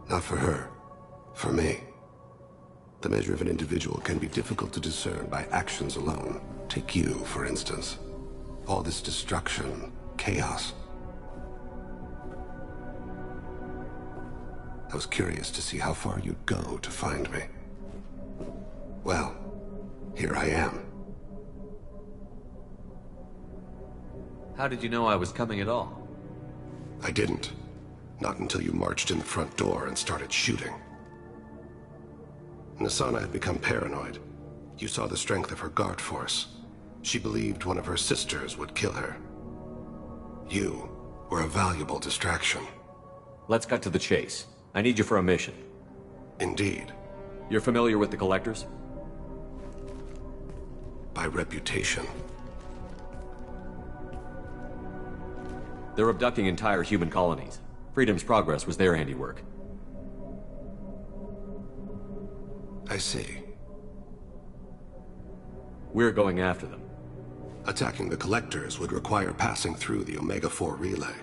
Not for her. For me. The measure of an individual can be difficult to discern by actions alone. Take you, for instance. All this destruction, chaos. I was curious to see how far you'd go to find me. Well, here I am. How did you know I was coming at all? I didn't. Not until you marched in the front door and started shooting. Nassana had become paranoid. You saw the strength of her guard force. She believed one of her sisters would kill her. You were a valuable distraction. Let's cut to the chase. I need you for a mission. Indeed. You're familiar with the Collectors? By reputation. They're abducting entire human colonies. Freedom's Progress was their handiwork. I see. We're going after them. Attacking the Collectors would require passing through the Omega-4 relay.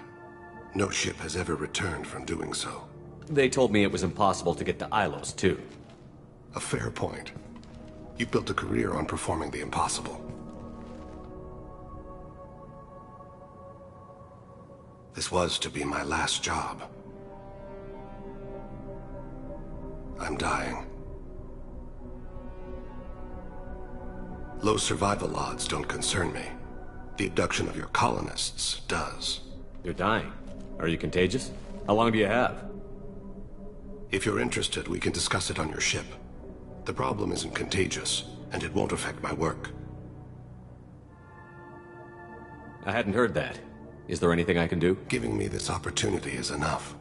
No ship has ever returned from doing so. They told me it was impossible to get to Ilos, too. A fair point. You built a career on performing the impossible. This was to be my last job. I'm dying. Low survival odds don't concern me. The abduction of your colonists does. You're dying. Are you contagious? How long do you have? If you're interested, we can discuss it on your ship. The problem isn't contagious, and it won't affect my work. I hadn't heard that. Is there anything I can do? Giving me this opportunity is enough.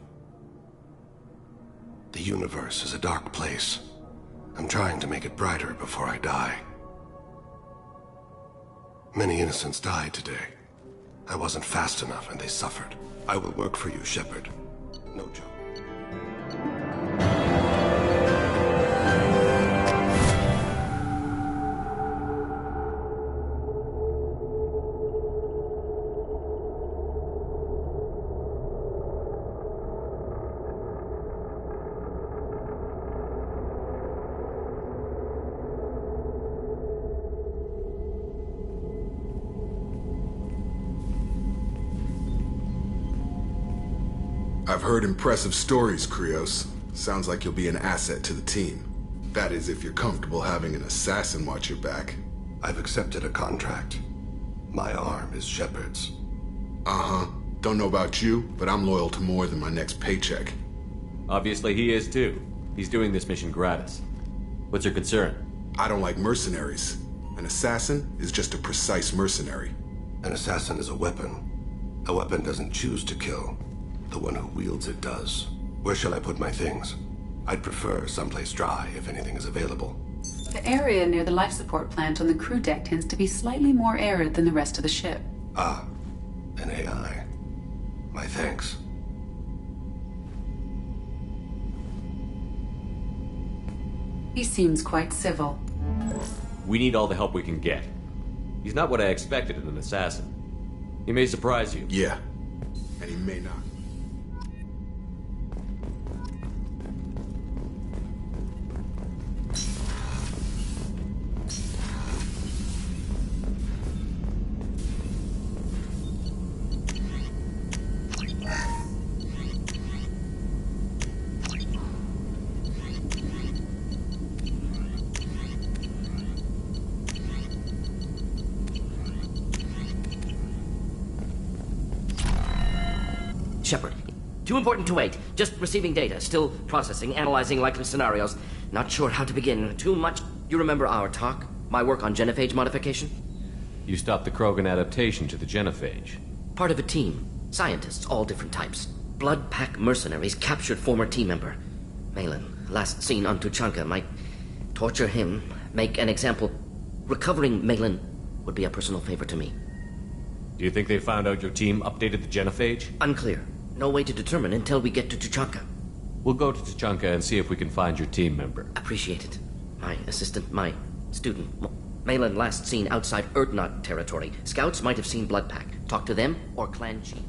The universe is a dark place. I'm trying to make it brighter before I die. Many innocents died today. I wasn't fast enough and they suffered. I will work for you, Shepard. No joke. I've heard impressive stories, Krios. Sounds like you'll be an asset to the team. That is, if you're comfortable having an assassin watch your back. I've accepted a contract. My arm is Shepard's. Uh-huh. Don't know about you, but I'm loyal to more than my next paycheck. Obviously he is too. He's doing this mission gratis. What's your concern? I don't like mercenaries. An assassin is just a precise mercenary. An assassin is a weapon. A weapon doesn't choose to kill. The one who wields it does. Where shall I put my things? I'd prefer someplace dry if anything is available. The area near the life support plant on the crew deck tends to be slightly more arid than the rest of the ship. Ah, an AI. My thanks. He seems quite civil. We need all the help we can get. He's not what I expected in an assassin. He may surprise you. Yeah, and he may not. Shepard, too important to wait. Just receiving data, still processing, analyzing likely scenarios. Not sure how to begin. Too much. You remember our talk? My work on genophage modification? You stopped the Krogan adaptation to the genophage. Part of a team. Scientists, all different types. Blood Pack mercenaries captured former team member. Malin, last seen on Tuchanka, might torture him, make an example. Recovering Malin would be a personal favor to me. Do you think they found out your team updated the genophage? Unclear. No way to determine until we get to Tuchanka. We'll go to Tuchanka and see if we can find your team member. Appreciate it. My assistant, my student. Malin last seen outside Urdnot territory. Scouts might have seen Blood Pack. Talk to them or Clan Chief.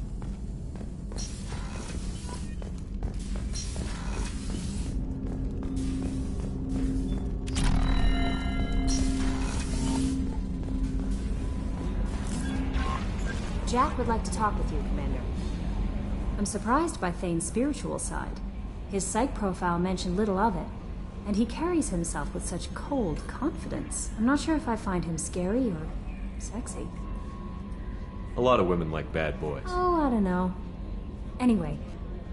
Jack would like to talk with you, Commander. I'm surprised by Thane's spiritual side. His psych profile mentioned little of it, and he carries himself with such cold confidence. I'm not sure if I find him scary or sexy. A lot of women like bad boys. Oh, I don't know. Anyway,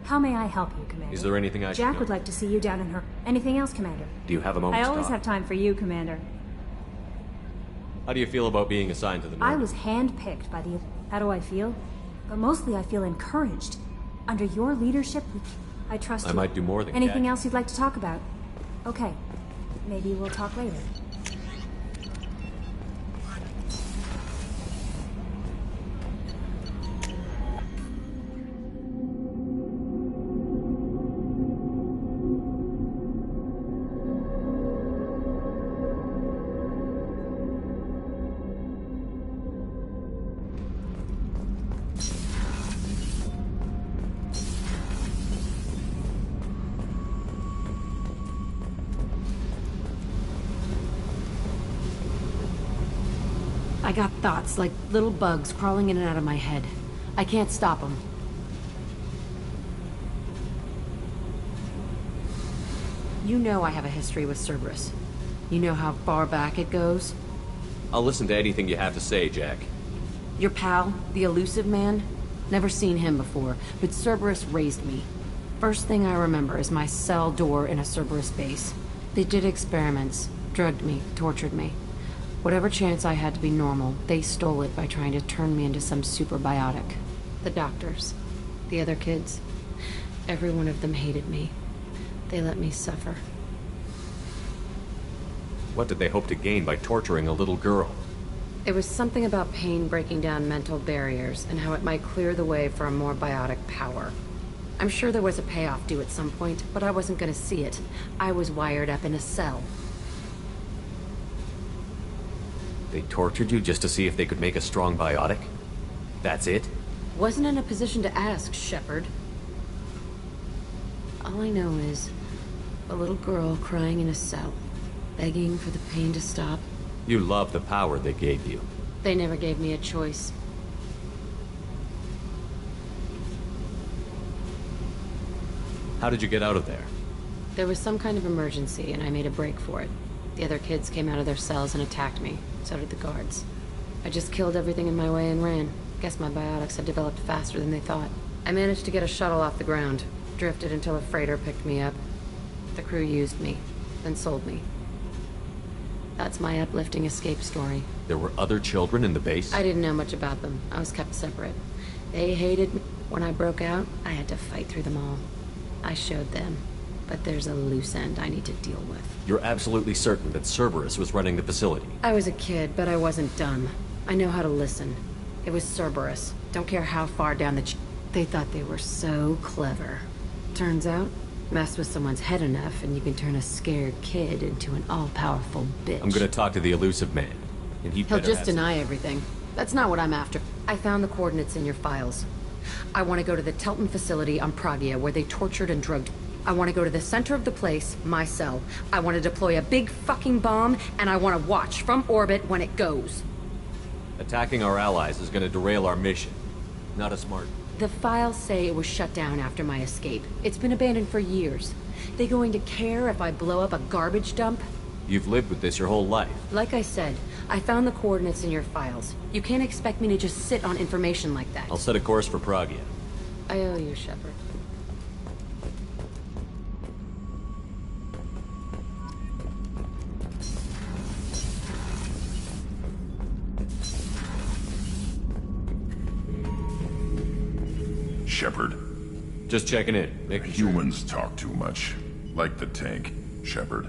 how may I help you, Commander? Is there anything I should Jack know? would like to see you down in her... Anything else, Commander? Do you have a moment I to always talk? have time for you, Commander. How do you feel about being assigned to the I North? was handpicked by the... How do I feel? But mostly I feel encouraged. Under your leadership, I trust you. I might do more than Anything gag. else you'd like to talk about? Okay. Maybe we'll talk later. I got thoughts like little bugs crawling in and out of my head. I can't stop them. You know I have a history with Cerberus. You know how far back it goes? I'll listen to anything you have to say, Jack. Your pal, the elusive man? Never seen him before, but Cerberus raised me. First thing I remember is my cell door in a Cerberus base. They did experiments, drugged me, tortured me. Whatever chance I had to be normal, they stole it by trying to turn me into some superbiotic. The doctors, the other kids, every one of them hated me. They let me suffer. What did they hope to gain by torturing a little girl? It was something about pain breaking down mental barriers and how it might clear the way for a more biotic power. I'm sure there was a payoff due at some point, but I wasn't going to see it. I was wired up in a cell. They tortured you just to see if they could make a strong biotic? That's it? Wasn't in a position to ask, Shepard. All I know is a little girl crying in a cell, begging for the pain to stop. You love the power they gave you. They never gave me a choice. How did you get out of there? There was some kind of emergency, and I made a break for it. The other kids came out of their cells and attacked me. So did the guards. I just killed everything in my way and ran. Guess my biotics had developed faster than they thought. I managed to get a shuttle off the ground. Drifted until a freighter picked me up. The crew used me, then sold me. That's my uplifting escape story. There were other children in the base? I didn't know much about them. I was kept separate. They hated me. When I broke out, I had to fight through them all. I showed them. But there's a loose end I need to deal with. You're absolutely certain that Cerberus was running the facility? I was a kid, but I wasn't dumb. I know how to listen. It was Cerberus. Don't care how far down the They thought they were so clever. Turns out, mess with someone's head enough and you can turn a scared kid into an all-powerful bitch. I'm gonna talk to the elusive man, and He'll just deny everything. That's not what I'm after. I found the coordinates in your files. I want to go to the Telton facility on Pragia where they tortured and drugged. I want to go to the center of the place, my cell. I want to deploy a big fucking bomb, and I want to watch from orbit when it goes. Attacking our allies is gonna derail our mission. Not a smart... The files say it was shut down after my escape. It's been abandoned for years. They going to care if I blow up a garbage dump? You've lived with this your whole life. Like I said, I found the coordinates in your files. You can't expect me to just sit on information like that. I'll set a course for Pragia. I owe you, Shepard. Shepard. Just checking in. Making sure. Humans talk too much. Like the tank, Shepard.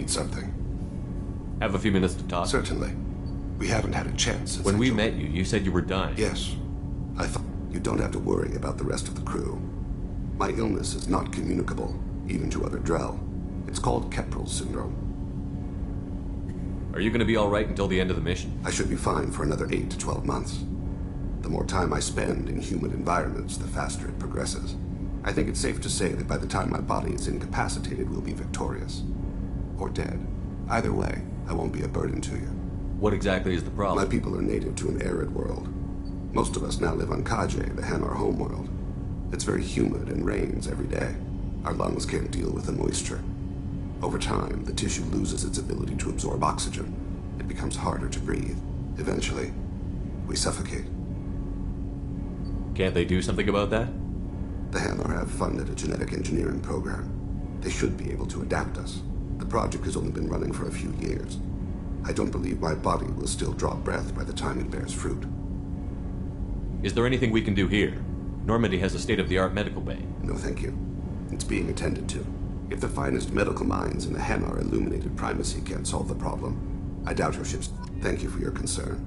Something. Have a few minutes to talk? Certainly. We haven't had a chance since When we met you, you said you were dying. Yes. I thought you don't have to worry about the rest of the crew. My illness is not communicable, even to other Drell. It's called Keprel's syndrome. Are you going to be all right until the end of the mission? I should be fine for another 8 to 12 months. The more time I spend in human environments, the faster it progresses. I think it's safe to say that by the time my body is incapacitated, we'll be victorious. Or dead. Either way, I won't be a burden to you. What exactly is the problem? My people are native to an arid world. Most of us now live on Kaje, the Hanar homeworld. It's very humid and rains every day. Our lungs can't deal with the moisture. Over time, the tissue loses its ability to absorb oxygen. It becomes harder to breathe. Eventually, we suffocate. Can't they do something about that? The Hanar have funded a genetic engineering program. They should be able to adapt us. The project has only been running for a few years. I don't believe my body will still draw breath by the time it bears fruit. Is there anything we can do here? Normandy has a state-of-the-art medical bay. No, thank you. It's being attended to. If the finest medical minds in the Hanar illuminated primacy can't solve the problem, I doubt your ships. Thank you for your concern.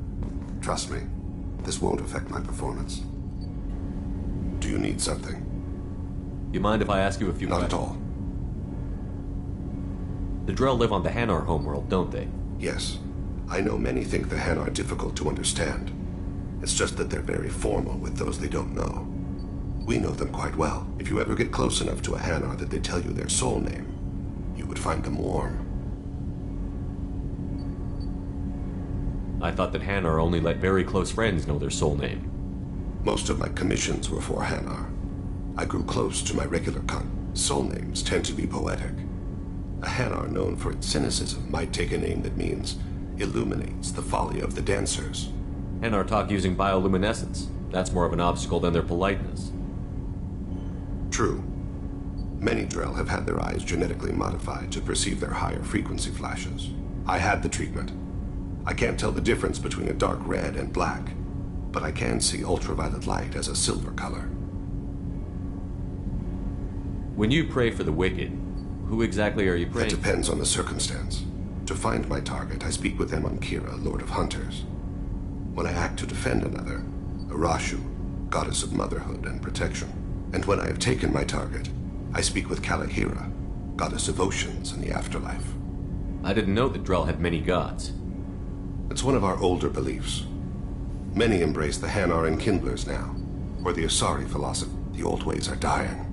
Trust me, this won't affect my performance. Do you need something? You mind if I ask you a few questions? Not at all. The Drell live on the Hanar homeworld, don't they? Yes. I know many think the Hanar difficult to understand. It's just that they're very formal with those they don't know. We know them quite well. If you ever get close enough to a Hanar that they tell you their soul name, you would find them warm. I thought that Hanar only let very close friends know their soul name. Most of my commissions were for Hanar. I grew close to my regular soul names tend to be poetic. A Hanar known for its cynicism might take a name that means illuminates the folly of the dancers. Hanar talk using bioluminescence. That's more of an obstacle than their politeness. True. Many Drell have had their eyes genetically modified to perceive their higher frequency flashes. I had the treatment. I can't tell the difference between a dark red and black, but I can see ultraviolet light as a silver color. When you pray for the wicked, who exactly are you praying? That depends on the circumstance. To find my target, I speak with Amonkira, Lord of Hunters. When I act to defend another, Arashu, Goddess of Motherhood and Protection. And when I have taken my target, I speak with Kalahira, Goddess of Oceans and the Afterlife. I didn't know that Drell had many gods. It's one of our older beliefs. Many embrace the Hanar and Kindlers now, or the Asari philosophy. The old ways are dying.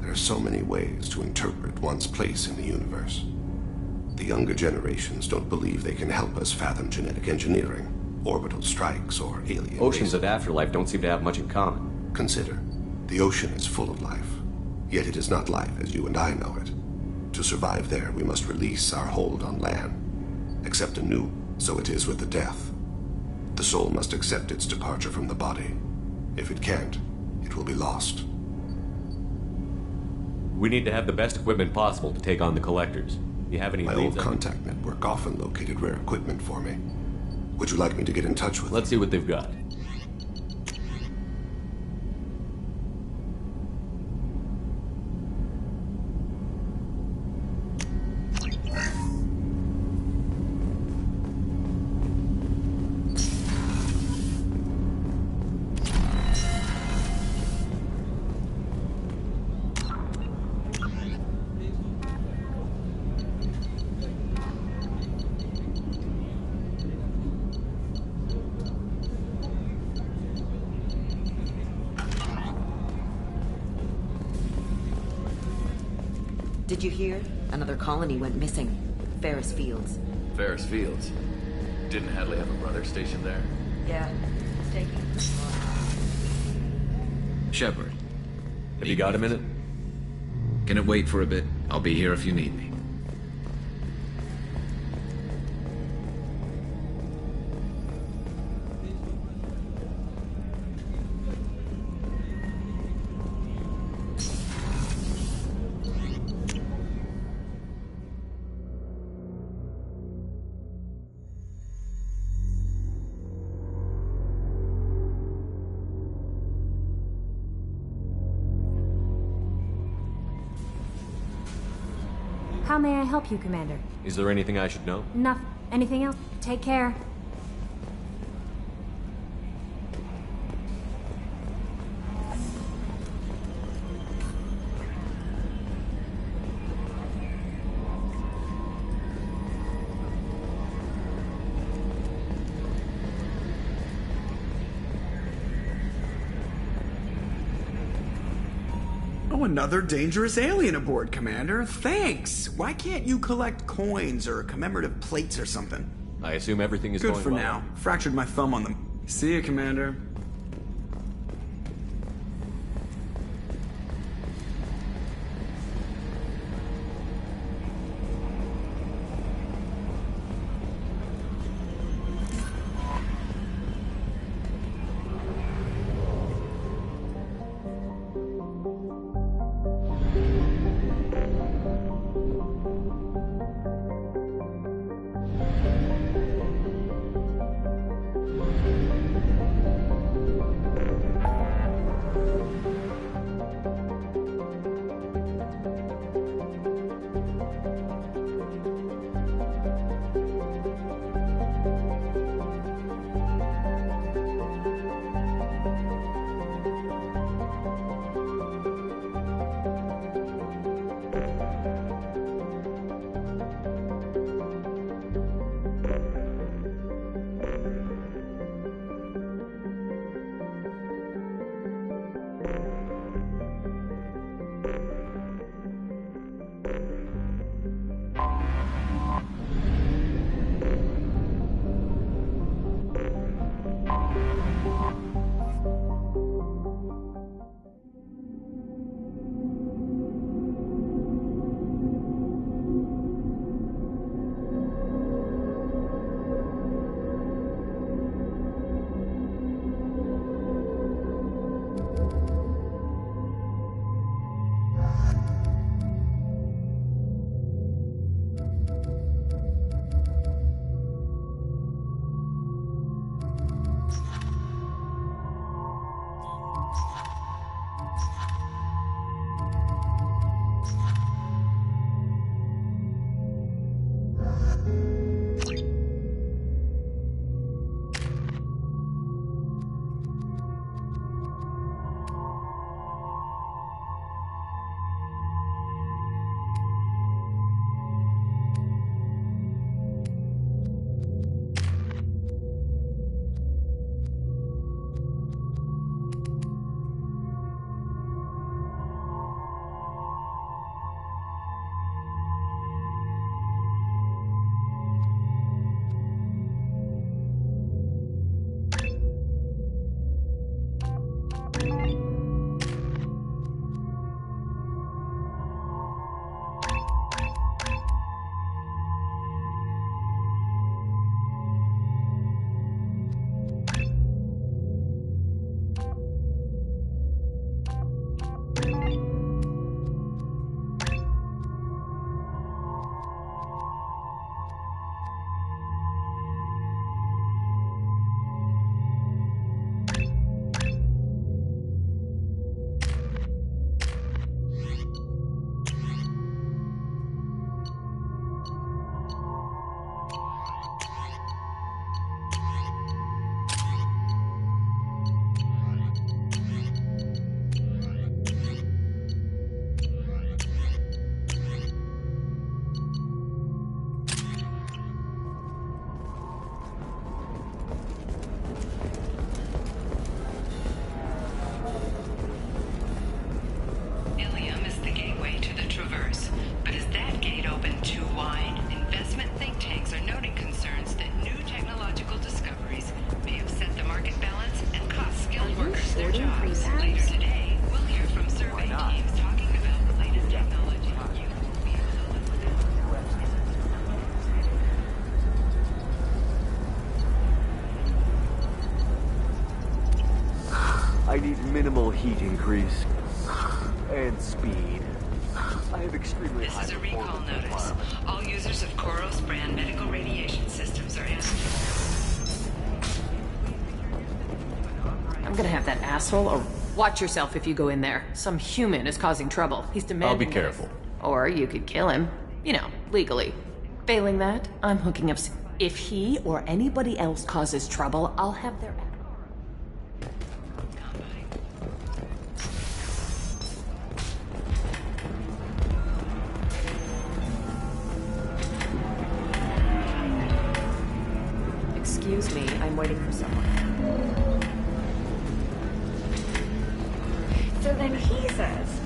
There are so many ways to interpret one's place in the universe. The younger generations don't believe they can help us fathom genetic engineering, orbital strikes, or alien Oceans races. and Afterlife don't seem to have much in common. Consider, the ocean is full of life, yet it is not life as you and I know it. To survive there, we must release our hold on land, accept anew. So it is with the death. The soul must accept its departure from the body. If it can't, it will be lost. We need to have the best equipment possible to take on the Collectors. You have any My leads? old contact network often located rare equipment for me. Would you like me to get in touch with Let's see what they've got. Did you hear? Another colony went missing. Ferris Fields. Ferris Fields. Didn't Hadley have a brother stationed there? Yeah. Taking. Shepard. Have you got a minute? Can it wait for a bit? I'll be here if you need me. How may I help you, Commander? Is there anything I should know? Nothing. Anything else? Take care. Oh, another dangerous alien aboard, Commander. Thanks. Why can't you collect coins or commemorative plates or something? I assume everything is Good going for well. now. Fractured my thumb on them. See you, Commander. heat increase. And speed. I have extremely high This is a recall notice. All users of Koros brand medical radiation systems are asked. I'm gonna have that asshole or watch yourself if you go in there. Some human is causing trouble. He's demanding. I'll be careful. Or you could kill him. You know, legally. Failing that, I'm hooking up. If he or anybody else causes trouble, I'll have their. Excuse me, I'm waiting for someone. So then he says,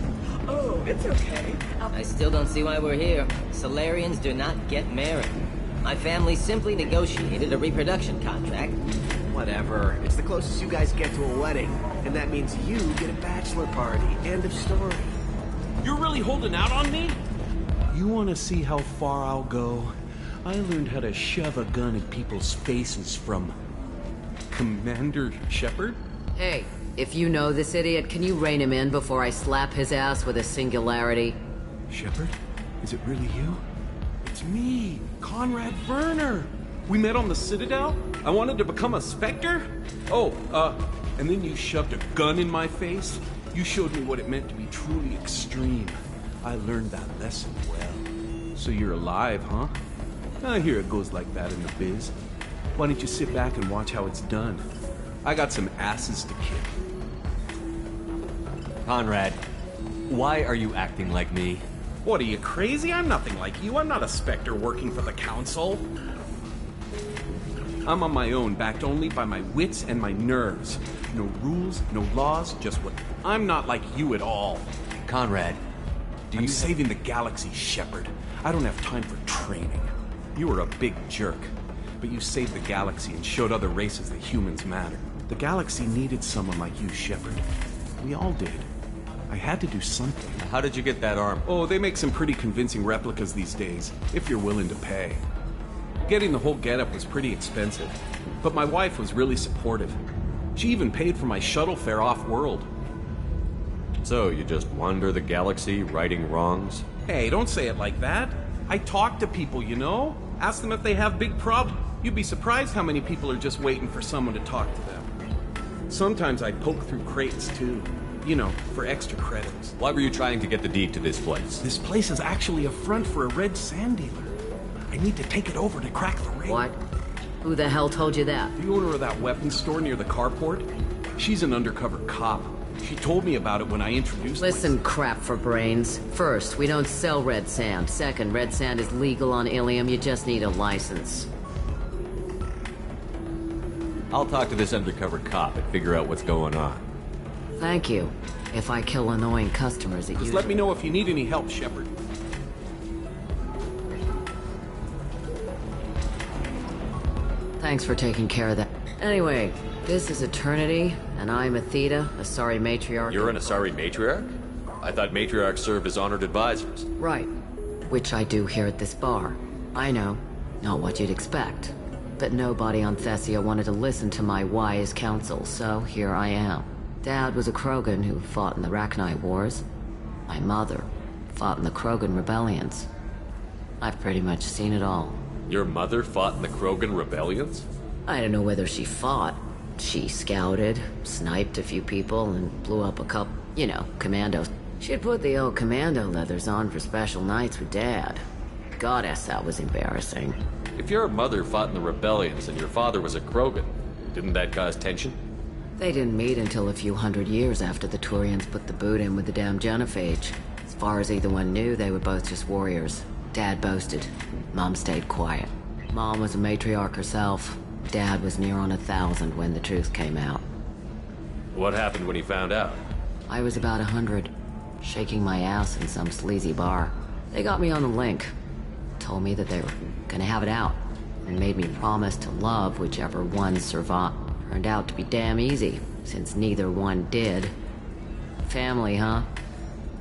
"Oh, it's okay. I still don't see why we're here. Solarians do not get married. My family simply negotiated a reproduction contract. Whatever. It's the closest you guys get to a wedding. And that means you get a bachelor party. End of story. You're really holding out on me? You want to see how far I'll go? I learned how to shove a gun in people's faces from Commander Shepard. Hey, if you know this idiot, can you rein him in before I slap his ass with a singularity? Shepard? Is it really you? It's me, Conrad Werner. We met on the Citadel. I wanted to become a Spectre. Oh, and then you shoved a gun in my face. You showed me what it meant to be truly extreme. I learned that lesson well. So you're alive, huh? I hear it goes like that in the biz. Why don't you sit back and watch how it's done? I got some asses to kick. Conrad, why are you acting like me? What, are you crazy? I'm nothing like you. I'm not a Spectre working for the Council. I'm on my own, backed only by my wits and my nerves. No rules, no laws, just what... I'm not like you at all. Conrad, I'm saving the galaxy, Shepard. I don't have time for training. You were a big jerk, but you saved the galaxy and showed other races that humans matter. The galaxy needed someone like you, Shepard. We all did. I had to do something. How did you get that arm? Oh, they make some pretty convincing replicas these days, if you're willing to pay. Getting the whole getup was pretty expensive, but my wife was really supportive. She even paid for my shuttle fare off-world. So, you just wander the galaxy, righting wrongs? Hey, don't say it like that. I talk to people, you know? Ask them if they have big problems. You'd be surprised how many people are just waiting for someone to talk to them. Sometimes I poke through crates, too. You know, for extra credits. Why were you trying to get the deed to this place? This place is actually a front for a red sand dealer. I need to take it over to crack the ring. What? Who the hell told you that? The owner of that weapons store near the carport. She's an undercover cop. She told me about it when I introduced Listen, crap for brains. First, we don't sell red sand. Second, red sand is legal on Ilium. You just need a license. I'll talk to this undercover cop and figure out what's going on. Thank you. If I kill annoying customers, Just let me know if you need any help, Shepard. Thanks for taking care of that. Anyway, this is Eternity, and I'm Athena, Asari matriarch. You're an Asari matriarch? I thought matriarchs served as honored advisors. Right. Which I do here at this bar. I know. Not what you'd expect. But nobody on Thessia wanted to listen to my wise counsel, so here I am. Dad was a Krogan who fought in the Rachni Wars. My mother fought in the Krogan rebellions. I've pretty much seen it all. Your mother fought in the Krogan rebellions? I don't know whether she fought. She scouted, sniped a few people, and blew up a couple, you know, commandos. She'd put the old commando leathers on for special nights with Dad. Goddess, that was embarrassing. If your mother fought in the rebellions and your father was a Krogan, didn't that cause tension? They didn't meet until a few hundred years after the Turians put the boot in with the damn Genophage. As far as either one knew, they were both just warriors. Dad boasted. Mom stayed quiet. Mom was a matriarch herself. Dad was near on 1,000 when the truth came out. What happened when he found out? I was about 100, shaking my ass in some sleazy bar. They got me on a link. Told me that they were gonna have it out, and made me promise to love whichever one survived. Turned out to be damn easy, since neither one did. Family, huh?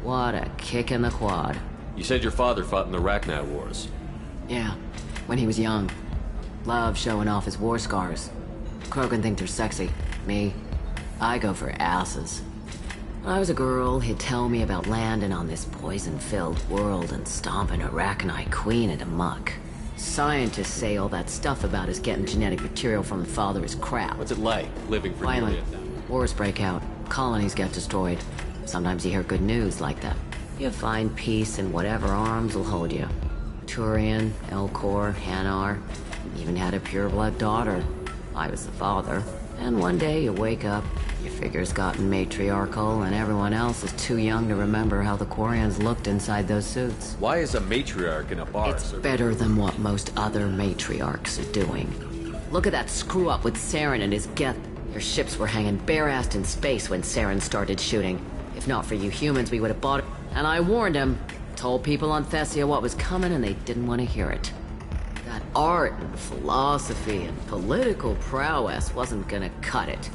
What a kick in the quad. You said your father fought in the Rachni Wars. Yeah, when he was young. Loved showing off his war scars. Krogan think they're sexy. Me, I go for asses. When I was a girl, he'd tell me about landing on this poison-filled world and stomping a Arachnite queen into muck. Scientists say all that stuff about us getting genetic material from the father is crap. What's it like, living for nearly Violent. 1,000? Wars break out. Colonies get destroyed. Sometimes you hear good news like that. You find peace in whatever arms will hold you. Turian, Elcor, Hanar, even had a pure-blood daughter. I was the father. And one day you wake up, your figure's gotten matriarchal, and everyone else is too young to remember how the Quarians looked inside those suits. Why is a matriarch in a bar? It's better than what most other matriarchs are doing. Look at that screw-up with Saren and his Geth. Their ships were hanging bare-assed in space when Saren started shooting. If not for you humans, we would have bought it. And I warned him. Told people on Thessia what was coming, and they didn't want to hear it. That art and philosophy and political prowess wasn't gonna cut it.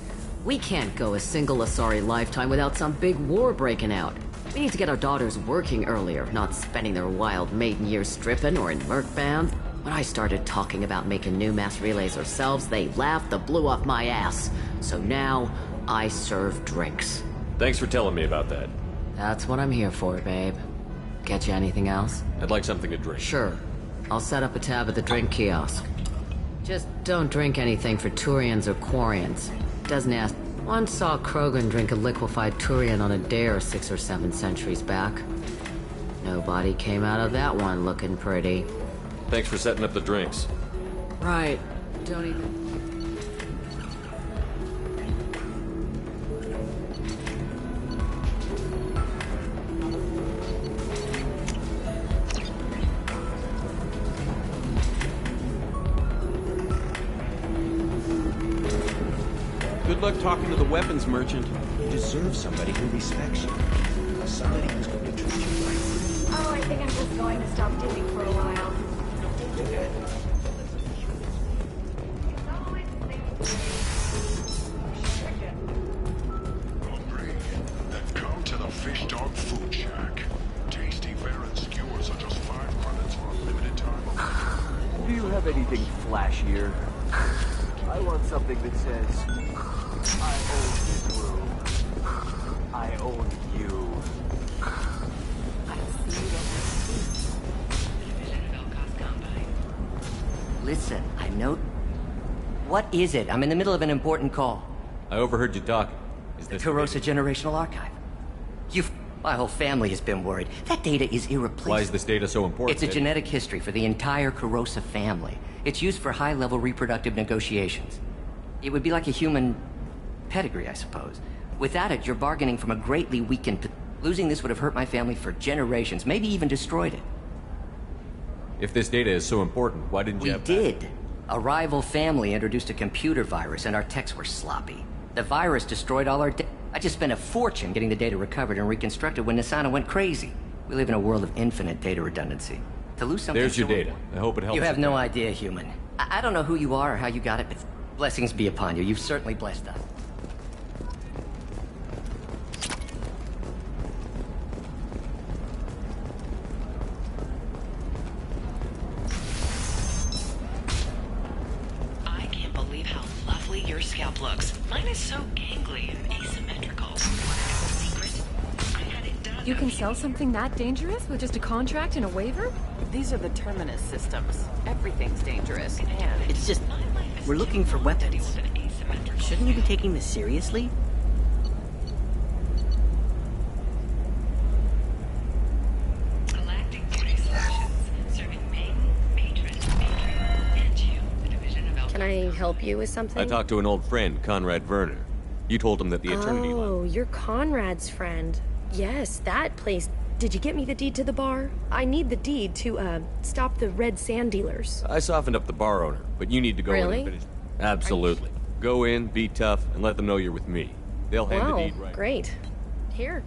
We can't go a single Asari lifetime without some big war breaking out. We need to get our daughters working earlier, not spending their wild maiden years stripping or in merc bands. When I started talking about making new mass relays ourselves, they laughed the blue off my ass. So now, I serve drinks. Thanks for telling me about that. That's what I'm here for, babe. Get you anything else? I'd like something to drink. Sure. I'll set up a tab at the drink kiosk. Just don't drink anything for Turians or Quarians. Doesn't ask. Once saw Krogan drink a liquefied Turian on a dare 6 or 7 centuries back. Nobody came out of that one looking pretty. Thanks for setting up the drinks. Right. Don't even... Good luck talking to the weapons merchant. You deserve somebody who respects you. Somebody who's going to treat you right. Oh, I think I'm just going to stop digging for a while. Don't do that. Then come to the Fish Dog Food Shack. Tasty Baron skewers are just 5 credits for a limited time. Do you have anything flashier? I want something that says, I own this room. I own you. Listen, I know... What is it? I'm in the middle of an important call. I overheard you talking. Is The this Tarosa Generational Archive. My whole family has been worried. That data is irreplaceable. Why is this data so important? It's a genetic history for the entire Kurosa family. It's used for high-level reproductive negotiations. It would be like a human pedigree, I suppose. Without it, you're bargaining from a greatly weakened... Losing this would have hurt my family for generations, maybe even destroyed it. If this data is so important, why didn't you have... We did. A rival family introduced a computer virus, and our techs were sloppy. The virus destroyed all our data. I just spent a fortune getting the data recovered and reconstructed when Nasana went crazy. We live in a world of infinite data redundancy. To lose something... There's your data. I hope it helps. You have no idea, human. I don't know who you are or how you got it, but blessings be upon you. You've certainly blessed us. I can't believe how lovely your scalp looks. Mine is so gangly and asymmetrical. Secret? I had it done. You can sell something that dangerous with just a contract and a waiver? These are the Terminus systems. Everything's dangerous, and It's just... We're looking for weapons. Shouldn't you be taking this seriously? Can I help you with something? I talked to an old friend, Conrad Werner. You told him that the Eternity Line... Oh, you're Conrad's friend. Yes, that place. Did you get me the deed to the bar? I need the deed to, stop the red sand dealers. I softened up the bar owner, but you need to go in Really? and finish... Absolutely. Go in, be tough, and let them know you're with me. They'll hand the Wow, deed right. great. Here.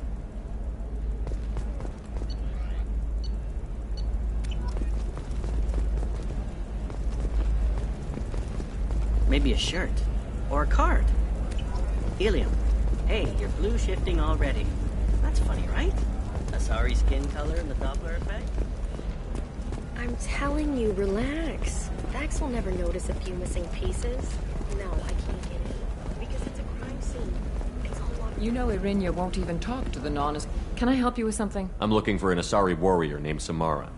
Maybe a shirt. Or a card. Helium. Hey, you're blue shifting already. That's funny, right? Asari skin color and the Doppler effect? I'm telling you, relax. Vax will never notice a few missing pieces. No, I can't get in. Because it's a crime scene. It's all on You know Irinia won't even talk to the non- Can I help you with something? I'm looking for an Asari warrior named Samara.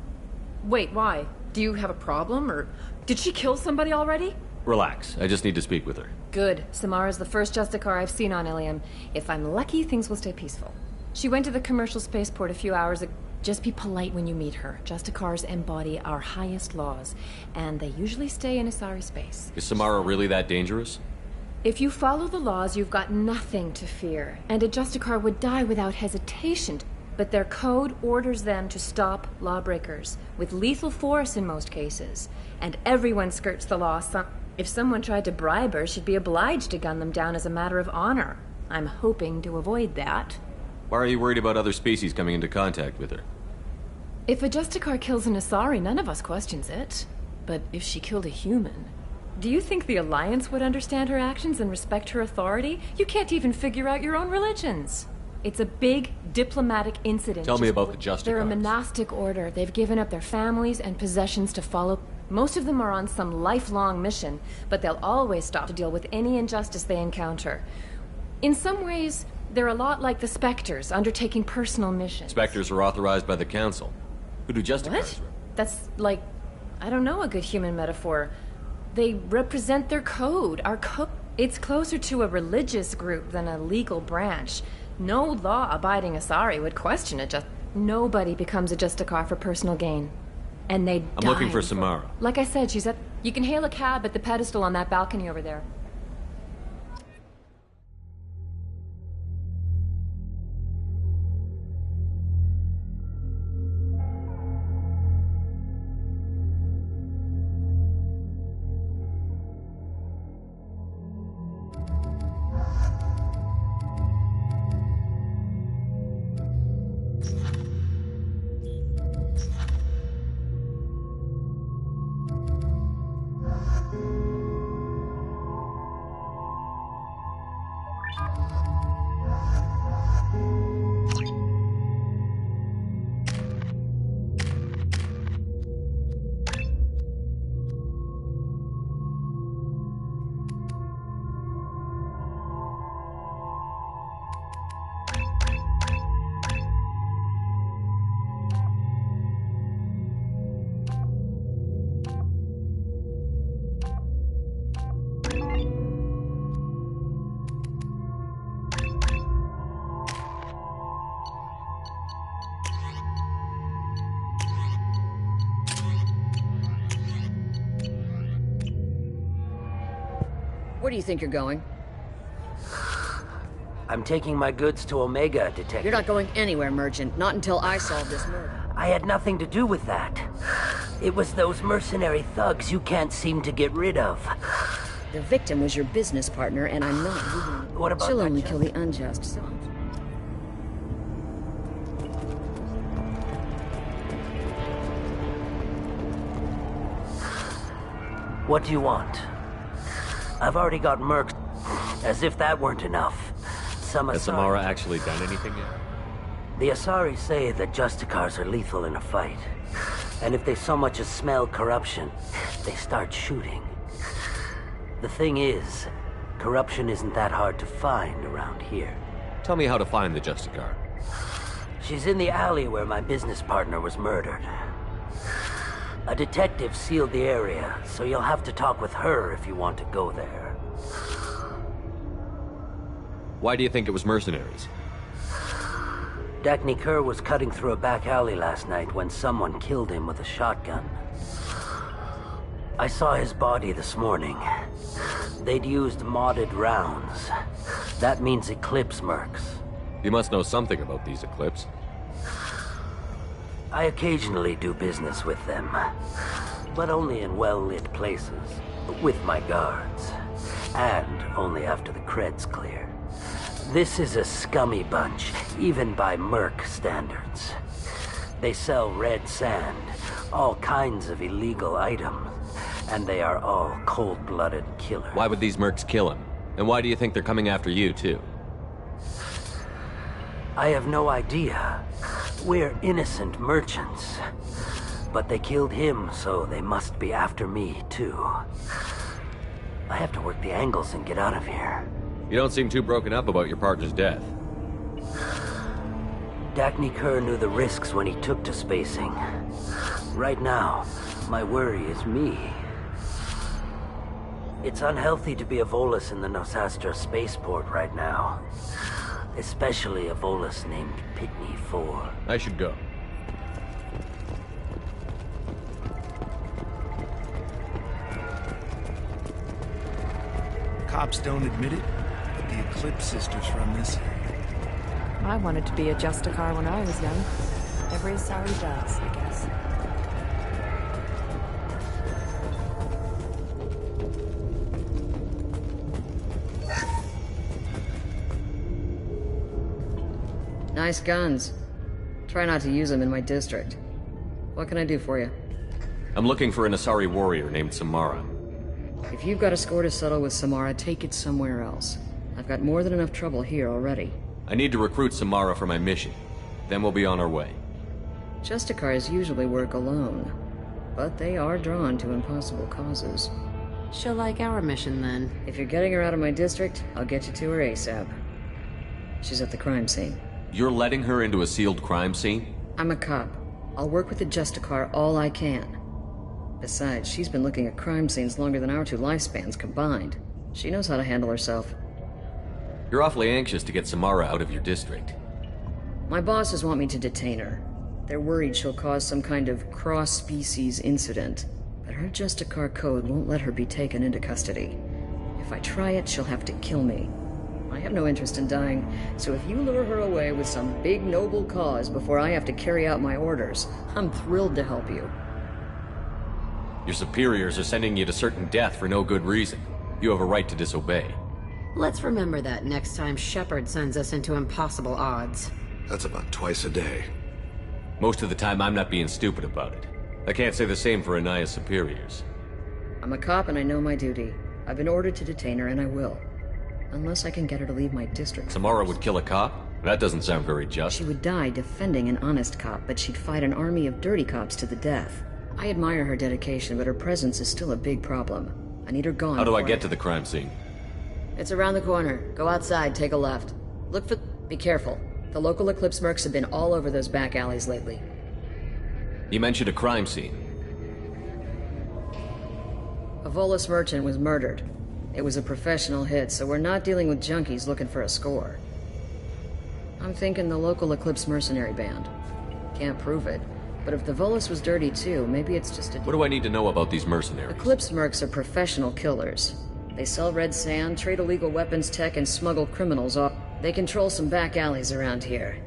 Wait, why? Do you have a problem, or... Did she kill somebody already? Relax, I just need to speak with her. Good. Samara's the first Justicar I've seen on Ilium. If I'm lucky, things will stay peaceful. She went to the commercial spaceport a few hours ago. Just be polite when you meet her. Justicars embody our highest laws, and they usually stay in Asari space. Is Samara really that dangerous? If you follow the laws, you've got nothing to fear, and a Justicar would die without hesitation. But their code orders them to stop lawbreakers, with lethal force in most cases. And everyone skirts the law. If someone tried to bribe her, she'd be obliged to gun them down as a matter of honor. I'm hoping to avoid that. Why are you worried about other species coming into contact with her? If a Justicar kills an Asari, none of us questions it. But if she killed a human... Do you think the Alliance would understand her actions and respect her authority? You can't even figure out your own religions. It's a big diplomatic incident. Tell me about the Justicars. They're a monastic order. They've given up their families and possessions to follow. Most of them are on some lifelong mission, but they'll always stop to deal with any injustice they encounter. In some ways, they're a lot like the Spectres, undertaking personal missions. Spectres are authorized by the Council. Who do Justicars? What? That's like, I don't know, a good human metaphor. They represent their code, our code. It's closer to a religious group than a legal branch. No law-abiding Asari would question it. Nobody becomes a Justicar for personal gain. And they die. I'm looking for Samara. Like I said, she's at... You can hail a cab at the pedestal on that balcony over there. Where do you think you're going? I'm taking my goods to Omega, Detective. You're not going anywhere, Merchant. Not until I solve this murder. I had nothing to do with that. It was those mercenary thugs you can't seem to get rid of. The victim was your business partner, and I'm not moving. What about She'll that only kill the unjust, so... What do you want? I've already got mercs. As if that weren't enough. Has Samara actually done anything yet? The Asari say that Justicars are lethal in a fight. And if they so much as smell corruption, they start shooting. The thing is, corruption isn't that hard to find around here. Tell me how to find the Justicar. She's in the alley where my business partner was murdered. A detective sealed the area, so you'll have to talk with her if you want to go there. Why do you think it was mercenaries? Dagny Kerr was cutting through a back alley last night when someone killed him with a shotgun. I saw his body this morning. They'd used modded rounds. That means Eclipse mercs. You must know something about these Eclipse. I occasionally do business with them, but only in well-lit places, with my guards, and only after the cred's clear. This is a scummy bunch, even by merc standards. They sell red sand, all kinds of illegal items, and they are all cold-blooded killers. Why would these mercs kill him? And why do you think they're coming after you, too? I have no idea. We're innocent merchants. But they killed him, so they must be after me, too. I have to work the angles and get out of here. You don't seem too broken up about your partner's death. Dagny Kerr knew the risks when he took to spacing. Right now, my worry is me. It's unhealthy to be a Volus in the Nosastra spaceport right now. Especially a Volus named Pitney 4. I should go. Cops don't admit it, but the Eclipse sisters run this area. I wanted to be a Justicar when I was young. Every Asari does, I guess. Nice guns. Try not to use them in my district. What can I do for you? I'm looking for an Asari warrior named Samara. If you've got a score to settle with Samara, take it somewhere else. I've got more than enough trouble here already. I need to recruit Samara for my mission. Then we'll be on our way. Justicars usually work alone, but they are drawn to impossible causes. She'll like our mission, then. If you're getting her out of my district, I'll get you to her ASAP. She's at the crime scene. You're letting her into a sealed crime scene? I'm a cop. I'll work with the Justicar all I can. Besides, she's been looking at crime scenes longer than our 2 lifespans combined. She knows how to handle herself. You're awfully anxious to get Samara out of your district. My bosses want me to detain her. They're worried she'll cause some kind of cross-species incident, but her Justicar code won't let her be taken into custody. If I try it, she'll have to kill me. I have no interest in dying, so if you lure her away with some big noble cause before I have to carry out my orders, I'm thrilled to help you. Your superiors are sending you to certain death for no good reason. You have a right to disobey. Let's remember that next time Shepard sends us into impossible odds. That's about twice a day. Most of the time, I'm not being stupid about it. I can't say the same for Anaya's superiors. I'm a cop and I know my duty. I've been ordered to detain her and I will. Unless I can get her to leave my district. Samara would kill a cop? That doesn't sound very just. She would die defending an honest cop, but she'd fight an army of dirty cops to the death. I admire her dedication, but her presence is still a big problem. I need her gone. How do I get to the crime scene? It's around the corner. Go outside, take a left. Look for... Be careful. The local Eclipse mercs have been all over those back alleys lately. You mentioned a crime scene. A Volus merchant was murdered. It was a professional hit, so we're not dealing with junkies looking for a score. I'm thinking the local Eclipse mercenary band. Can't prove it, but if the Volus was dirty too, maybe it's just a... What do I need to know about these mercenaries? Eclipse mercs are professional killers. They sell red sand, trade illegal weapons tech, and smuggle criminals off. They control some back alleys around here.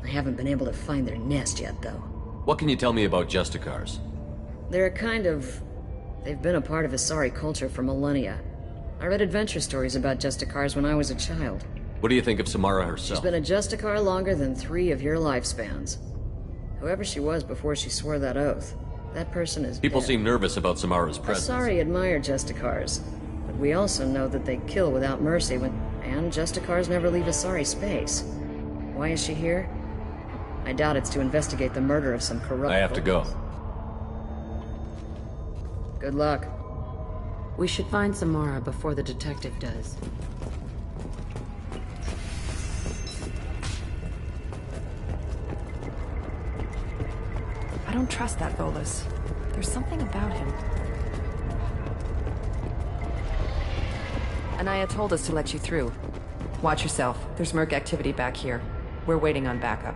I haven't been able to find their nest yet, though. What can you tell me about Justicars? They're kind of... They've been a part of Asari culture for millennia. I read adventure stories about Justicars when I was a child. What do you think of Samara herself? She's been a Justicar longer than 3 of your lifespans. Whoever she was before she swore that oath, that person is People dead. seem nervous about Samara's presence. Asari admire Justicars, but we also know that they kill without mercy and Justicars never leave Asari space. Why is she here? I doubt it's to investigate the murder of some corrupt... I have to go. Good luck. We should find Samara before the detective does. I don't trust that Volus. There's something about him. Anaya told us to let you through. Watch yourself. There's merc activity back here. We're waiting on backup.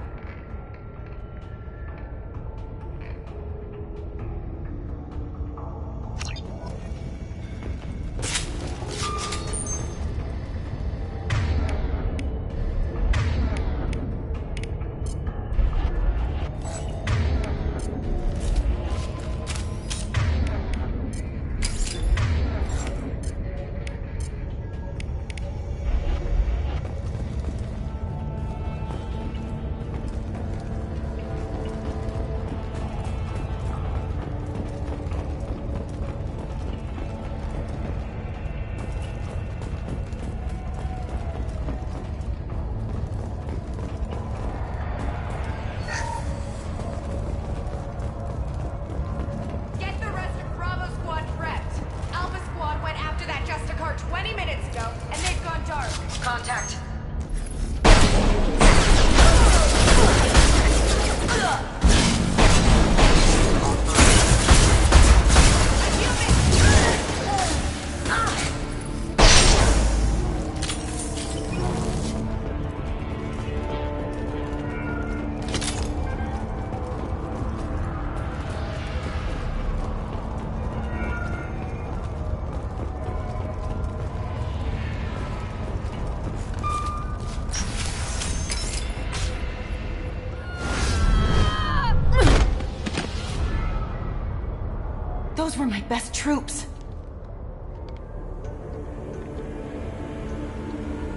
Those were my best troops.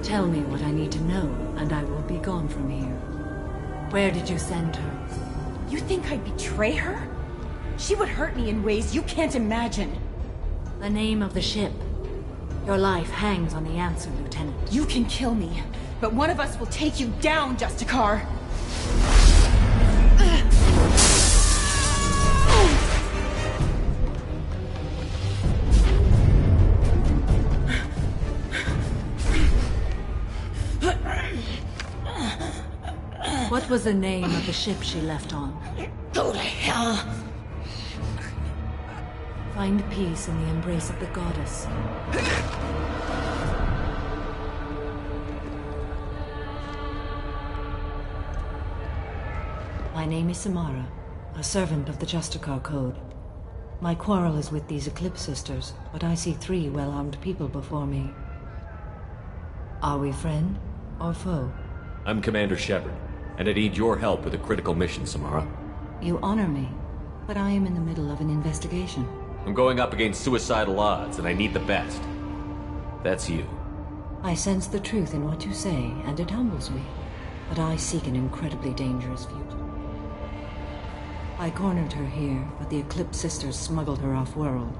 Tell me what I need to know, and I will be gone from here. Where did you send her? You think I'd betray her? She would hurt me in ways you can't imagine. The name of the ship. Your life hangs on the answer, Lieutenant. You can kill me, but one of us will take you down, Justicar. What was the name of the ship she left on? Go to hell. Find peace in the embrace of the goddess. My name is Samara, a servant of the Justicar Code. My quarrel is with these Eclipse Sisters, but I see 3 well-armed people before me. Are we friend or foe? I'm Commander Shepard, and I need your help with a critical mission, Samara. You honor me, but I am in the middle of an investigation. I'm going up against suicidal odds, and I need the best. That's you. I sense the truth in what you say, and it humbles me. But I seek an incredibly dangerous future. I cornered her here, but the Eclipse Sisters smuggled her off-world.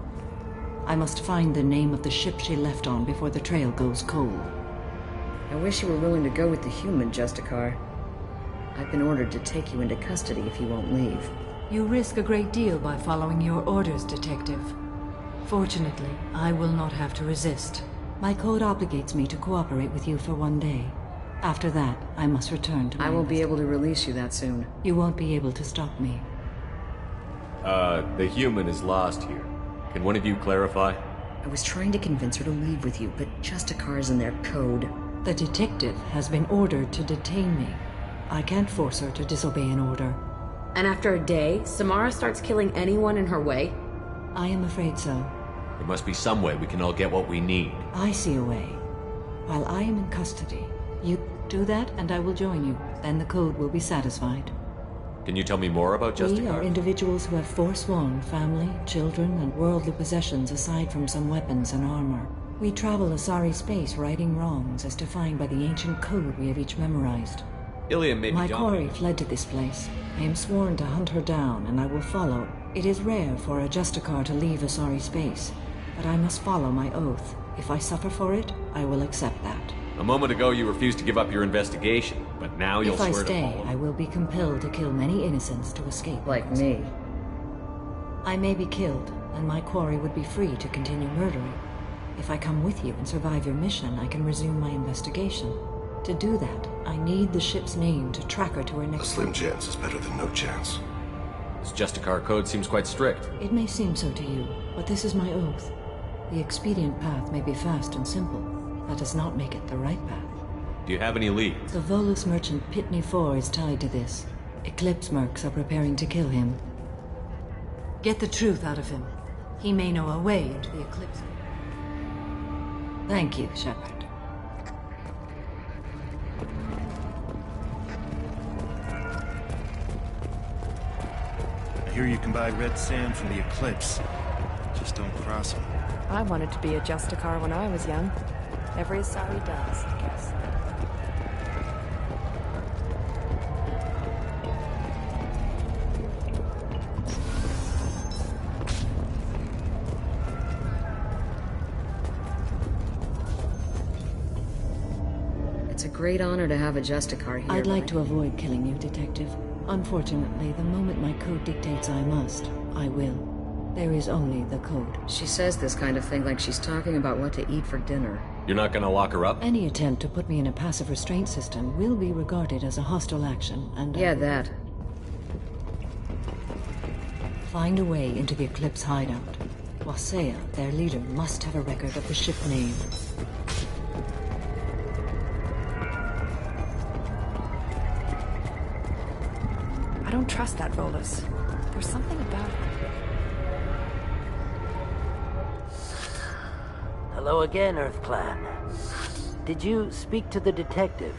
I must find the name of the ship she left on before the trail goes cold. I wish you were willing to go with the human, Justicar. I've been ordered to take you into custody if you won't leave. You risk a great deal by following your orders, Detective. Fortunately, I will not have to resist. My code obligates me to cooperate with you for 1 day. After that, I must return to my I won't be able to release you that soon. You won't be able to stop me. The human is lost here. Can one of you clarify? I was trying to convince her to leave with you, but Justicar's in their code. The detective has been ordered to detain me. I can't force her to disobey an order. And after a day, Samara starts killing anyone in her way? I am afraid so. There must be some way we can all get what we need. I see a way. While I am in custody, you do that and I will join you. Then the code will be satisfied. Can you tell me more about Justicar? We are individuals who have forsworn family, children, and worldly possessions aside from some weapons and armor. We travel Asari space righting wrongs as defined by the ancient code we have each memorized. Ilium may be My quarry dominant. fled to this place. I am sworn to hunt her down, and I will follow. It is rare for a Justicar to leave Asari space, but I must follow my oath. If I suffer for it, I will accept that. A moment ago you refused to give up your investigation, but now you'll If I swear stay, to follow. I will be compelled to kill many innocents to escape. Like me. I may be killed, and my quarry would be free to continue murdering. If I come with you and survive your mission, I can resume my investigation. To do that, I need the ship's name to track her to her A next... slim chance is better than no chance. This Justicar code seems quite strict. It may seem so to you, but this is my oath. The expedient path may be fast and simple. That does not make it the right path. Do you have any leads? The Volus merchant Pitney 4 is tied to this. Eclipse mercs are preparing to kill him. Get the truth out of him. He may know a way into the Eclipse. Thank you, Shepard. I hear you can buy red sand from the Eclipse. Just don't cross them. I wanted to be a Justicar when I was young. Every Asari does, I guess. It's a great honor to have a Justicar here. I'd like but to avoid killing you, Detective. Unfortunately, the moment my code dictates I must, I will. There is only the code. She says this kind of thing like she's talking about what to eat for dinner. You're not gonna lock her up? Any attempt to put me in a passive restraint system will be regarded as a hostile action, and... Yeah, that. Find a way into the Eclipse hideout. Wasea, their leader, must have a record of the ship name. I don't trust that Volus. There's something about it. Hello again, Earth Clan. Did you speak to the detective?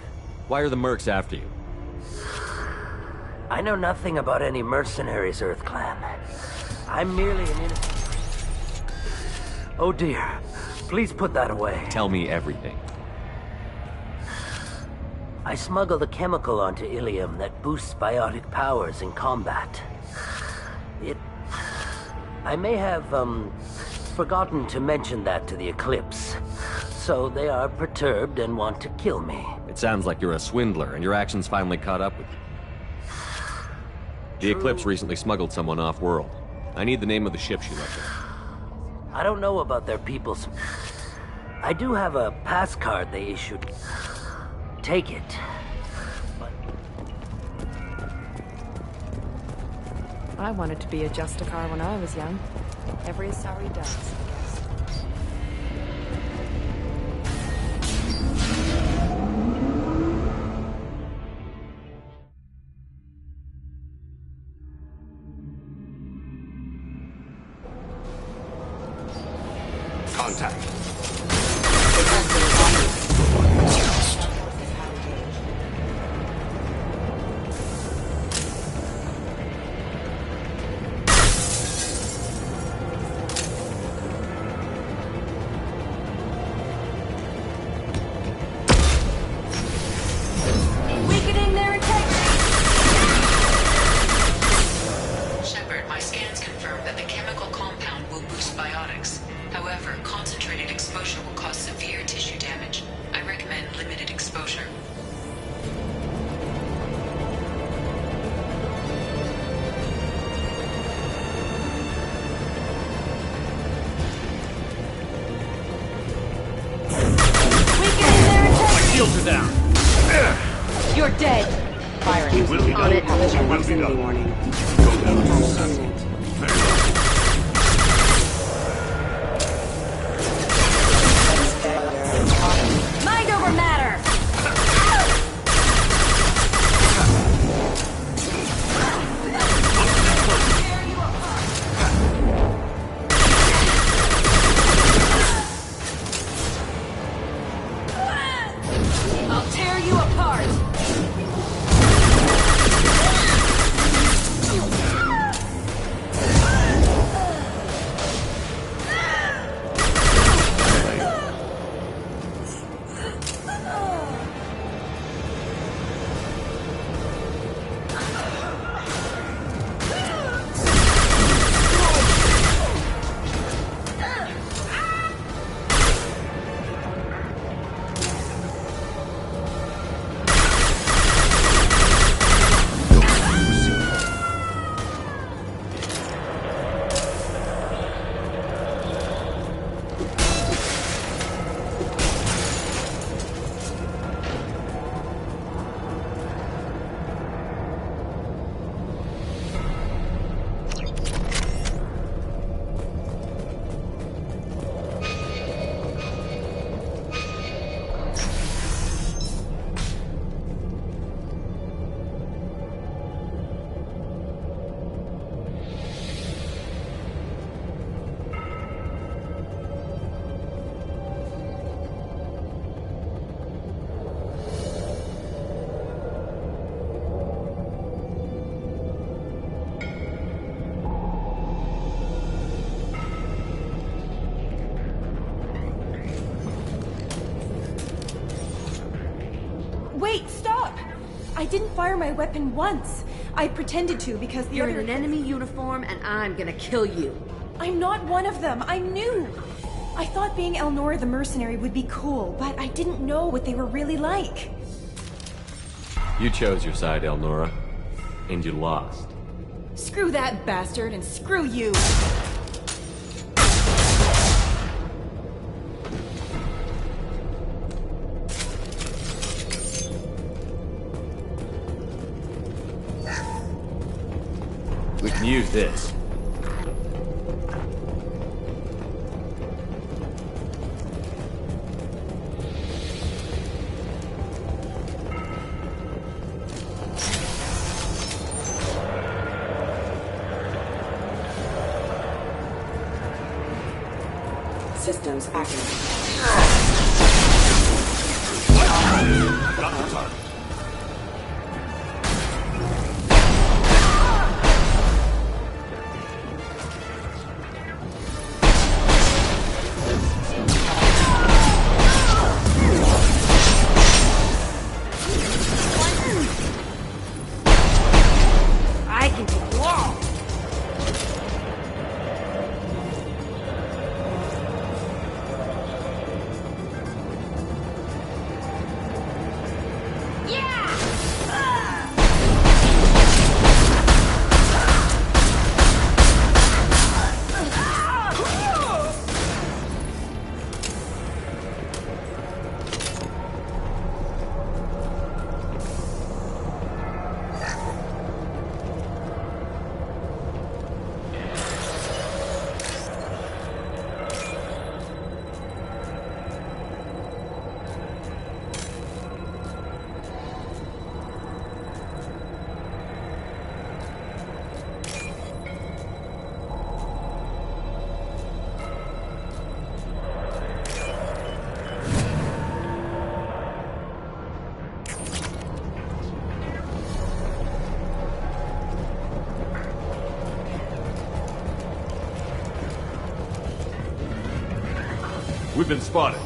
Why are the mercs after you? I know nothing about any mercenaries, Earth Clan. I'm merely an innocent Oh dear. Please put that away. Tell me everything. I smuggled a chemical onto Ilium that boosts biotic powers in combat. I may have, forgotten to mention that to the Eclipse. So they are perturbed and want to kill me. It sounds like you're a swindler, and your actions finally caught up with you. The Eclipse recently smuggled someone off-world. I need the name of the ship she left in. I don't know about their people's... I do have a pass card they issued. Take it. I wanted to be a Justicar when I was young. Every Asari does, I guess. Contact. Weakening their integrity. Shepard, my scans confirm that the chemical compound will boost biotics. However, concentrated exposure will cause severe tissue damage. I recommend limited exposure. Shields are down. You're dead. Firing. On it. Proximity warning. Mind over matter! I'll tear you apart! Wait, stop! I didn't fire my weapon once. I pretended to because the You're other... in an enemy uniform, and I'm gonna kill you. I'm not one of them. I'm new. I thought being Elnora the mercenary would be cool, but I didn't know what they were really like. You chose your side, Elnora. And you lost. Screw that bastard, and screw you! We can use this. Systems active. We've been spotted.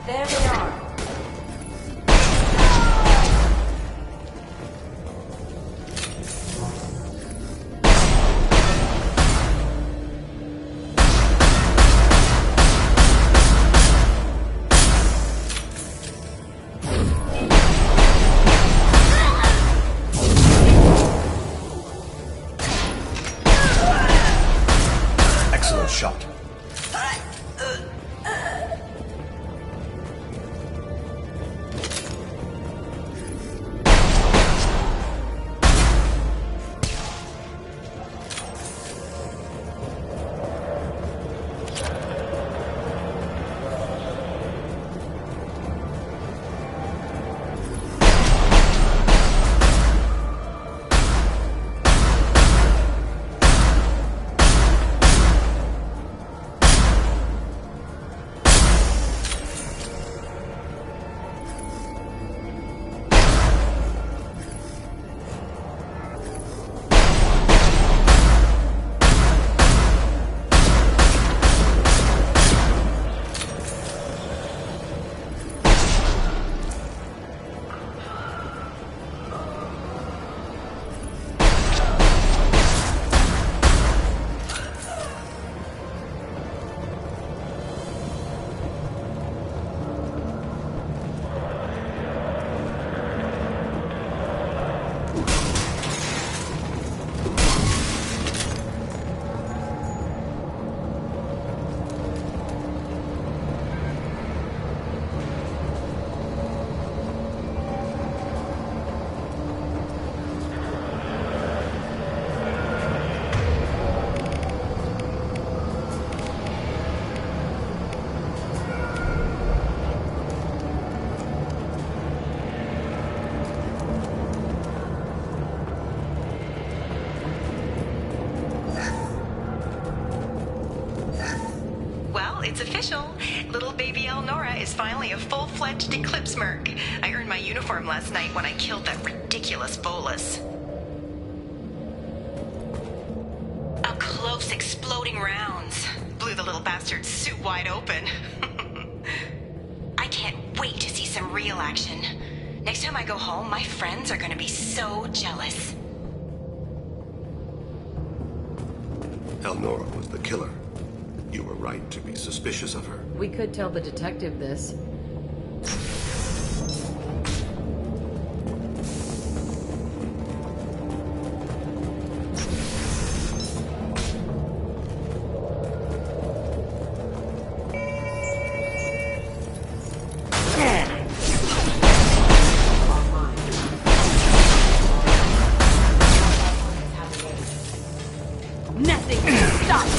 There they are. Excellent shot. It's official. Little baby Elnora is finally a full-fledged Eclipse Merc. I earned my uniform last night when I killed that ridiculous Volus. Up close, exploding rounds. Blew the little bastard's suit wide open. I can't wait to see some real action. Next time I go home, my friends are gonna be so jealous. Elnora was the killer. You were right to be suspicious of her. We could tell the detective this. Nothing can stop me.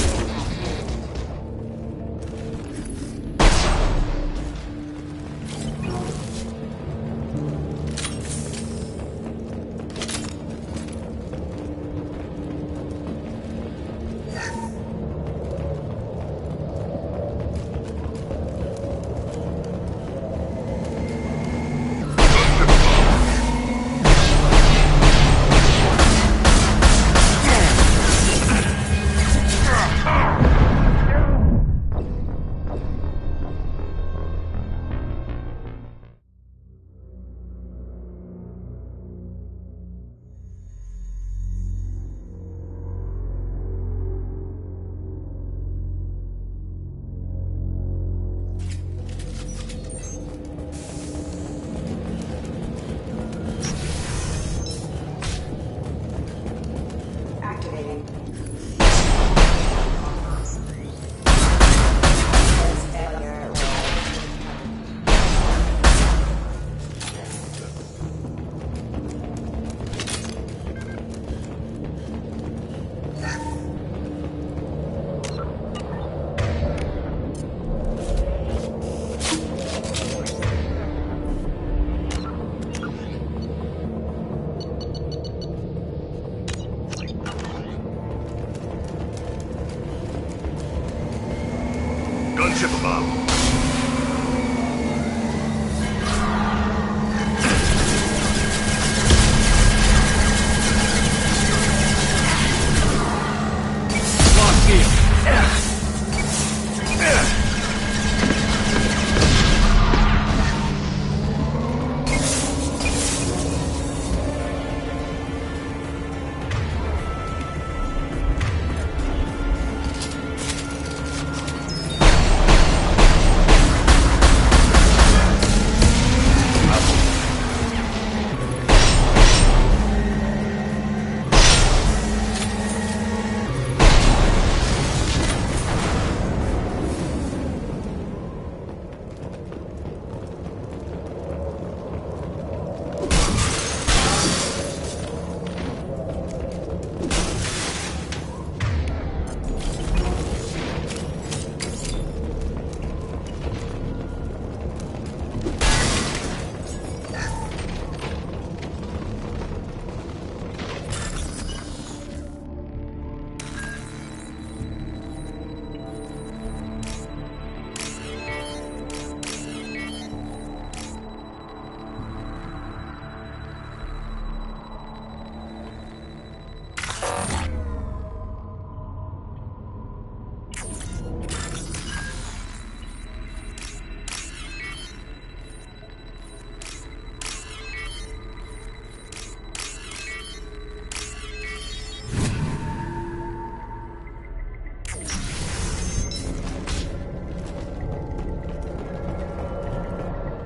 gunship above.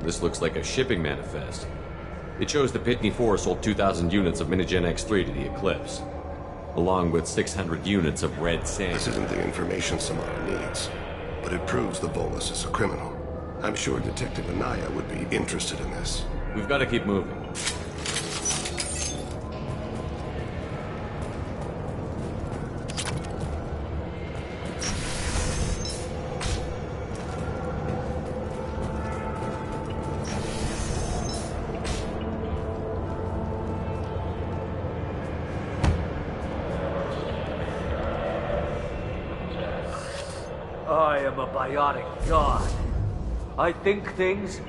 This looks like a shipping manifest. It shows the Pitney 4 sold 2,000 units of Minigen X3 to the Eclipse, along with 600 units of Red Sand. This isn't the information Samara needs, but it proves the Volus is a criminal. I'm sure Detective Anaya would be interested in this. We've got to keep moving. I am a biotic god. I think things,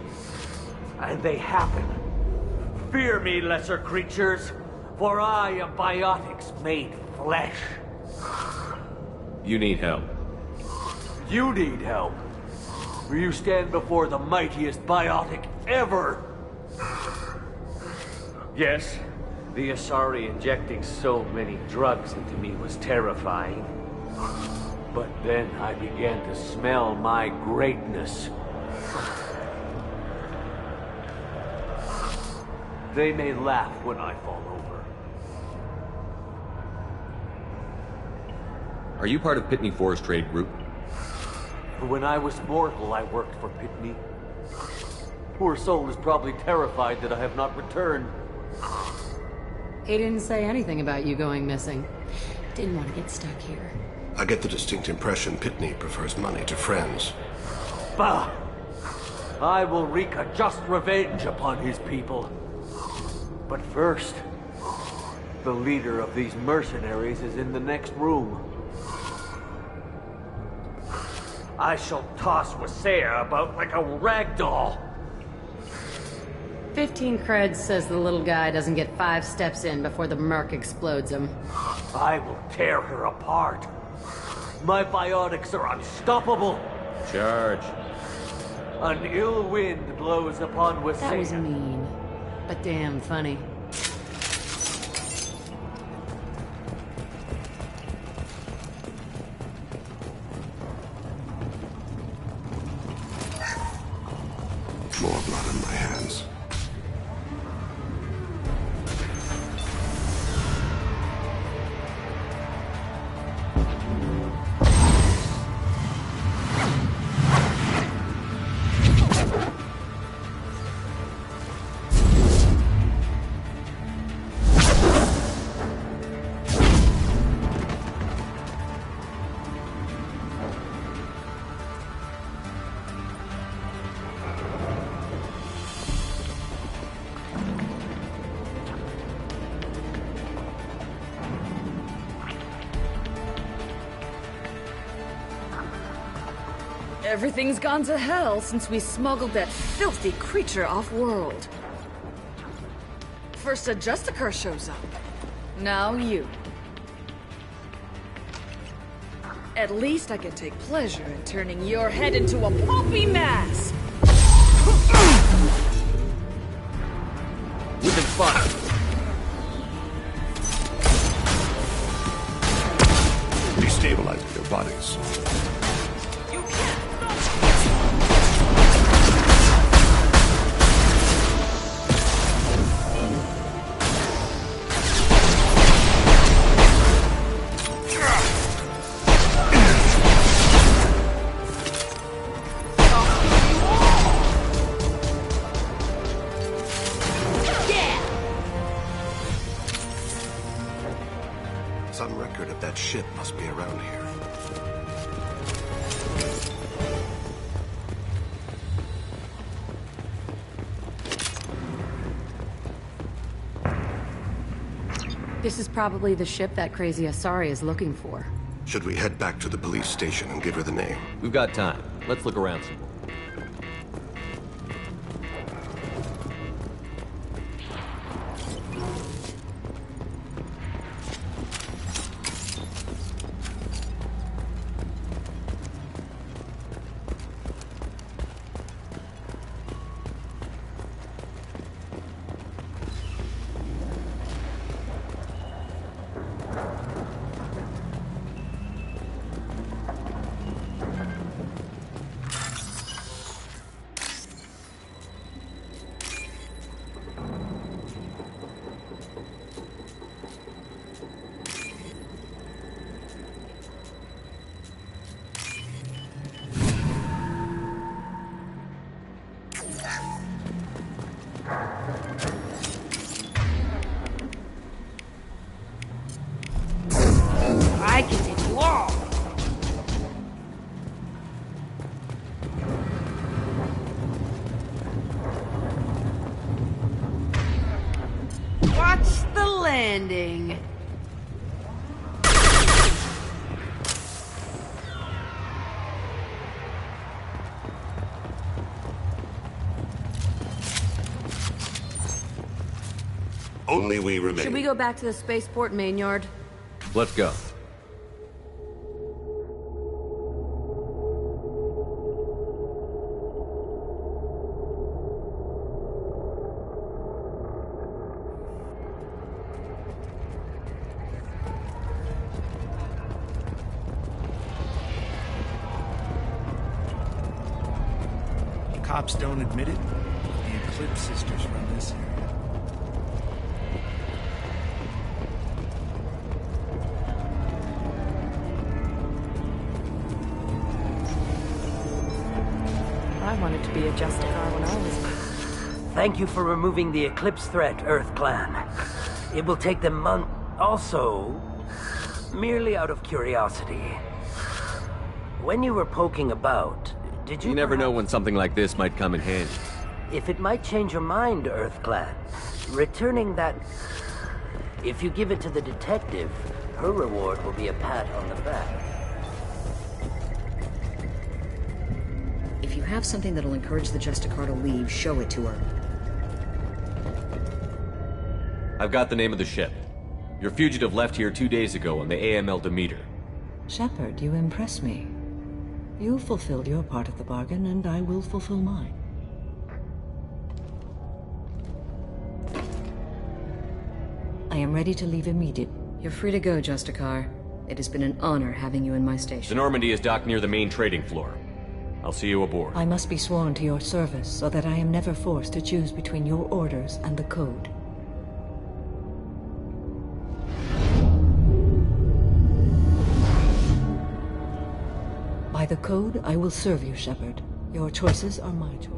and they happen. Fear me, lesser creatures, for I am biotics made flesh. You need help. You need help. For you stand before the mightiest biotic ever. Yes, the Asari injecting so many drugs into me was terrifying. But then I began to smell my greatness. They may laugh when I fall over. Are you part of Pitney 4's trade group? When I was mortal, I worked for Pitney. Poor soul is probably terrified that I have not returned. He didn't say anything about you going missing. Didn't want to get stuck here. I get the distinct impression Pitney prefers money to friends. Bah! I will wreak a just revenge upon his people. But first, the leader of these mercenaries is in the next room. I shall toss Wasea about like a rag doll. 15 creds says the little guy doesn't get 5 steps in before the Merc explodes him. I will tear her apart. My biotics are unstoppable. Charge. An ill wind blows upon Wasea. That was mean, but damn funny. More blood on my hands. Everything's gone to hell since we smuggled that filthy creature off-world. First a Justicar shows up. Now you. At least I can take pleasure in turning your head into a pulpy mass! We've been spotted. Destabilizing their bodies. Some record of that ship must be around here. This is probably the ship that crazy Asari is looking for. Should we head back to the police station and give her the name? We've got time. Let's look around some more. I can take you all! Watch the landing! Only we remain. Should we go back to the spaceport main yard? Let's go. Cops don't admit it. The Eclipse sisters run this area. I wanted to be a Justicar when I was... Thank you for removing the Eclipse threat, Earth Clan. It will take them months. Also, merely out of curiosity, when you were poking about, did you... You never know when something like this might come in handy. If it might change your mind, Earth Clan, returning that... If you give it to the detective, her reward will be a pat on the back. If you have something that'll encourage the Justicar to leave, show it to her. I've got the name of the ship. Your fugitive left here 2 days ago on the AML Demeter. Shepard, you impress me. You fulfilled your part of the bargain, and I will fulfill mine. I am ready to leave immediately. You're free to go, Justicar. It has been an honor having you in my The station. Normandy is docked near the main trading floor. I'll see you aboard. I must be sworn to your service so that I am never forced to choose between your orders and the Code. By the Code, I will serve you, Shepard. Your choices are my choices.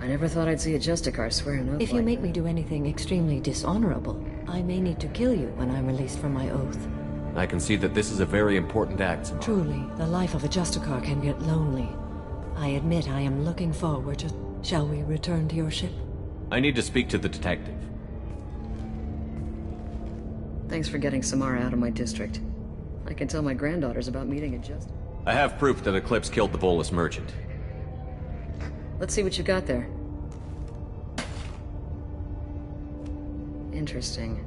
I never thought I'd see a Justicar swear an oath If you like make me do anything extremely dishonorable, I may need to kill you when I'm released from my oath. I can see that this is a very important act, Samara. Truly, the life of a Justicar can get lonely. I admit I am looking forward to... Shall we return to your ship? I need to speak to the detective. Thanks for getting Samara out of my district. I can tell my granddaughters about meeting a Justicar. I have proof that Eclipse killed the Volus merchant. Let's see what you got there. Interesting.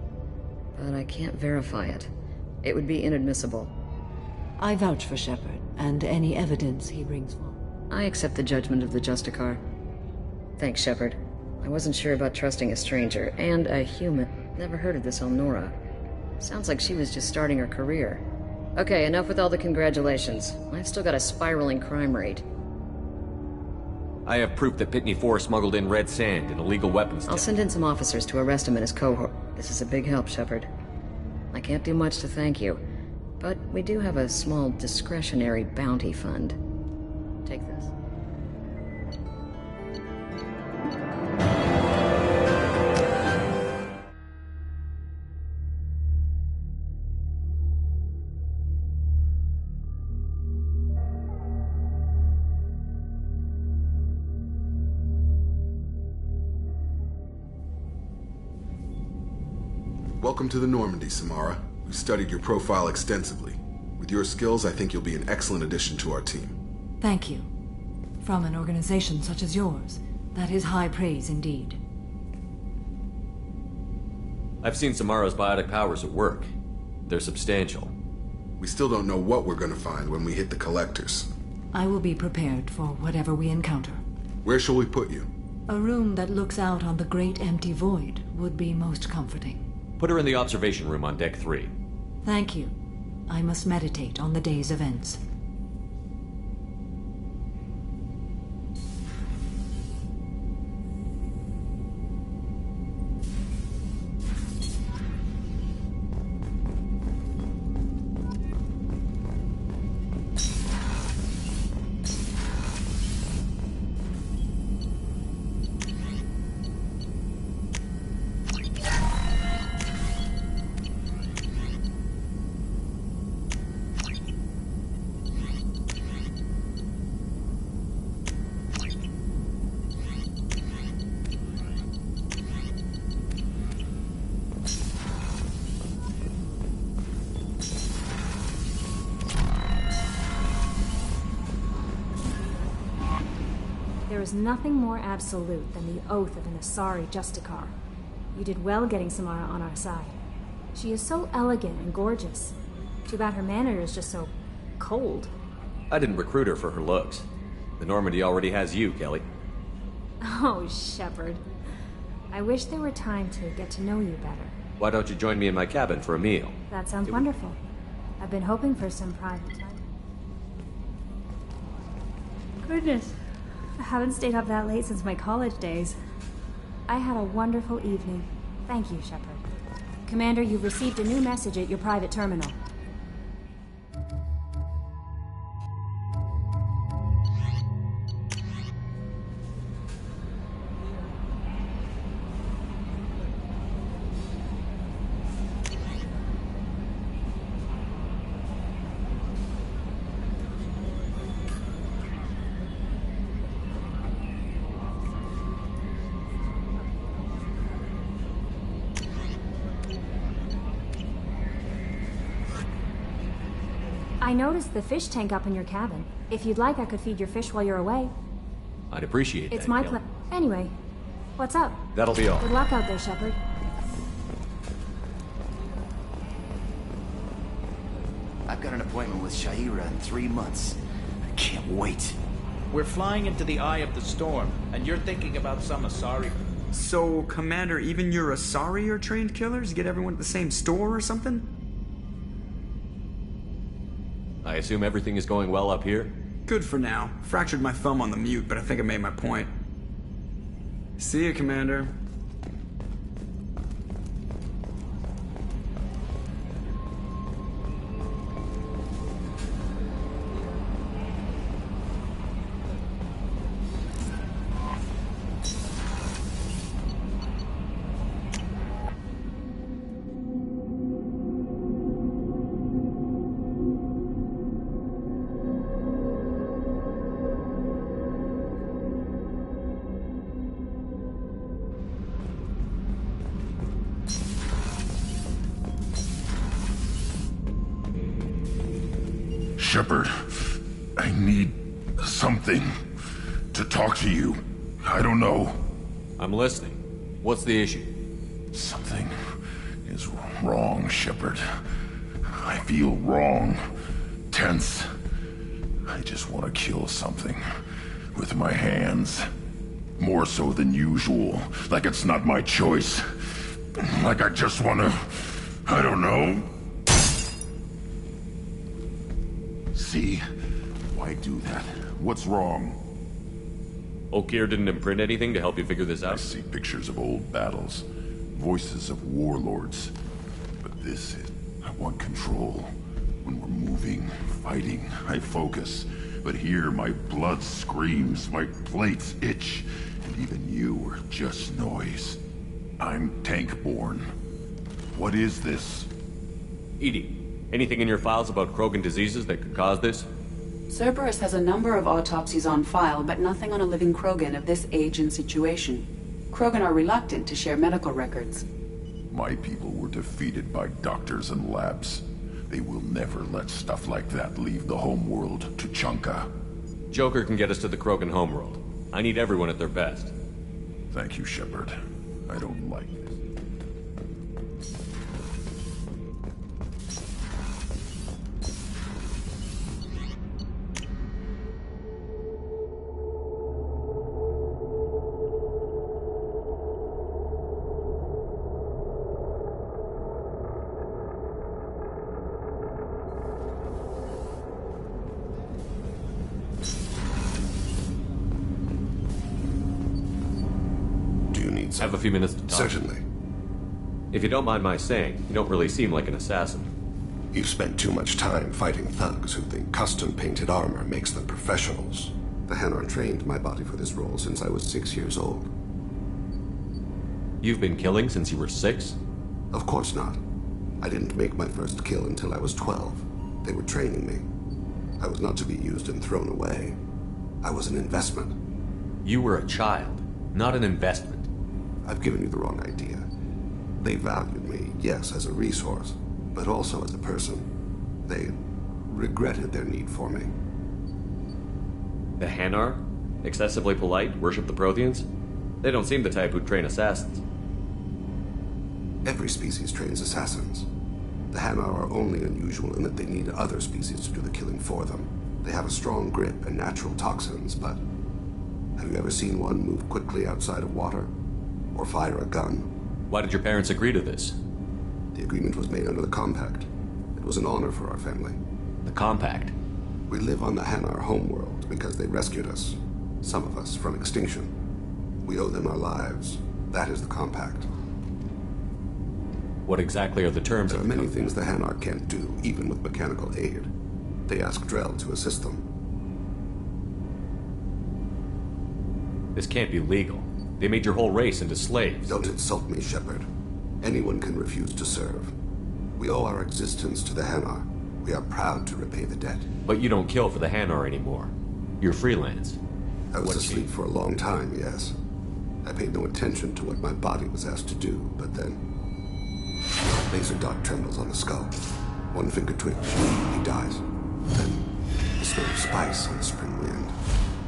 But I can't verify it. It would be inadmissible. I vouch for Shepard, and any evidence he brings forward. I accept the judgment of the Justicar. Thanks, Shepard. I wasn't sure about trusting a stranger, and a human. Never heard of this Elnora. Sounds like she was just starting her career. Okay, enough with all the congratulations. I've still got a spiraling crime rate. I have proof that Pitney 4 smuggled in red sand and illegal weapons. I'll send in some officers to arrest him and his cohort. This is a big help, Shepard. I can't do much to thank you, but we do have a small discretionary bounty fund. Take this. Welcome to the Normandy, Samara. We've studied your profile extensively. With your skills, I think you'll be an excellent addition to our team. Thank you. From an organization such as yours, that is high praise indeed. I've seen Samara's biotic powers at work. They're substantial. We still don't know what we're gonna find when we hit the Collectors. I will be prepared for whatever we encounter. Where shall we put you? A room that looks out on the great empty void would be most comforting. Put her in the observation room on Deck 3. Thank you. I must meditate on the day's events. There is nothing more absolute than the oath of an Asari Justicar. You did well getting Samara on our side. She is so elegant and gorgeous. Too bad her manner is just so cold. I didn't recruit her for her looks. The Normandy already has you, Kelly. Oh, Shepard. I wish there were time to get to know you better. Why don't you join me in my cabin for a meal? That sounds wonderful. I've been hoping for some private time. Goodness. I haven't stayed up that late since my college days. I had a wonderful evening. Thank you, Shepard. Commander, you've received a new message at your private terminal. I noticed the fish tank up in your cabin. If you'd like, I could feed your fish while you're away. I'd appreciate that, It's my Kelly. Anyway, what's up? That'll be all. Good luck out there, Shepard. I've got an appointment with Sha'ira in 3 months. I can't wait. We're flying into the eye of the storm, and you're thinking about some Asari. So, Commander, even your Asari are trained killers? Get everyone at the same store or something? I assume everything is going well up here? Good for now. Fractured my thumb on the mute, but I think I made my point. See ya, Commander. Shepard, I need something to talk to you. I don't know. I'm listening. What's the issue? Something is wrong, Shepard. I feel wrong. Tense. I just want to kill something. With my hands. More so than usual. Like it's not my choice. Like I just want to... I don't know. See? Why do that? What's wrong? Okeer didn't imprint anything to help you figure this out? I see pictures of old battles. Voices of warlords. But this is... I want control. When we're moving, fighting, I focus. But here, my blood screams, my plates itch, and even you are just noise. I'm tank-born. What is this? EDI, anything in your files about Krogan diseases that could cause this? Cerberus has a number of autopsies on file, but nothing on a living Krogan of this age and situation. Krogan are reluctant to share medical records. My people were defeated by doctors and labs. They will never let stuff like that leave the homeworld Tuchanka. Joker can get us to the Krogan homeworld. I need everyone at their best. Thank you, Shepard. I don't like this. Have a few minutes to talk. Certainly. If you don't mind my saying, you don't really seem like an assassin. You've spent too much time fighting thugs who think custom-painted armor makes them professionals. The Hanar trained my body for this role since I was 6 years old. You've been killing since you were 6? Of course not. I didn't make my first kill until I was 12. They were training me. I was not to be used and thrown away. I was an investment. You were a child, not an investment. I've given you the wrong idea. They valued me, yes, as a resource, but also as a person. They regretted their need for me. The Hanar? Excessively polite, worship the Protheans? They don't seem the type who'd train assassins. Every species trains assassins. The Hanar are only unusual in that they need other species to do the killing for them. They have a strong grip and natural toxins, but... Have you ever seen one move quickly outside of water? Or fire a gun? Why did your parents agree to this? The agreement was made under the Compact. It was an honor for our family. The Compact? We live on the Hanar homeworld because they rescued us. Some of us from extinction. We owe them our lives. That is the Compact. What exactly are the terms of the There are many things the Hanar can't do, even with mechanical aid. They ask Drell to assist them. This can't be legal. They made your whole race into slaves. Don't insult me, Shepard. Anyone can refuse to serve. We owe our existence to the Hanar. We are proud to repay the debt. But you don't kill for the Hanar anymore. You're freelance. I was asleep for a long time, yes. I paid no attention to what my body was asked to do, but then... Laser dot trembles on the skull. One finger twitch, he dies. Then, the smell of spice on the spring wind.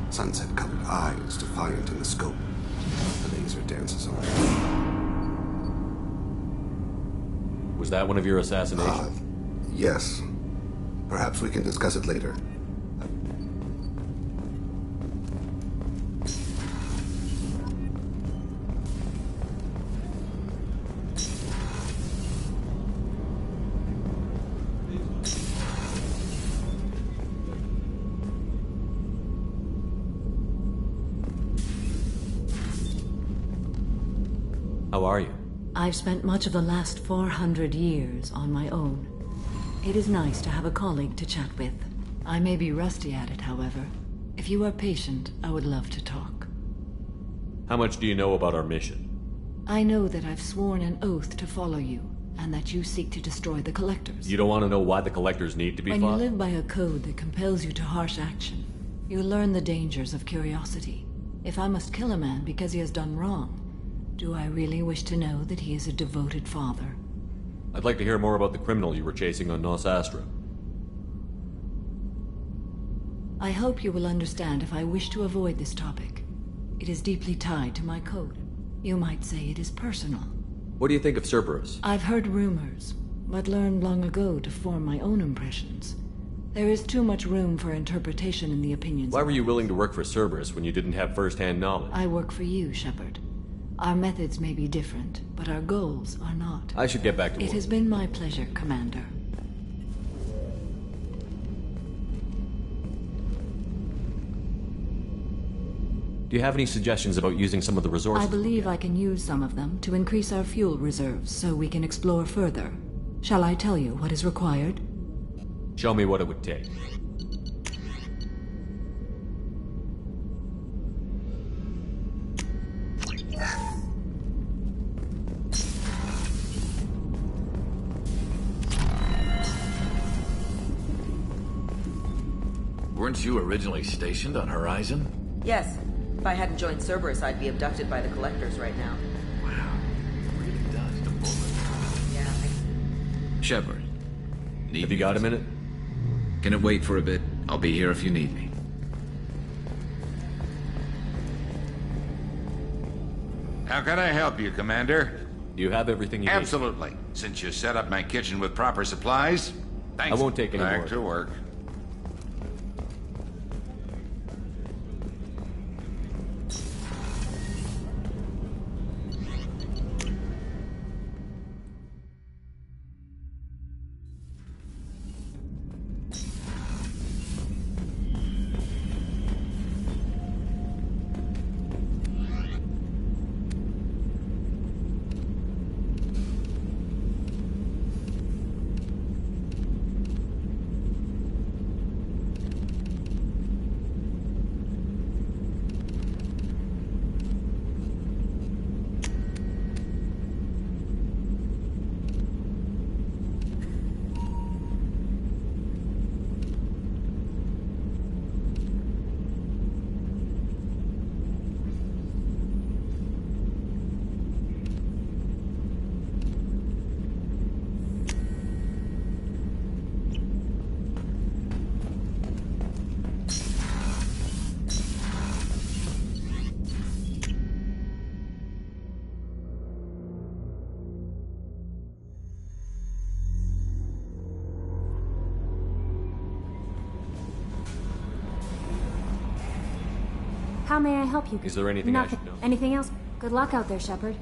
Sunset-colored eyes defiant in the scope. The laser dances away. Was that one of your assassinations? Yes. Perhaps we can discuss it later. How are you? I've spent much of the last 400 years on my own. It is nice to have a colleague to chat with. I may be rusty at it, however. If you are patient, I would love to talk. How much do you know about our mission? I know that I've sworn an oath to follow you, and that you seek to destroy the Collectors. You don't want to know why the Collectors need to be When fought? you live by a code that compels you to harsh action, you learn the dangers of curiosity. If I must kill a man because he has done wrong, do I really wish to know that he is a devoted father? I'd like to hear more about the criminal you were chasing on Nos Astra. I hope you will understand if I wish to avoid this topic. It is deeply tied to my code. You might say it is personal. What do you think of Cerberus? I've heard rumors, but learned long ago to form my own impressions. There is too much room for interpretation in the opinions. Why were you willing to work for Cerberus when you didn't have first-hand knowledge? I work for you, Shepard. Our methods may be different, but our goals are not. I should get back to work. It has been my pleasure, Commander. Do you have any suggestions about using some of the resources? I believe I can use some of them to increase our fuel reserves so we can explore further. Shall I tell you what is required? Show me what it would take. Weren't you originally stationed on Horizon? Yes. If I hadn't joined Cerberus, I'd be abducted by the Collectors right now. Wow. Really dodged a bullet. Yeah, Shepard. Have you got a minute? Can it wait for a bit? I'll be here if you need me. How can I help you, Commander? Do you have everything you need? Absolutely. Since you set up my kitchen with proper supplies, thanks. I won't take any more. Back to work. How may I help you? Is there anything I should know? Anything else? Good luck out there, Shepard.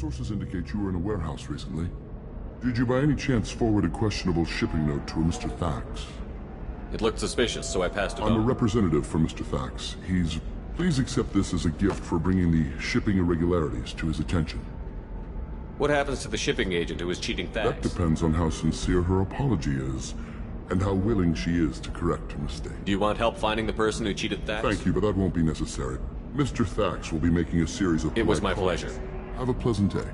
sources indicate you were in a warehouse recently. Did you by any chance forward a questionable shipping note to a Mr. Thax? It looked suspicious, so I passed it on. I'm a representative for Mr. Thax. Please accept this as a gift for bringing the shipping irregularities to his attention. What happens to the shipping agent who is cheating Thax? That depends on how sincere her apology is, and how willing she is to correct her mistake. Do you want help finding the person who cheated Thax? Thank you, but that won't be necessary. Mr. Thax will be making a series of... It was my pleasure. Have a pleasant day.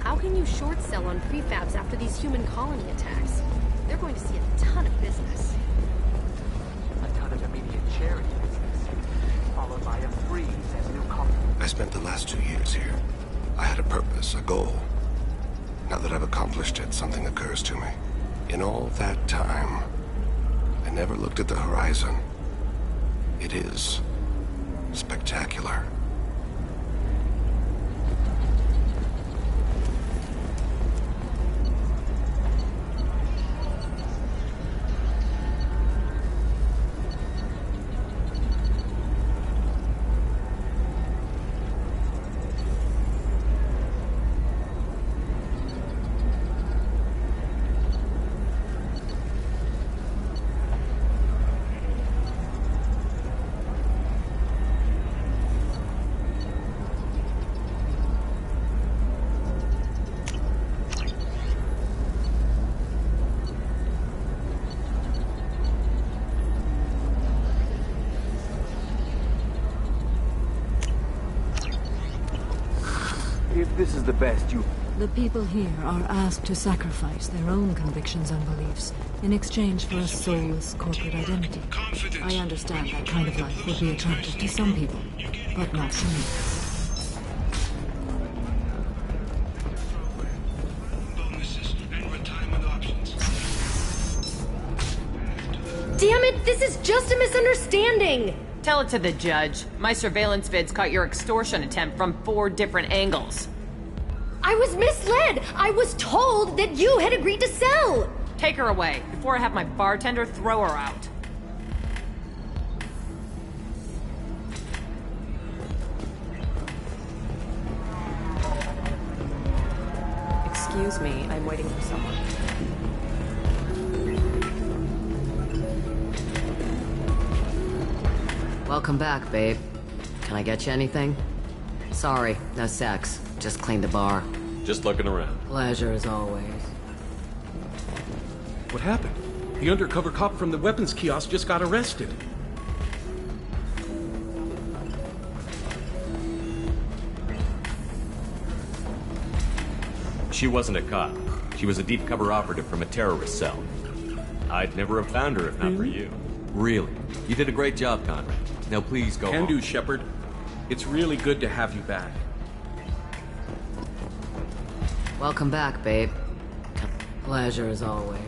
How can you short sell on prefabs after these human colony attacks? They're going to see a ton of business. A ton of immediate charity business, followed by a freeze as new colony. I spent the last 2 years here. I had a purpose, a goal. Now that I've accomplished it, something occurs to me. In all that time, I never looked at the horizon. It is spectacular. If this is the best you... The people here are asked to sacrifice their own convictions and beliefs in exchange for a soulless corporate identity. I understand that kind of life would be attractive to some people, but not to me. Damn it, this is just a misunderstanding! Tell it to the judge. My surveillance vids caught your extortion attempt from 4 different angles. I was misled! I was told that you had agreed to sell! Take her away, before I have my bartender throw her out. Excuse me, I'm waiting for someone. Welcome back, babe. Can I get you anything? Sorry, no sex. Just cleaned the bar. Just looking around. Pleasure as always. What happened? The undercover cop from the weapons kiosk just got arrested. She wasn't a cop. She was a deep cover operative from a terrorist cell. I'd never have found her if not for you. Really. You did a great job, Conrad. Now please go Can home. do, Shepard. It's really good to have you back. Welcome back, babe. Pleasure as always.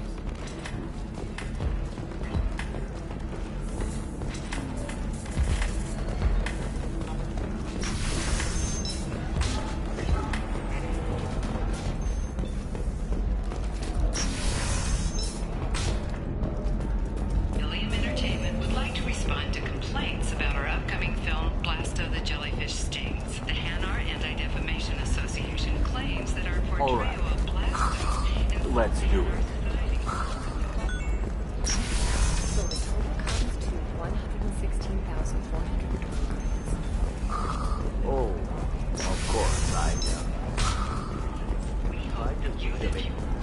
Ilium Entertainment would like to respond to complaints about our upcoming film, Blasto the Jellyfish Stings. The Hanar Anti-Defamation Association claims that our portrayal of Blasto... Let's do it. So the total comes to 116,400. Oh, of course,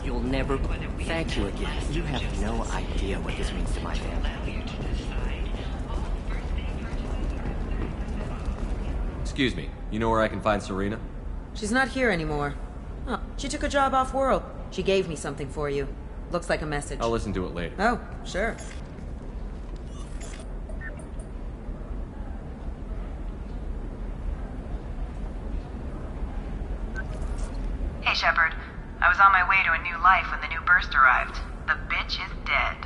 You'll never... Thank you again. You have no idea what this means to my family. Excuse me. You know where I can find Serena? She's not here anymore. Oh, she took a job off-world. She gave me something for you. Looks like a message. I'll listen to it later. Oh, sure. Hey, Shepard. I was on my way to a new life when the new burst arrived. The bitch is dead.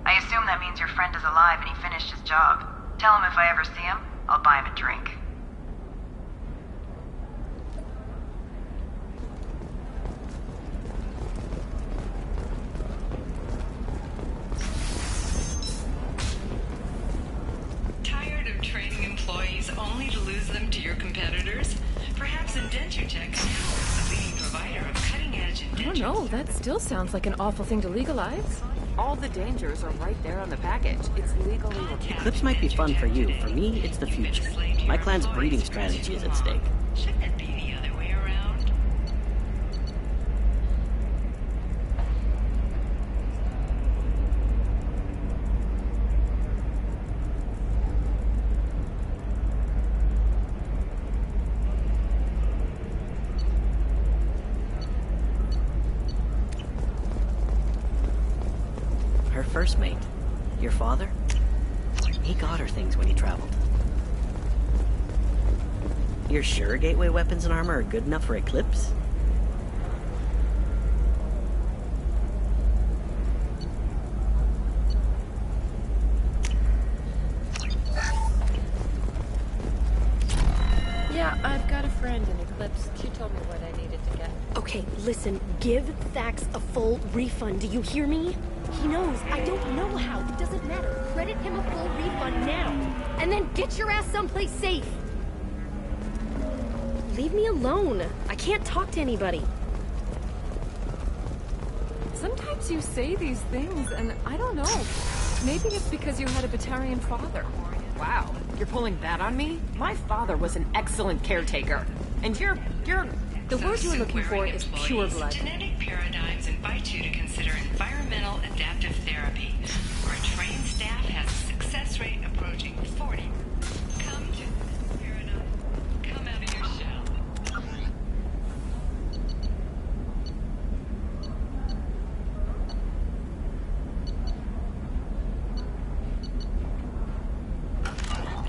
I assume that means your friend is alive and he finished his job. Tell him if I ever see him, I'll buy him a drink. competitors. Perhaps Indenture Tech can help, a leading provider of cutting-edge I don't know, that still sounds like an awful thing to legalize. All the dangers are right there on the package. It's legally required. Eclipse might be fun for you. For me, it's the future. My clan's breeding strategy is at stake. Shouldn't it be the other way around? Her first mate. Your father? He got her things when he traveled. You're sure gateway weapons and armor are good enough for Eclipse? Yeah, I've got a friend in Eclipse. She told me what I needed to get. Okay, listen, give Thax a full refund, do you hear me? He knows, I don't know how, it doesn't matter. Credit him a full refund now. And then get your ass someplace safe. Leave me alone. I can't talk to anybody. Sometimes you say these things, and I don't know. Maybe it's because you had a Batarian father. Wow, you're pulling that on me? My father was an excellent caretaker. And you're... The word you're looking for is pure blood. Genetic paradigms invite you to consider environmental adaptive therapy, where trained staff has a success rate approaching 40. Come to this paradigm. Come out of your shell.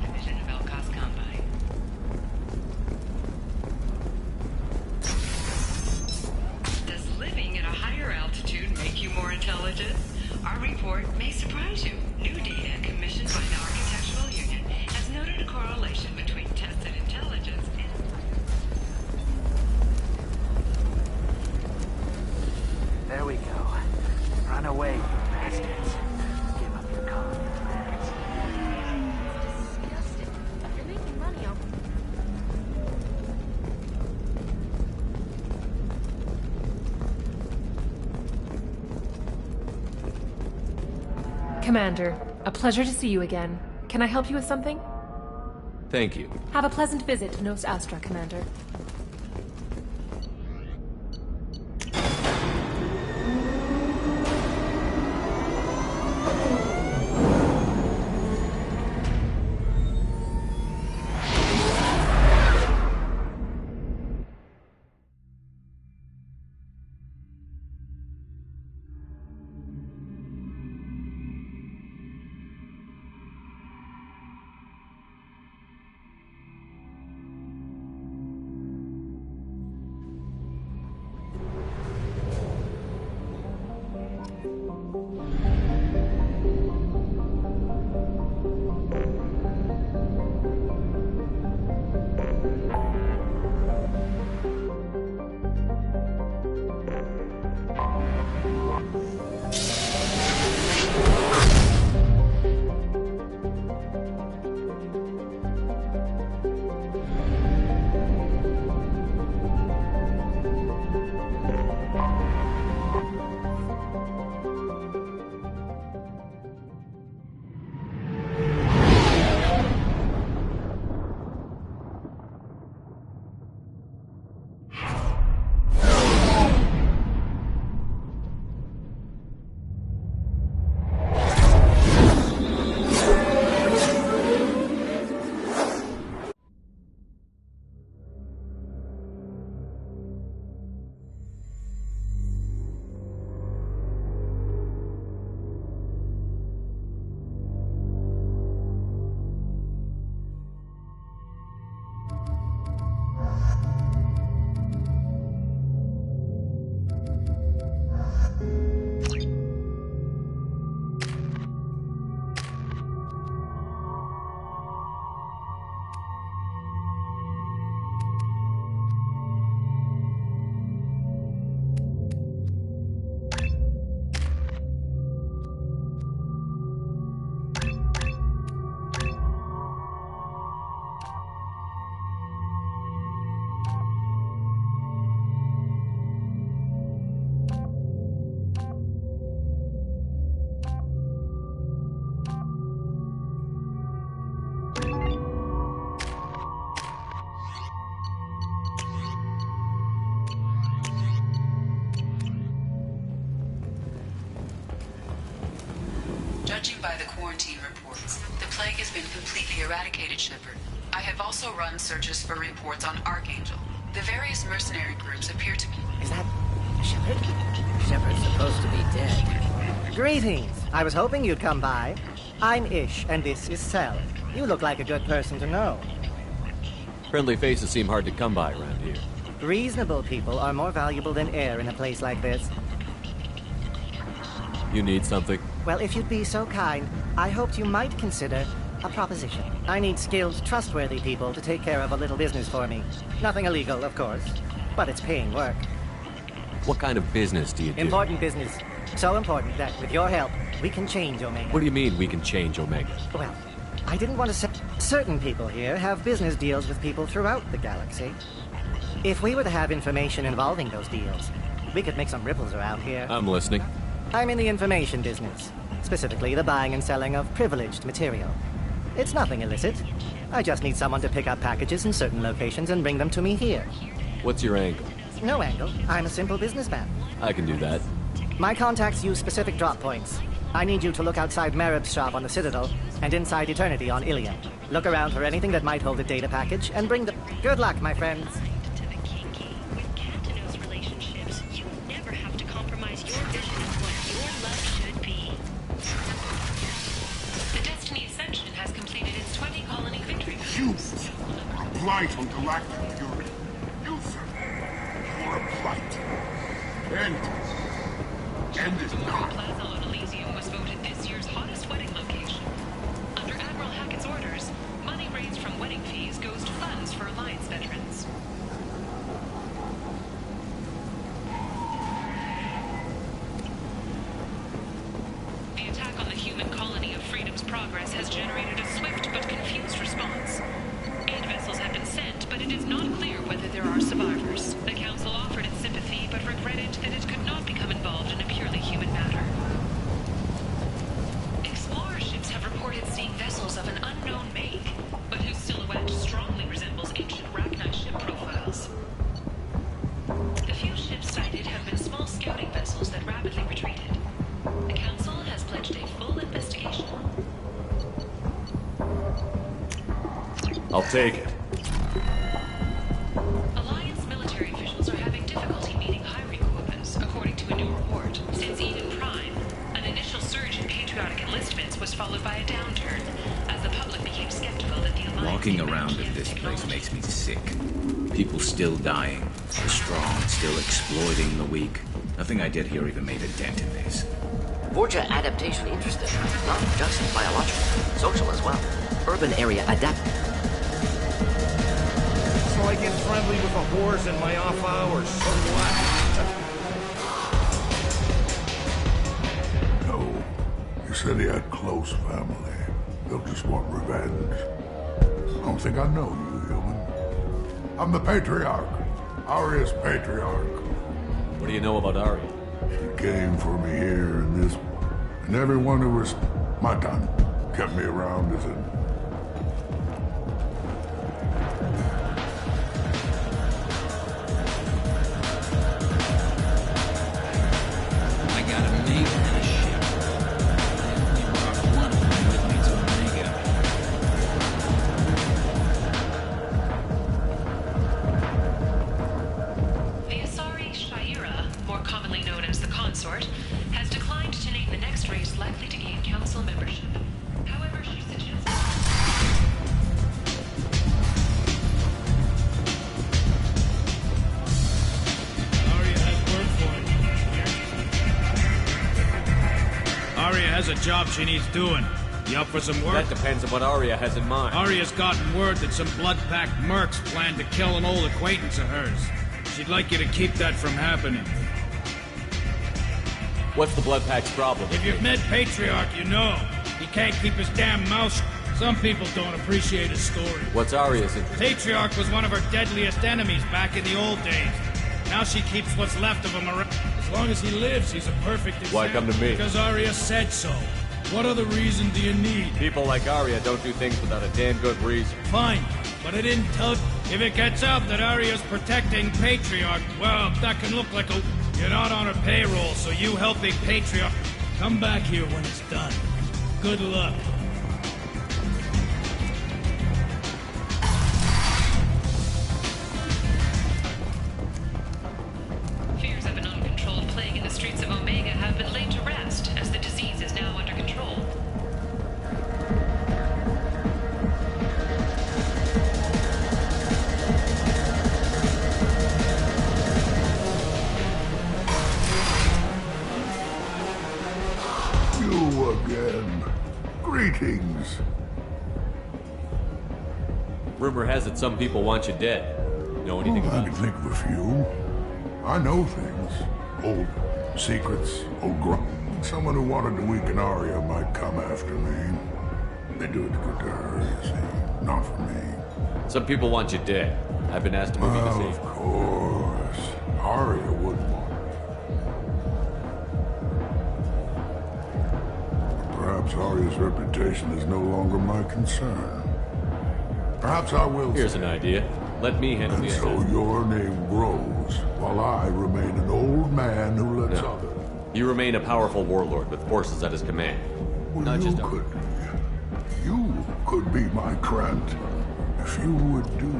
Division of Elcos Combine. Does living at a higher altitude make you more intelligent? Our report may surprise you. New data commissioned by the Architectural Union has noted a correlation between tested intelligence and... There we go. Run away, you bastards. Give up your colony plans. Disgusting. You're making money off. Commander, a pleasure to see you again. Can I help you with something? Thank you. Have a pleasant visit to Nos Astra, Commander. Judging by the quarantine reports, the plague has been completely eradicated, Shepard. I have also run searches for reports on Archangel. The various mercenary groups appear to be... Is that... Shepard? Shepard's supposed to be dead. Greetings. I was hoping you'd come by. I'm Ish, and this is Cell. You look like a good person to know. Friendly faces seem hard to come by around here. Reasonable people are more valuable than air in a place like this. You need something? Well, if you'd be so kind, I hoped you might consider a proposition. I need skilled, trustworthy people to take care of a little business for me. Nothing illegal, of course, but it's paying work. What kind of business do you do? Important business. So important that, with your help, we can change Omega. What do you mean, we can change Omega? Well, I didn't want to say... Certain people here have business deals with people throughout the galaxy. If we were to have information involving those deals, we could make some ripples around here. I'm listening. I'm in the information business. Specifically, the buying and selling of privileged material. It's nothing illicit. I just need someone to pick up packages in certain locations and bring them to me here. What's your angle? No angle. I'm a simple businessman. I can do that. My contacts use specific drop points. I need you to look outside Merib's shop on the Citadel and inside Eternity on Ilium. Look around for anything that might hold a data package and bring the... Good luck, my friends. You are a blight on galactic purity. You, sir, you are a blight. End is not. Plaza on Elysium was voted this year's hottest wedding location. Under Admiral Hackett's orders, money raised from wedding fees goes to funds for Alliance veterans. The attack on the human colony of Freedom's Progress has generated a swift but confused response. 8 vessels have been sent, but it is not clear whether there are survivors. The Council offered its sympathy, but regretted that it could not become involved in a purely human matter. Explorer ships have reported seeing vessels of an unknown make, but whose silhouette strongly resembles ancient Rachni ship profiles. The few ships sighted have been small scouting vessels that rapidly retreated. The Council has pledged a full investigation. I'll take it. Alliance military officials are having difficulty meeting hiring quotas, according to a new report. Since Eden Prime, an initial surge in patriotic enlistments was followed by a downturn, as the public became skeptical that the Alliance... Walking around in this place makes me sick. People still dying, the strong still exploiting the weak. Nothing I did here even made a dent in this. Borgia adaptation interested, not just biological, social as well. Urban area adapt. So I get friendly with the whores in my off hours, so what? No. You said he had close family. They'll just want revenge. I don't think I know you, human. I'm the Patriarch. Aria's Patriarch. What do you know about Aria? She came for me here in this... And everyone who was my time kept me around as a... has declined to name the next race likely to gain council membership. However, she suggests... Aria has work for you. Aria has a job she needs doing. You up for some work? That depends on what Aria has in mind. Aria's gotten word that some blood-packed mercs plan to kill an old acquaintance of hers. She'd like you to keep that from happening. What's the Blood Pack's problem? If you've met Patriarch, you know. He can't keep his damn mouth shut. Some people don't appreciate his story. What's Aria's interest? Patriarch was one of her deadliest enemies back in the old days. Now she keeps what's left of him around. As long as he lives, he's a perfect example. Why come to me? Because Aria said so. What other reason do you need? People like Aria don't do things without a damn good reason. Fine, but I didn't tell you. If it gets out that Aria's protecting Patriarch, well, that can look like a... You're not on her payroll, so you helping Patriarch. Come back here when it's done. Good luck. Fears of an uncontrolled plague in the streets of Omega have been laid to rest, as the disease is now under control. You again. Greetings. Rumor has it some people want you dead. Know anything I about can it? think of a few. I know things. Old secrets, old grunt. Someone who wanted to weaken Arya might come after me. They do it good to her, you see. Not for me. Some people want you dead. I've been asked to move you to Well, safety. of course. Arya wouldn't want it. Perhaps Arya's reputation is no longer my concern. Perhaps I will. Here's an idea. Let me handle the So assassin. your name grows, while I remain an old man who lets No. others. You remain a powerful warlord with forces at his command. Well, Not just you could be my Krant, if you would do.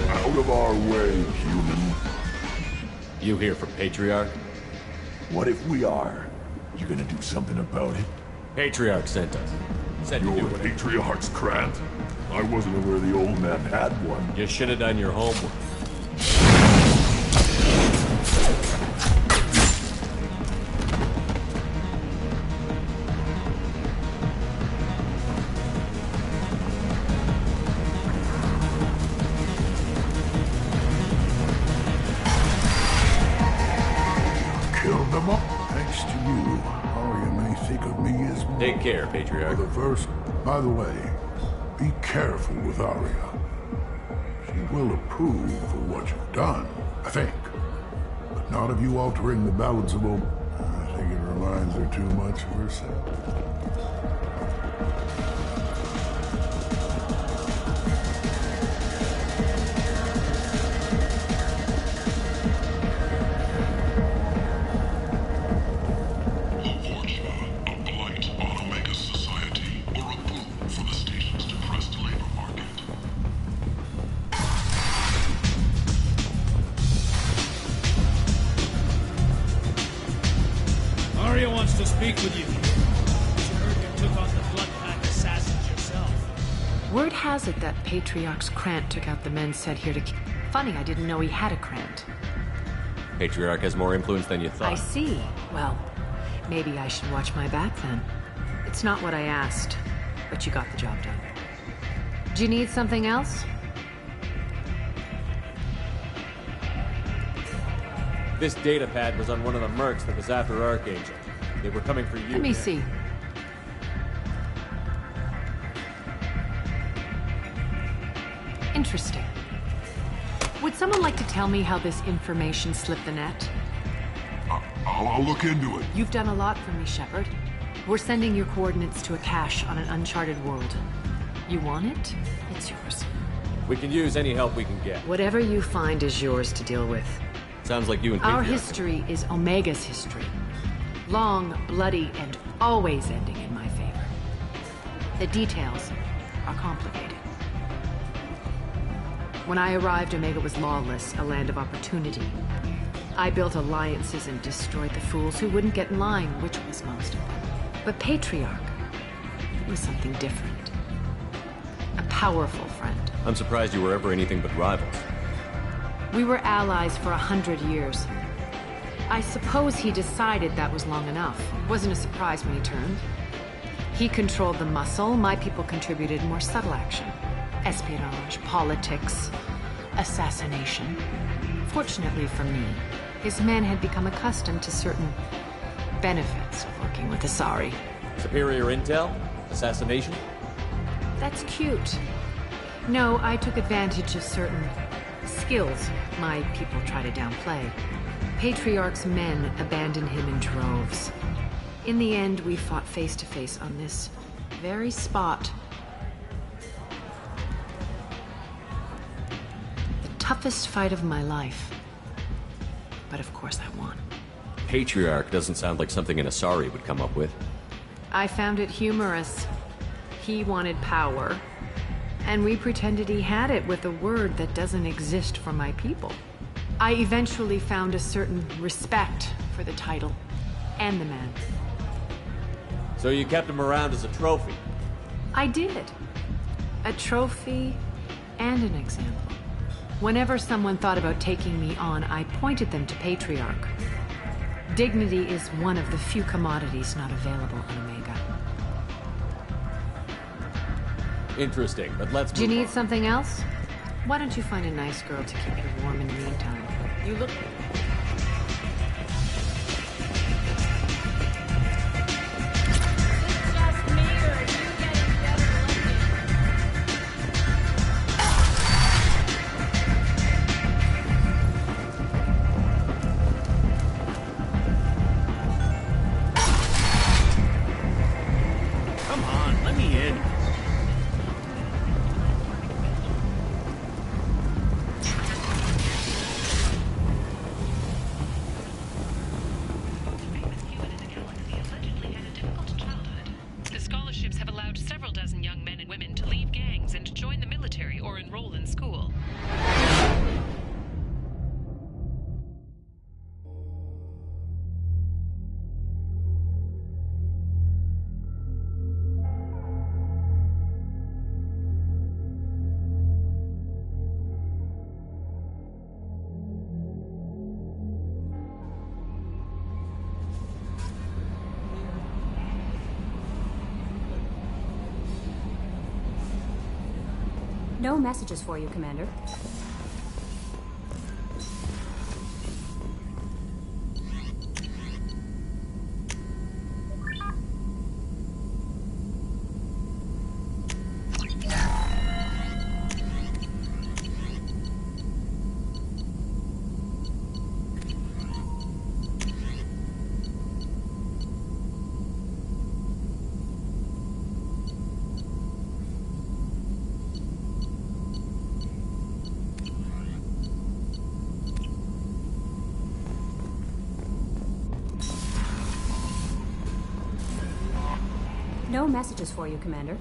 Out of our way, human. You here for Patriarch? What if we are? You gonna do something about it? Patriarch sent us. Said you You're do it. Patriarch's Krant? I wasn't aware the old man had one. You should have done your homework. Killed them all. Thanks to you. Arya may think of me as more. Take care, Patriarch. For the first, by the way, be careful with Arya. She will approve for what you've done, I think. But not of you altering the balance of I think it reminds her too much of herself. Arya wants to speak with you. She heard you took on the Blood Pack assassins yourself. Word has it that Patriarch's Krant took out the men sent here to kill. Funny, I didn't know he had a Krant. Patriarch has more influence than you I thought. see. Well, maybe I should watch my back then. It's not what I asked, but you got the job done. Do you need something else? This data pad was on one of the mercs that was after Archangel. They were coming for you. Let me see. Interesting. Would someone like to tell me how this information slipped the net? I'll look into it. You've done a lot for me, Shepard. We're sending your coordinates to a cache on an uncharted world. You want it? It's yours. We can use any help we can get. Whatever you find is yours to deal with. Sounds like you and Our Patriarch. history is Omega's history. Long, bloody, and always ending in my favor. The details are complicated. When I arrived, Omega was lawless, a land of opportunity. I built alliances and destroyed the fools who wouldn't get in line, which was most of them. But Patriarch was something different. A powerful friend. I'm surprised you were ever anything but rivals. We were allies for 100 years. I suppose he decided that was long enough. It wasn't a surprise when he turned. He controlled the muscle, my people contributed more subtle action. Espionage, politics, assassination. Fortunately for me, his men had become accustomed to certain benefits of working with Asari. Superior intel? Assassination? That's cute. No, I took advantage of certain skills my people try to downplay. Patriarch's men abandoned him in droves. In the end, we fought face to face on this very spot. toughest fight of my life. But of course I won. Patriarch doesn't sound like something an Asari would come up with. I found it humorous. He wanted power, and we pretended he had it with a word that doesn't exist for my people. I eventually found a certain respect for the title and the man. So you kept him around as a trophy? I did. A trophy and an example. Whenever someone thought about taking me on, I pointed them to Patriarch. Dignity is one of the few commodities not available on Omega. Interesting, but let's Do you move need on. something else? Why don't you find a nice girl to keep you warm in the meantime? You look... Come on, let me in. The scholarships have allowed several dozen young men and women to leave gangs and join the military or enroll in school. No messages for you, Commander. No messages for you, Commander.